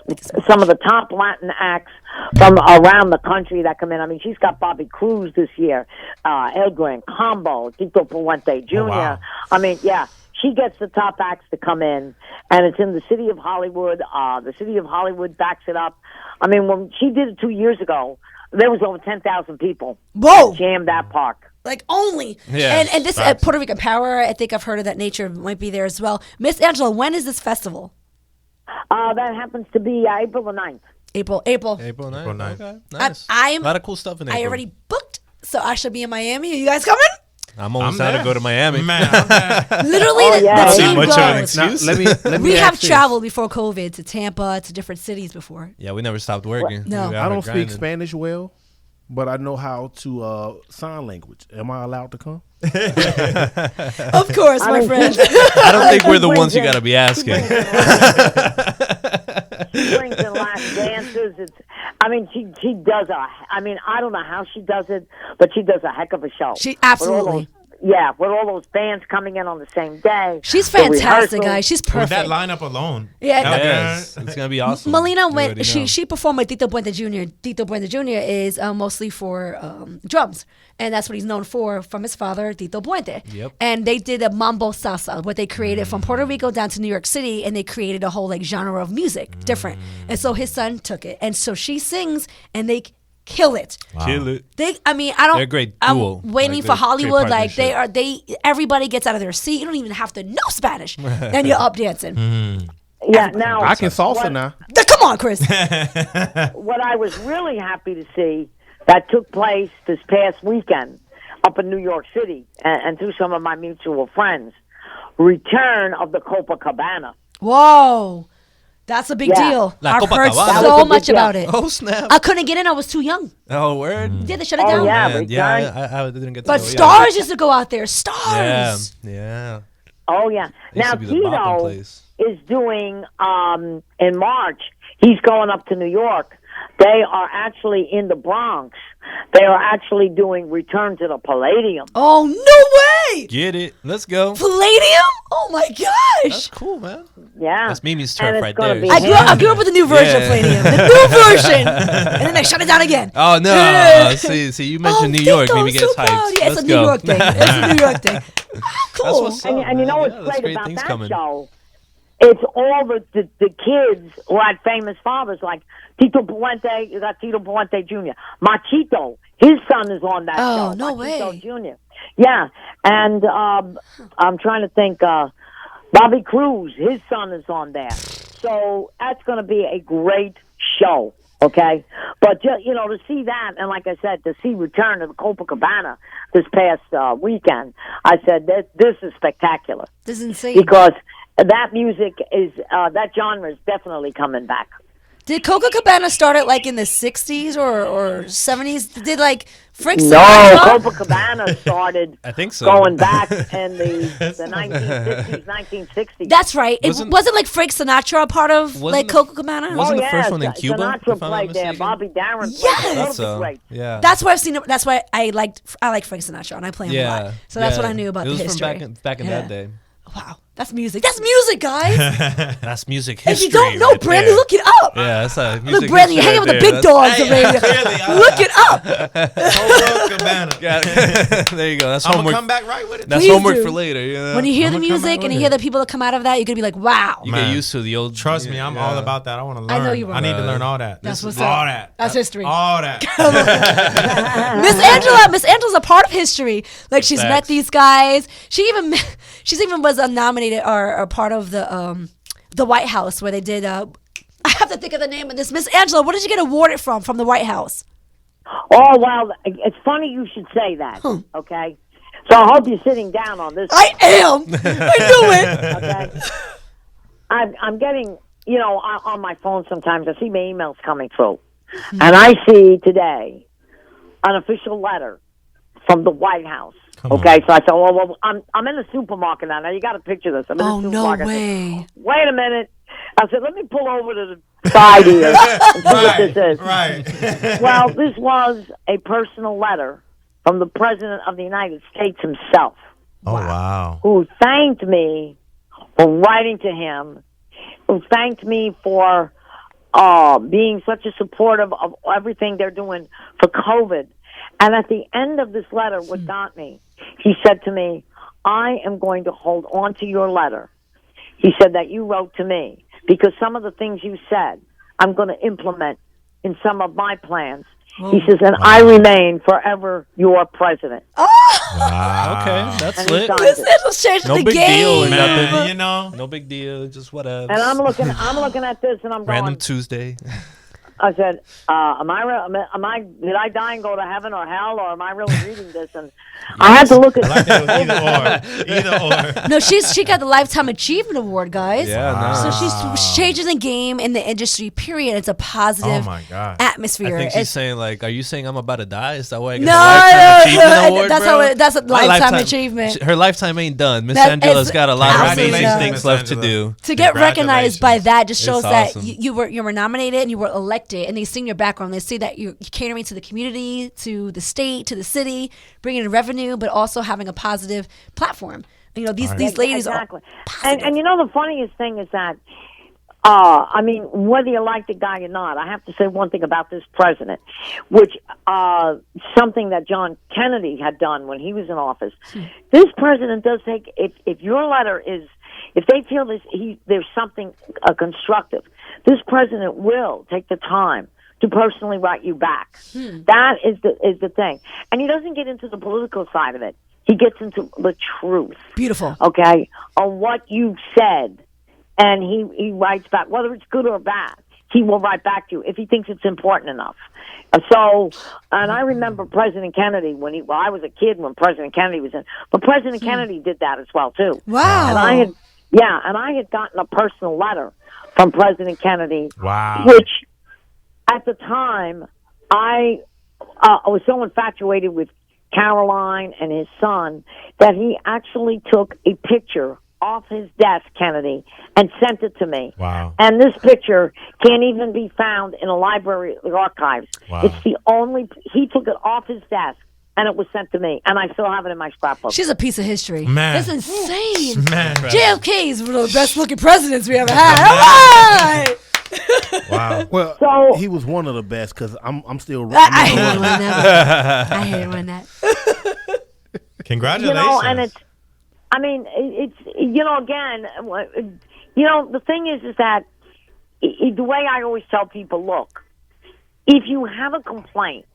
Speaker 7: some of the top Latin acts from around the country that come in. I mean, she's got Bobby Cruz this year, El Gran Combo, Tito Puente Jr.
Speaker 6: wow.
Speaker 7: I mean, yeah, she gets the top acts to come in, and it's in the city of Hollywood. The city of Hollywood backs it up. I mean, when she did it 2 years ago, there was over 10,000 people
Speaker 2: Whoa.
Speaker 7: jammed that park.
Speaker 2: Like only.
Speaker 3: Yeah,
Speaker 2: And this
Speaker 6: facts.
Speaker 2: Puerto Rican Power, I think I've heard of that nature, might be there as well. Miss Angela, when is this festival?
Speaker 7: That happens to be April the 9th.
Speaker 2: April.
Speaker 3: April 9th.
Speaker 6: April 9th.
Speaker 3: Okay. Nice.
Speaker 2: I'm-
Speaker 3: a lot of cool stuff in April.
Speaker 2: I already booked, so I should be in Miami. Are you guys coming?
Speaker 3: I'm almost
Speaker 6: I'm
Speaker 3: out to
Speaker 6: there.
Speaker 3: go to Miami.
Speaker 6: Man, I'm there.
Speaker 2: Literally,
Speaker 7: yeah.
Speaker 2: the
Speaker 7: Too
Speaker 2: team
Speaker 3: much of an
Speaker 2: goes.
Speaker 3: excuse.
Speaker 1: Now, let me
Speaker 2: We
Speaker 1: ask
Speaker 2: have
Speaker 1: this.
Speaker 2: traveled before COVID to Tampa, to different cities before.
Speaker 3: Yeah, we never stopped working.
Speaker 2: No.
Speaker 3: We were
Speaker 1: I
Speaker 3: out
Speaker 1: don't
Speaker 3: here
Speaker 1: speak
Speaker 3: grinding.
Speaker 1: Spanish well, but I know how to sign language. Am I allowed to come?
Speaker 2: Of course, my friend.
Speaker 3: I don't think we're the ones you gotta be asking.
Speaker 7: She brings in Latin dances. I mean, she does I mean, I don't know how she does it, but she does a heck of a show.
Speaker 2: She absolutely.
Speaker 7: with all those bands coming in on the same day.
Speaker 2: She's
Speaker 7: the
Speaker 2: fantastic,
Speaker 7: rehearsals.
Speaker 2: guys. She's
Speaker 6: With
Speaker 2: perfect.
Speaker 6: that lineup alone.
Speaker 2: Yeah.
Speaker 3: Yes, it's gonna be awesome.
Speaker 2: Melina
Speaker 3: You already
Speaker 2: went.
Speaker 3: know.
Speaker 2: She performed with Tito Puente Jr. Tito Puente Jr. is mostly for drums, and that's what he's known for from his father, Tito Puente.
Speaker 3: Yep.
Speaker 2: And they did a mambo salsa, what they created from Puerto Rico down to New York City, and they created a whole like genre of music, different. And so his son took it, and so she sings, and they kill it.
Speaker 3: Kill it.
Speaker 2: I don't.
Speaker 3: They're a great
Speaker 2: I'm
Speaker 3: duo.
Speaker 2: waiting
Speaker 3: Like,
Speaker 2: for
Speaker 3: they're
Speaker 2: Hollywood.
Speaker 3: great
Speaker 2: Like they
Speaker 3: partnership.
Speaker 2: are. Everybody gets out of their seat. You don't even have to know Spanish, and you're up dancing.
Speaker 7: Yeah, now
Speaker 1: I can salsa now.
Speaker 2: Come on, Chris.
Speaker 7: what I was really happy to see that took place this past weekend up in New York City and through some of my mutual friends, return of the Copacabana.
Speaker 2: Whoa, that's a big
Speaker 7: Yeah.
Speaker 2: deal.
Speaker 3: La
Speaker 2: I've heard
Speaker 3: Copacabana.
Speaker 7: That was
Speaker 2: so
Speaker 7: a big
Speaker 2: much
Speaker 7: deal.
Speaker 2: about it.
Speaker 3: Oh snap!
Speaker 2: I couldn't get in. I was too young.
Speaker 3: Oh word.
Speaker 2: Yeah, they shut it
Speaker 7: Oh,
Speaker 2: down.
Speaker 7: yeah.
Speaker 3: Man,
Speaker 7: return.
Speaker 3: yeah, I didn't get to
Speaker 2: But
Speaker 3: know
Speaker 2: stars used to go out there.
Speaker 3: Yeah,
Speaker 2: Stars.
Speaker 3: yeah.
Speaker 7: Oh, yeah.
Speaker 3: It used
Speaker 7: Now,
Speaker 3: to be the bopping
Speaker 7: Tito
Speaker 3: place.
Speaker 7: is doing, in March, he's going up to New York. They are actually in the Bronx. They are actually doing Return to the Palladium.
Speaker 2: Oh no way!
Speaker 3: Get it? Let's go.
Speaker 2: Palladium? Oh my
Speaker 3: That's
Speaker 2: gosh!
Speaker 3: cool, man.
Speaker 7: Yeah.
Speaker 3: That's Mimi's
Speaker 7: And
Speaker 3: turf
Speaker 7: it's
Speaker 3: right
Speaker 7: gonna
Speaker 3: there.
Speaker 7: be
Speaker 2: I grew up with the new version of
Speaker 3: Yeah.
Speaker 2: Palladium, the new version, and then they shut it down again.
Speaker 3: Oh no!
Speaker 2: Yeah.
Speaker 3: See, you mentioned New York.
Speaker 2: Tito,
Speaker 3: Mimi
Speaker 2: I'm
Speaker 3: gets
Speaker 2: so
Speaker 3: hyped.
Speaker 2: proud. Yeah,
Speaker 3: Let's
Speaker 2: it's a
Speaker 3: go.
Speaker 2: New York thing. It's a New York thing. Cool.
Speaker 3: That's what's up,
Speaker 7: And you know
Speaker 3: man.
Speaker 7: what's
Speaker 3: Yeah, that's
Speaker 7: great about
Speaker 3: things
Speaker 7: that
Speaker 3: coming.
Speaker 7: show? It's all the kids who had famous fathers like Tito Puente. You got Tito Puente Jr. Machito, his son is on that
Speaker 2: Oh,
Speaker 7: show.
Speaker 2: no
Speaker 7: Machito
Speaker 2: way.
Speaker 7: Jr. Yeah, and I'm trying to think. Bobby Cruz, his son is on there. So that's going to be a great show. Okay, but just, to see that, and like I said, to see Return to the Copacabana this past weekend, I said this is spectacular
Speaker 2: This is insane.
Speaker 7: because that music is that genre is definitely coming back.
Speaker 2: Did Copacabana start it like in the 60s or 70s? Did like Frank
Speaker 7: No,
Speaker 2: Sinatra?
Speaker 7: Copacabana started
Speaker 3: I think so.
Speaker 7: going back in the 1950s, 1960s.
Speaker 2: That's right. It
Speaker 3: Wasn't-
Speaker 2: wasn't like Frank Sinatra a part of
Speaker 3: Wasn't
Speaker 2: like
Speaker 3: the-
Speaker 2: Copacabana?
Speaker 3: wasn't the first one in
Speaker 7: Sinatra
Speaker 3: Cuba, if I'm not
Speaker 7: played there.
Speaker 3: mistaken?
Speaker 7: Bobby Darin played
Speaker 2: Yes!
Speaker 7: there.
Speaker 3: That's
Speaker 7: Those were great.
Speaker 3: yeah.
Speaker 2: That's why I've seen it. That's why I like Frank Sinatra and I play him a lot.
Speaker 3: yeah.
Speaker 2: So that's what
Speaker 3: yeah.
Speaker 2: I knew about
Speaker 3: it
Speaker 2: the
Speaker 3: was
Speaker 2: history.
Speaker 3: from back in
Speaker 2: Yeah.
Speaker 3: that day.
Speaker 2: Wow, that's music. That's music, guys.
Speaker 3: That's music
Speaker 2: If
Speaker 3: history.
Speaker 2: you don't know,
Speaker 3: right
Speaker 2: Brandy,
Speaker 3: there.
Speaker 2: look it up.
Speaker 3: Yeah, that's a music
Speaker 2: Look, Brandy, you're
Speaker 3: history
Speaker 2: hanging with the
Speaker 3: right
Speaker 2: big
Speaker 3: there.
Speaker 2: dogs of radio.
Speaker 6: Clearly,
Speaker 2: Look it up.
Speaker 6: Copacabana.
Speaker 3: Yeah. There you go. That's
Speaker 6: I'm gonna
Speaker 3: homework.
Speaker 6: come back right with it.
Speaker 3: That's
Speaker 2: Please
Speaker 3: homework
Speaker 2: do.
Speaker 3: for later. You know?
Speaker 2: When you hear the
Speaker 6: I'ma come
Speaker 2: music
Speaker 6: back
Speaker 2: and you
Speaker 6: with
Speaker 2: hear
Speaker 6: it.
Speaker 2: the people that come out of that, you're gonna be like, wow.
Speaker 3: you
Speaker 6: Man.
Speaker 3: get used to the old.
Speaker 6: Trust me, I'm
Speaker 3: yeah.
Speaker 6: all about that. I want to learn.
Speaker 2: I know you
Speaker 6: I need
Speaker 2: are.
Speaker 6: to learn all that.
Speaker 2: That's what's
Speaker 6: all
Speaker 2: up.
Speaker 6: that.
Speaker 2: That's history.
Speaker 6: All that.
Speaker 2: Miss Angela's a part of history. Like she's met
Speaker 3: Facts.
Speaker 2: these guys. She's even was nominated or a part of the White House where they did. I have to think of the name of this. Miss Angela, what did you get awarded from the White House?
Speaker 7: Oh, well, it's funny you should say that, okay? So I hope you're sitting down on this.
Speaker 2: I am. I knew it.
Speaker 7: Okay? I'm getting, on my phone sometimes, I see my emails coming through. And I see today an official letter from the White House. Okay, so I said, well, I'm in the supermarket now. Now, you got to picture this. I'm in
Speaker 2: Oh
Speaker 7: the
Speaker 2: no
Speaker 7: supermarket.
Speaker 2: way.
Speaker 7: Wait a minute. I said, let me pull over to the side here and see what this is.
Speaker 6: Right.
Speaker 7: Well, this was a personal letter from the President of the United States himself,
Speaker 6: Oh wow.
Speaker 7: who thanked me for writing to him, who thanked me for being such a supportive of everything they're doing for COVID. And at the end of this letter, what got me, he said to me, I am going to hold on to your letter. He said that you wrote to me because some of the things you said, I'm going to implement in some of my plans. He says, and I remain forever your president.
Speaker 3: Okay, that's
Speaker 7: And he
Speaker 3: lit.
Speaker 7: signed
Speaker 2: Miss
Speaker 7: it.
Speaker 2: Angela's changing
Speaker 3: No
Speaker 2: the
Speaker 3: big
Speaker 2: game.
Speaker 3: deal or
Speaker 6: Man,
Speaker 3: nothing.
Speaker 6: you know.
Speaker 3: No big deal. Just whatever.
Speaker 7: And I'm looking at this, and I'm going.
Speaker 3: Random Tuesday.
Speaker 7: I said, did I die and go to heaven or hell, or am I really reading this? And I had to look at
Speaker 6: I like that it was either or.
Speaker 2: No, she got the Lifetime Achievement Award, guys.
Speaker 3: Yeah, no.
Speaker 2: So she's changing the game in the industry. Period. It's a
Speaker 6: Oh
Speaker 2: positive
Speaker 6: my god.
Speaker 2: atmosphere.
Speaker 3: I think she's
Speaker 2: It's-
Speaker 3: saying like, are you saying I'm about to die? Is that why I get
Speaker 2: No,
Speaker 3: the lifetime achievement
Speaker 2: no,
Speaker 3: award,
Speaker 2: that's
Speaker 3: bro?
Speaker 2: how that's a
Speaker 3: My
Speaker 2: lifetime achievement.
Speaker 3: Her lifetime ain't done. Miss
Speaker 2: That
Speaker 3: Angela's
Speaker 2: is
Speaker 3: got a lot of amazing
Speaker 2: absolutely
Speaker 3: things
Speaker 6: done.
Speaker 3: left to do.
Speaker 2: To get recognized by that just shows
Speaker 3: It's
Speaker 2: that
Speaker 3: awesome.
Speaker 2: you were nominated and you were elected it and they've seen your background, they see that you're catering to the community, to the state, to the city, bringing in revenue, but also having a positive platform. You know, these ladies
Speaker 7: exactly.
Speaker 2: are positive.
Speaker 7: And you know, the funniest thing is that, I mean, whether you like the guy or not, I have to say one thing about this president, which something that John Kennedy had done when he was in office. This president does take, if your letter is, if they feel there's something constructive, this president will take the time to personally write you back. That is the thing. And he doesn't get into the political side of it. He gets into the truth.
Speaker 2: Beautiful.
Speaker 7: Okay? On what you said. And he writes back, whether it's good or bad. He will write back to you if he thinks it's important enough. So, and I remember President Kennedy I was a kid when President Kennedy was in, but President Kennedy did that as well too.
Speaker 2: Wow.
Speaker 7: And I had gotten a personal letter from President Kennedy.
Speaker 6: Wow.
Speaker 7: Which, at the time, I was so infatuated with Caroline and his son that he actually took a picture off his desk, Kennedy, and sent it to me.
Speaker 6: Wow.
Speaker 7: And this picture can't even be found in a library archives.
Speaker 6: Wow.
Speaker 7: It's the only, he took it off his desk and it was sent to me, and I still have it in my scrapbook.
Speaker 2: She's a piece of history.
Speaker 6: Man.
Speaker 2: That's insane.
Speaker 6: Man.
Speaker 2: JFK's one of the best looking presidents we ever had. All right.
Speaker 6: Wow.
Speaker 1: Well,
Speaker 7: So-
Speaker 1: he was one of the best because I'm still.
Speaker 2: I hate it when that. I hate it when that.
Speaker 6: Congratulations.
Speaker 7: You know, and it's, you know, again, you know, the thing is that the way I always tell people, look, if you have a complaint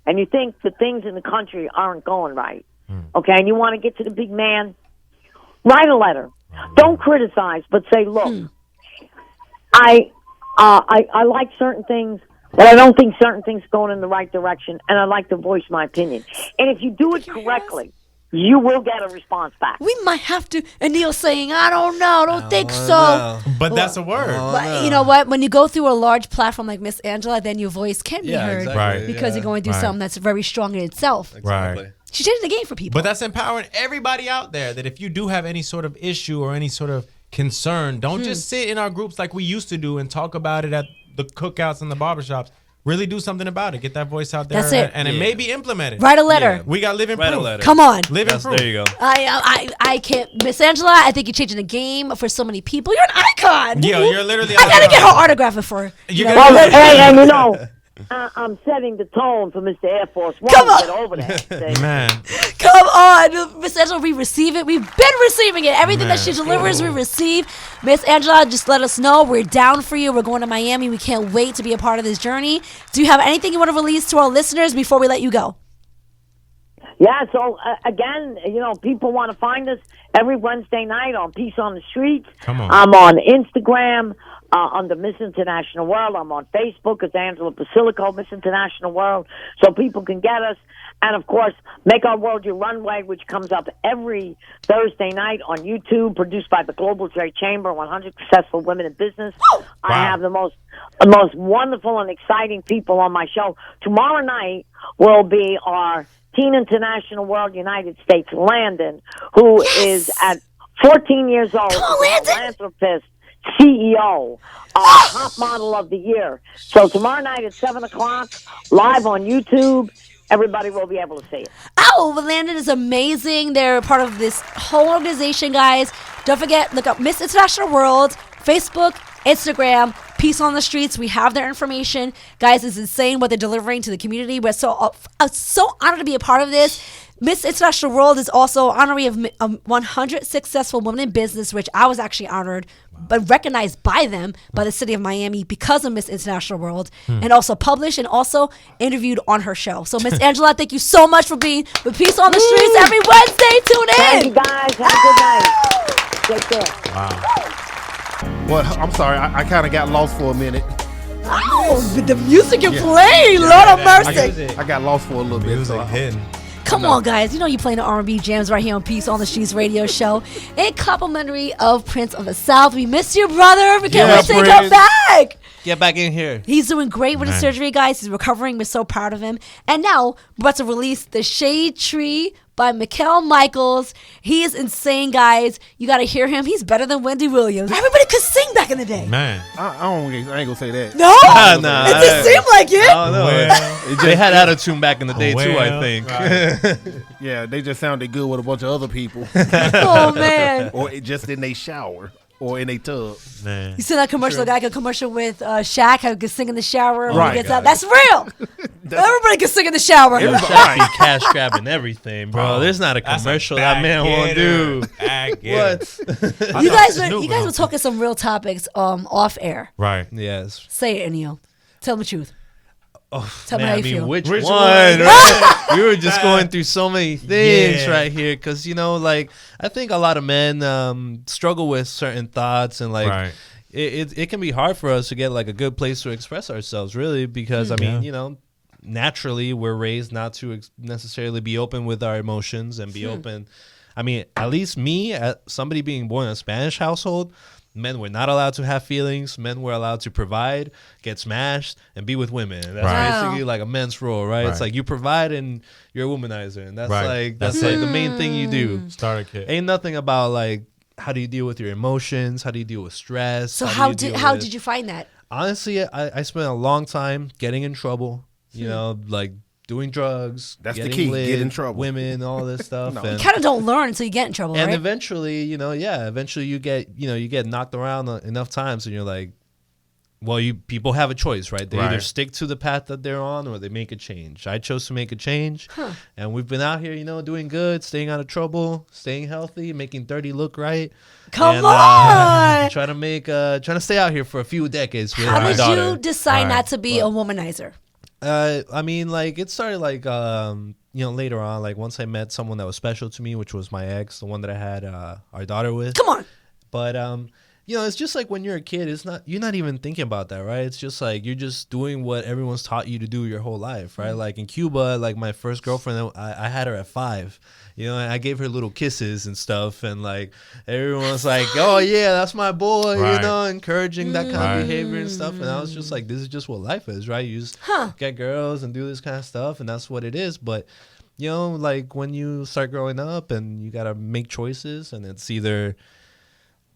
Speaker 7: and you think the things in the country aren't going right, okay, and you want to get to the big man, write a letter. Don't criticize, but say, look, I like certain things, but I don't think certain things are going in the right direction, and I'd like to voice my opinion. And if you do it correctly, you will get a response back.
Speaker 2: We might have to. And Neil's saying, I don't know. I don't think so.
Speaker 6: But that's a word.
Speaker 2: But you know what? When you go through a large platform like Miss Angela, then your voice can be heard.
Speaker 3: Exactly.
Speaker 6: Right.
Speaker 2: Because you're going through something that's very strong in itself.
Speaker 6: Right.
Speaker 2: She changed the game for people.
Speaker 6: But that's empowering everybody out there that if you do have any sort of issue or any sort of concern, don't just sit in our groups like we used to do and talk about it at the cookouts and the barbershops. Really do something about it. Get that voice out there.
Speaker 2: That's it.
Speaker 6: And it may be implemented.
Speaker 2: Write a letter.
Speaker 6: We got living
Speaker 3: Write a
Speaker 6: proof.
Speaker 3: letter.
Speaker 2: Come on.
Speaker 6: Living proof.
Speaker 3: There you go.
Speaker 2: I can't. Miss Angela, I think you're changing the game for so many people. You're an icon.
Speaker 6: Yo, you're literally.
Speaker 2: I gotta get her autograph for.
Speaker 6: You
Speaker 7: Well,
Speaker 6: gotta-
Speaker 7: hey, and you know, I'm setting the tone for Mr. Air Force One
Speaker 2: Come
Speaker 7: to
Speaker 2: on.
Speaker 7: get over there. See?
Speaker 6: Man.
Speaker 2: Come on, Miss Angela, we receive it. We've been receiving it. Everything that
Speaker 6: Man.
Speaker 2: she delivers, we receive. Miss Angela, just let us know. We're down for you. We're going to Miami. We can't wait to be a part of this journey. Do you have anything you want to release to our listeners before we let you go?
Speaker 7: Yeah, so again, you know, people want to find us every Wednesday night on Peace on the Streets.
Speaker 6: Come on.
Speaker 7: I'm on Instagram under Miss International World. I'm on Facebook as Angela Basilico, Miss International World, so people can get us. And, of course, Make Our World Your Runway, which comes up every Thursday night on YouTube, produced by the Global Trade Chamber, 100 Successful Women in Business. I have the most wonderful and exciting people on my show. Tomorrow night will be our Teen International World United States, Landon, who is at 14 years old,
Speaker 2: Come on, Landon.
Speaker 7: philanthropist, CEO, top model of the year. So tomorrow night at 7 o'clock, live on YouTube, everybody will be able to see it.
Speaker 2: Oh, Landon is amazing. They're part of this whole organization, guys. Don't forget, look up Miss International World, Facebook, Instagram, Peace on the Streets. We have their information. Guys, it's insane what they're delivering to the community. We're so honored to be a part of this. Miss International World is also honorary of 100 successful women in business, which I was actually honored, but recognized by them, by the city of Miami, because of Miss International World, and also published and also interviewed on her show. So, Miss Angela, thank you so much for being with Peace on the Streets every Wednesday. Tune in.
Speaker 7: Thank you, guys. Have a good night. Take care.
Speaker 6: Wow.
Speaker 1: Well, I'm sorry. I kind of got lost for a minute.
Speaker 2: Oh, the music you're playing, Lord of mercy.
Speaker 1: I got lost for a little bit.
Speaker 6: Music
Speaker 1: So
Speaker 6: hidden.
Speaker 2: Come on, guys. You know you're playing the R&B jams right here on Peace on the Streets radio show. In complimentary of Prince of the South. We miss you, brother. We can't
Speaker 1: Yeah,
Speaker 2: wait to come
Speaker 1: Prince.
Speaker 2: back.
Speaker 3: Get back in here.
Speaker 2: He's doing great with his
Speaker 6: Man.
Speaker 2: surgery, guys. He's recovering. We're so proud of him. And now we're about to release the Shade Tree by Mikhail Michaels. He is insane, guys. You got to hear him. He's better than Wendy Williams. Everybody could sing back in the day.
Speaker 6: Man.
Speaker 1: I ain't gonna say that.
Speaker 2: No?
Speaker 3: Nah,
Speaker 2: It just seemed like it.
Speaker 3: I don't know. They had attitude back in the day too, I think.
Speaker 6: Right.
Speaker 1: Yeah, they just sounded good with a bunch of other people.
Speaker 2: Oh, man.
Speaker 1: Or just in a shower. Or in a tub.
Speaker 6: Man.
Speaker 2: You see that commercial, like a commercial with Shaq, how he can sing in the shower when
Speaker 1: Right.
Speaker 2: he gets out. That's real. Everybody can sing in the shower.
Speaker 3: Shaq be cash grabbing everything, bro. There's not a
Speaker 6: That's
Speaker 3: commercial
Speaker 6: a
Speaker 3: that man won't do.
Speaker 6: Bag getter.
Speaker 3: What?
Speaker 2: You guys
Speaker 6: Snoop
Speaker 2: were talking some real topics off air.
Speaker 6: Right.
Speaker 3: Yes.
Speaker 2: Say it, Neil. Tell the truth. Tell me
Speaker 3: Man,
Speaker 2: how
Speaker 3: I
Speaker 2: you
Speaker 3: mean,
Speaker 2: feel.
Speaker 3: which
Speaker 6: Which
Speaker 3: one?
Speaker 6: one?
Speaker 3: Right? We were just going through so many things
Speaker 6: Yeah.
Speaker 3: right here because, like, I think a lot of men struggle with certain thoughts and, like,
Speaker 6: Right.
Speaker 3: it can be hard for us to get, like, a good place to express ourselves, really, because, I mean, naturally we're raised not to necessarily be open with our emotions and be open. I mean, at least me, as somebody being born in a Spanish household, men were not allowed to have feelings. Men were allowed to provide, get smashed, and be with women. That's
Speaker 6: Right.
Speaker 3: basically like a men's role, right? It's
Speaker 6: Right.
Speaker 3: like you provide and you're a womanizer, and that's
Speaker 6: Right.
Speaker 3: like that's
Speaker 6: That's
Speaker 3: like the main thing you do.
Speaker 6: Starter kit.
Speaker 3: Ain't nothing about like how do you deal with your emotions, how do you deal with stress.
Speaker 2: So
Speaker 3: how do you deal with-
Speaker 2: did you find that?
Speaker 3: Honestly, I spent a long time getting in trouble. You know, like doing drugs.
Speaker 1: That's the
Speaker 3: getting
Speaker 1: key,
Speaker 3: lit,
Speaker 1: get in trouble.
Speaker 3: Women, all this stuff.
Speaker 1: No.
Speaker 3: and,
Speaker 2: You kind of don't learn until you get in trouble,
Speaker 3: and
Speaker 2: right?
Speaker 3: eventually, eventually you get knocked around enough times and you're like, well, people have a choice, right? They either
Speaker 6: Right.
Speaker 3: stick to the path that they're on or they make a change. I chose to make a change. And we've been out here, doing good, staying out of trouble, staying healthy, making 30 look right.
Speaker 2: Come
Speaker 3: and,
Speaker 2: on!
Speaker 3: trying to stay out here for a few decades with
Speaker 2: How
Speaker 3: my
Speaker 2: did
Speaker 3: daughter.
Speaker 2: you decide
Speaker 6: Right.
Speaker 2: not to be a womanizer?
Speaker 3: I mean, like, it started, like, later on, like, once I met someone that was special to me, which was my ex, the one that I had our daughter with.
Speaker 2: Come on.
Speaker 3: But, it's just like when you're a kid, you're not even thinking about that, right? It's just like you're just doing what everyone's taught you to do your whole life, right? Like, in Cuba, like, my first girlfriend, I had her at 5. And I gave her little kisses and stuff, and like everyone's like, "Oh yeah, that's my boy,"
Speaker 6: Right.
Speaker 3: encouraging that kind
Speaker 6: Right.
Speaker 3: of behavior and stuff. And I was just like, "This is just what life is, right? You just get girls and do this kind of stuff, and that's what it is." But like when you start growing up and you gotta make choices, and it's either,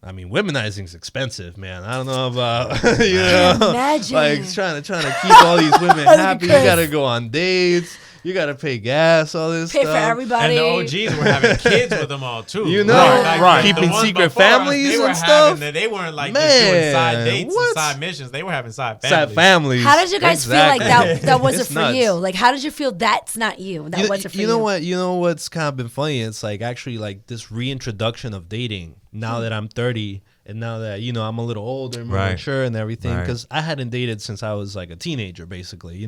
Speaker 3: I mean, womanizing's expensive, man. I don't know about
Speaker 2: Imagine.
Speaker 3: like trying to keep all these women happy. You
Speaker 2: Chris.
Speaker 3: gotta go on dates. You gotta pay gas, all this
Speaker 2: Pay
Speaker 3: stuff.
Speaker 2: for everybody.
Speaker 6: And the OGs were having kids with them all too.
Speaker 1: Right.
Speaker 3: Keeping
Speaker 6: the ones
Speaker 3: secret
Speaker 6: before us,
Speaker 3: families
Speaker 6: they were
Speaker 3: and stuff.
Speaker 6: They weren't like just doing side
Speaker 3: Man,
Speaker 6: dates
Speaker 3: what?
Speaker 6: and side missions. They were having side
Speaker 3: Sad
Speaker 6: families.
Speaker 3: families.
Speaker 2: How did you guys
Speaker 3: Exactly.
Speaker 2: feel like that wasn't
Speaker 3: It's
Speaker 2: for
Speaker 3: nuts.
Speaker 2: you? Like, how did you feel that's not you? That wasn't for you.
Speaker 3: You know what? You know what's kind of been funny? It's like actually like this reintroduction of dating now that I'm 30 and now that I'm a little older, more
Speaker 6: Right.
Speaker 3: mature and everything.
Speaker 6: Right.
Speaker 3: Because I hadn't dated since I was like a teenager, basically.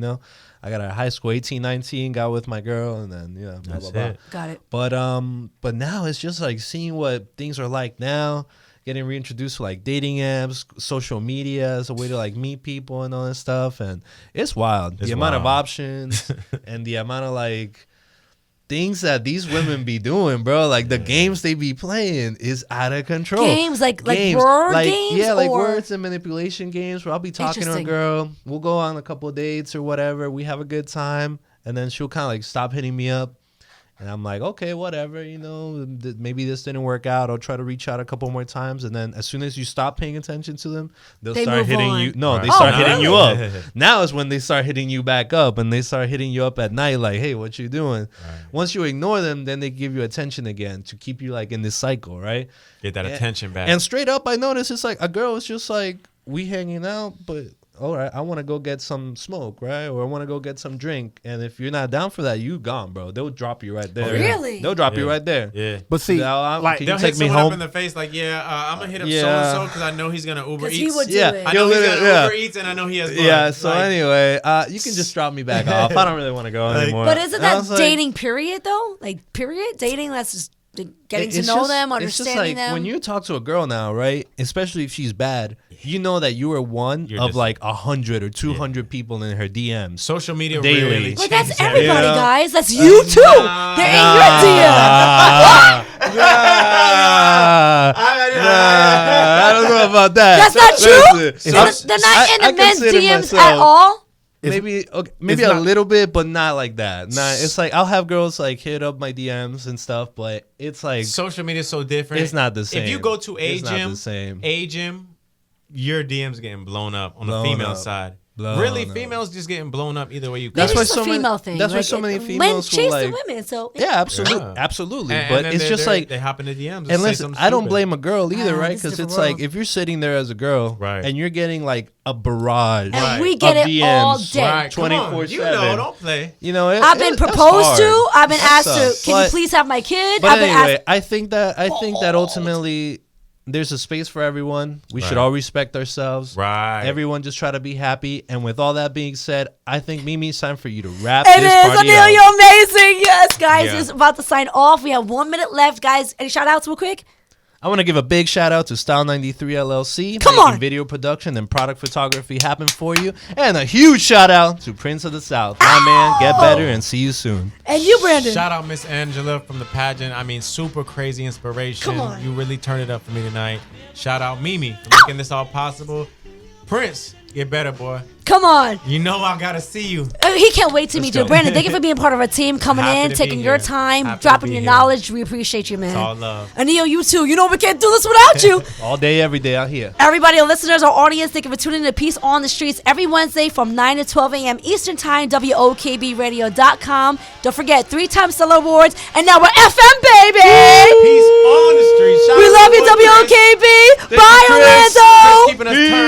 Speaker 3: I got out of high school, 18, 19, got with my girl, and then blah
Speaker 6: That's
Speaker 3: blah blah.
Speaker 6: it.
Speaker 2: Got it.
Speaker 3: But now it's just like seeing what things are like now, getting reintroduced to like dating apps, social media as a way to like meet people and all this stuff, and it's wild.
Speaker 6: It's
Speaker 3: the amount of
Speaker 6: wild.
Speaker 3: options and the amount of like things that these women be doing, bro. Like the games they be playing is out of control.
Speaker 2: Games like word games,
Speaker 3: yeah, like
Speaker 2: or-
Speaker 3: words and manipulation games. Where I'll be talking to a
Speaker 2: Interesting.
Speaker 3: girl, we'll go on a couple of dates or whatever. We have a good time, and then she'll kind of like stop hitting me up. And I'm like, okay, whatever, maybe this didn't work out. I'll try to reach out a couple more times. And then as soon as you stop paying attention to them, they'll
Speaker 2: They
Speaker 3: start
Speaker 2: move
Speaker 3: hitting
Speaker 2: on.
Speaker 3: you. No,
Speaker 6: Right.
Speaker 3: they
Speaker 6: Oh,
Speaker 3: start hitting you
Speaker 6: really?
Speaker 3: up. Now is when they start hitting you back up, and they start hitting you up at night like, hey, what you doing? Once you ignore them, then they give you attention again to keep you like in this cycle, right?
Speaker 6: Get that attention back.
Speaker 3: And straight up, I noticed it's like a girl is just like, we hanging out, but all right, I want to go get some smoke, right? Or I want to go get some drink. And if you're not down for that, you gone, bro. They'll drop you right there.
Speaker 6: Oh, yeah.
Speaker 2: Really?
Speaker 3: They'll drop you
Speaker 6: Yeah.
Speaker 3: right there.
Speaker 6: Yeah.
Speaker 1: But see,
Speaker 3: Now,
Speaker 1: like,
Speaker 3: can
Speaker 6: They'll
Speaker 3: you
Speaker 6: hit
Speaker 3: take me
Speaker 6: someone up
Speaker 3: home?
Speaker 6: in the face like, I'm gonna hit up
Speaker 3: Yeah.
Speaker 6: so and so because I know he's gonna Uber
Speaker 2: 'Cause
Speaker 6: Eats.
Speaker 2: he would do
Speaker 3: Yeah.
Speaker 2: it.
Speaker 6: I know he's
Speaker 3: You'll
Speaker 6: gonna
Speaker 3: yeah.
Speaker 6: Uber Eats and I know he has blood.
Speaker 3: Yeah, so
Speaker 6: Like,
Speaker 3: anyway, you can just drop me back off. I don't really want to go anymore.
Speaker 2: But isn't
Speaker 3: And I
Speaker 2: that
Speaker 3: was like,
Speaker 2: dating period though? Like period dating? That's just getting to
Speaker 3: it's
Speaker 2: know
Speaker 3: just-
Speaker 2: them,
Speaker 3: it's
Speaker 2: understanding
Speaker 3: just like
Speaker 2: them.
Speaker 3: when you talk to a girl now, right? Especially if she's bad, you know that you are one
Speaker 6: You're
Speaker 3: of
Speaker 6: just-
Speaker 3: like 100 or 200 people in her DMs.
Speaker 6: social media
Speaker 3: Daily.
Speaker 6: really
Speaker 2: but that's
Speaker 6: changed
Speaker 2: everybody,
Speaker 3: Yeah.
Speaker 2: guys. That's you too. They're in your DM.
Speaker 3: I don't know about that.
Speaker 2: That's not true.
Speaker 3: Listen,
Speaker 2: So they're not in the
Speaker 3: I
Speaker 2: men's
Speaker 3: consider
Speaker 2: DMs
Speaker 3: myself-
Speaker 2: at all.
Speaker 3: maybe a
Speaker 1: not-
Speaker 3: little bit, but not like that. It's like I'll have girls like hit up my DMs and stuff, but it's like
Speaker 6: social media is so different.
Speaker 3: It's not the same.
Speaker 6: If you go to
Speaker 3: It's not the same.
Speaker 6: a gym, your DMs getting blown up on the
Speaker 3: Blown
Speaker 6: female
Speaker 3: up.
Speaker 6: side.
Speaker 3: Blown
Speaker 6: Really,
Speaker 3: up.
Speaker 6: females just getting blown up either way you go.
Speaker 3: That's
Speaker 2: Maybe
Speaker 3: why
Speaker 2: it's a
Speaker 3: so many-
Speaker 2: female thing.
Speaker 3: that's why
Speaker 2: Like,
Speaker 3: so many
Speaker 2: men
Speaker 3: females will,
Speaker 2: chase
Speaker 3: like-
Speaker 2: the women. So
Speaker 3: Yeah, absolutely,
Speaker 6: Yeah.
Speaker 3: absolutely.
Speaker 6: And
Speaker 3: But
Speaker 6: then
Speaker 3: it's just like
Speaker 6: they hop in the DMs.
Speaker 3: And listen, I don't blame a girl either,
Speaker 2: Ah,
Speaker 3: right?
Speaker 2: this is
Speaker 3: Because
Speaker 2: different
Speaker 3: it's like
Speaker 2: world.
Speaker 3: if you're sitting there as a girl,
Speaker 6: Right.
Speaker 3: and you're getting like a barrage,
Speaker 2: and we get
Speaker 3: of
Speaker 2: it all
Speaker 3: DMs,
Speaker 2: day.
Speaker 6: Right, come on.
Speaker 3: 24/7.
Speaker 6: You know, don't play.
Speaker 3: You know,
Speaker 2: I've been
Speaker 3: that's
Speaker 2: proposed
Speaker 3: hard.
Speaker 2: to. I've been
Speaker 3: That
Speaker 2: asked
Speaker 3: sucks.
Speaker 2: to. Can you
Speaker 3: But-
Speaker 2: please have my kid?
Speaker 3: But
Speaker 2: I've been
Speaker 3: anyway,
Speaker 2: asked.
Speaker 3: I think that ultimately there's a space for everyone. We should
Speaker 6: Right.
Speaker 3: all respect ourselves.
Speaker 6: Right.
Speaker 3: Everyone just try to be happy. And with all that being said, I think Mimi, it's time for you to wrap
Speaker 2: It
Speaker 3: this
Speaker 2: is,
Speaker 3: party
Speaker 2: Anil,
Speaker 3: up.
Speaker 2: you're amazing. Yes, guys,
Speaker 6: Yeah.
Speaker 2: it's about to sign off. We have 1 minute left, guys. Any shout outs real quick?
Speaker 3: I want to give a big shout out to Style 93 LLC,
Speaker 2: Come
Speaker 3: making
Speaker 2: on.
Speaker 3: video production and product photography happen for you, and a huge shout out to Prince of the South. My man, get better and see you soon.
Speaker 2: And you, Brandon.
Speaker 6: Shout out Miss Angela from the pageant. I mean, super crazy inspiration.
Speaker 2: Come on.
Speaker 6: You really turned it up for me tonight. Shout out Mimi for making this all possible. Prince, get better, boy.
Speaker 2: Come on.
Speaker 6: You know I gotta see you.
Speaker 2: He can't wait to
Speaker 3: Let's
Speaker 2: meet you.
Speaker 3: go.
Speaker 2: Brandon, thank you for being part of our team, coming
Speaker 6: Happy
Speaker 2: in,
Speaker 6: to
Speaker 2: taking
Speaker 6: be
Speaker 2: your
Speaker 6: here.
Speaker 2: time,
Speaker 6: Happy to
Speaker 2: dropping
Speaker 6: be
Speaker 2: your
Speaker 6: here.
Speaker 2: knowledge. We appreciate you, man.
Speaker 6: It's all love.
Speaker 2: Anil, you too. You know we can't do this without you.
Speaker 3: All day, every day out here.
Speaker 2: Everybody, our listeners, our audience, thank you for tuning in to Peace on the Streets every Wednesday from 9 to 12 a.m. Eastern Time, WOKBradio.com. Don't forget, 3-time Stellar Awards, and now we're FM, baby!
Speaker 6: Peace on the street. Shout
Speaker 2: We
Speaker 6: out
Speaker 2: love
Speaker 6: to
Speaker 2: you,
Speaker 6: my boy Chris.
Speaker 2: WOKB!
Speaker 6: Thank
Speaker 2: Bye,
Speaker 6: you, Chris.
Speaker 2: Orlando!
Speaker 6: Chris keeping us turned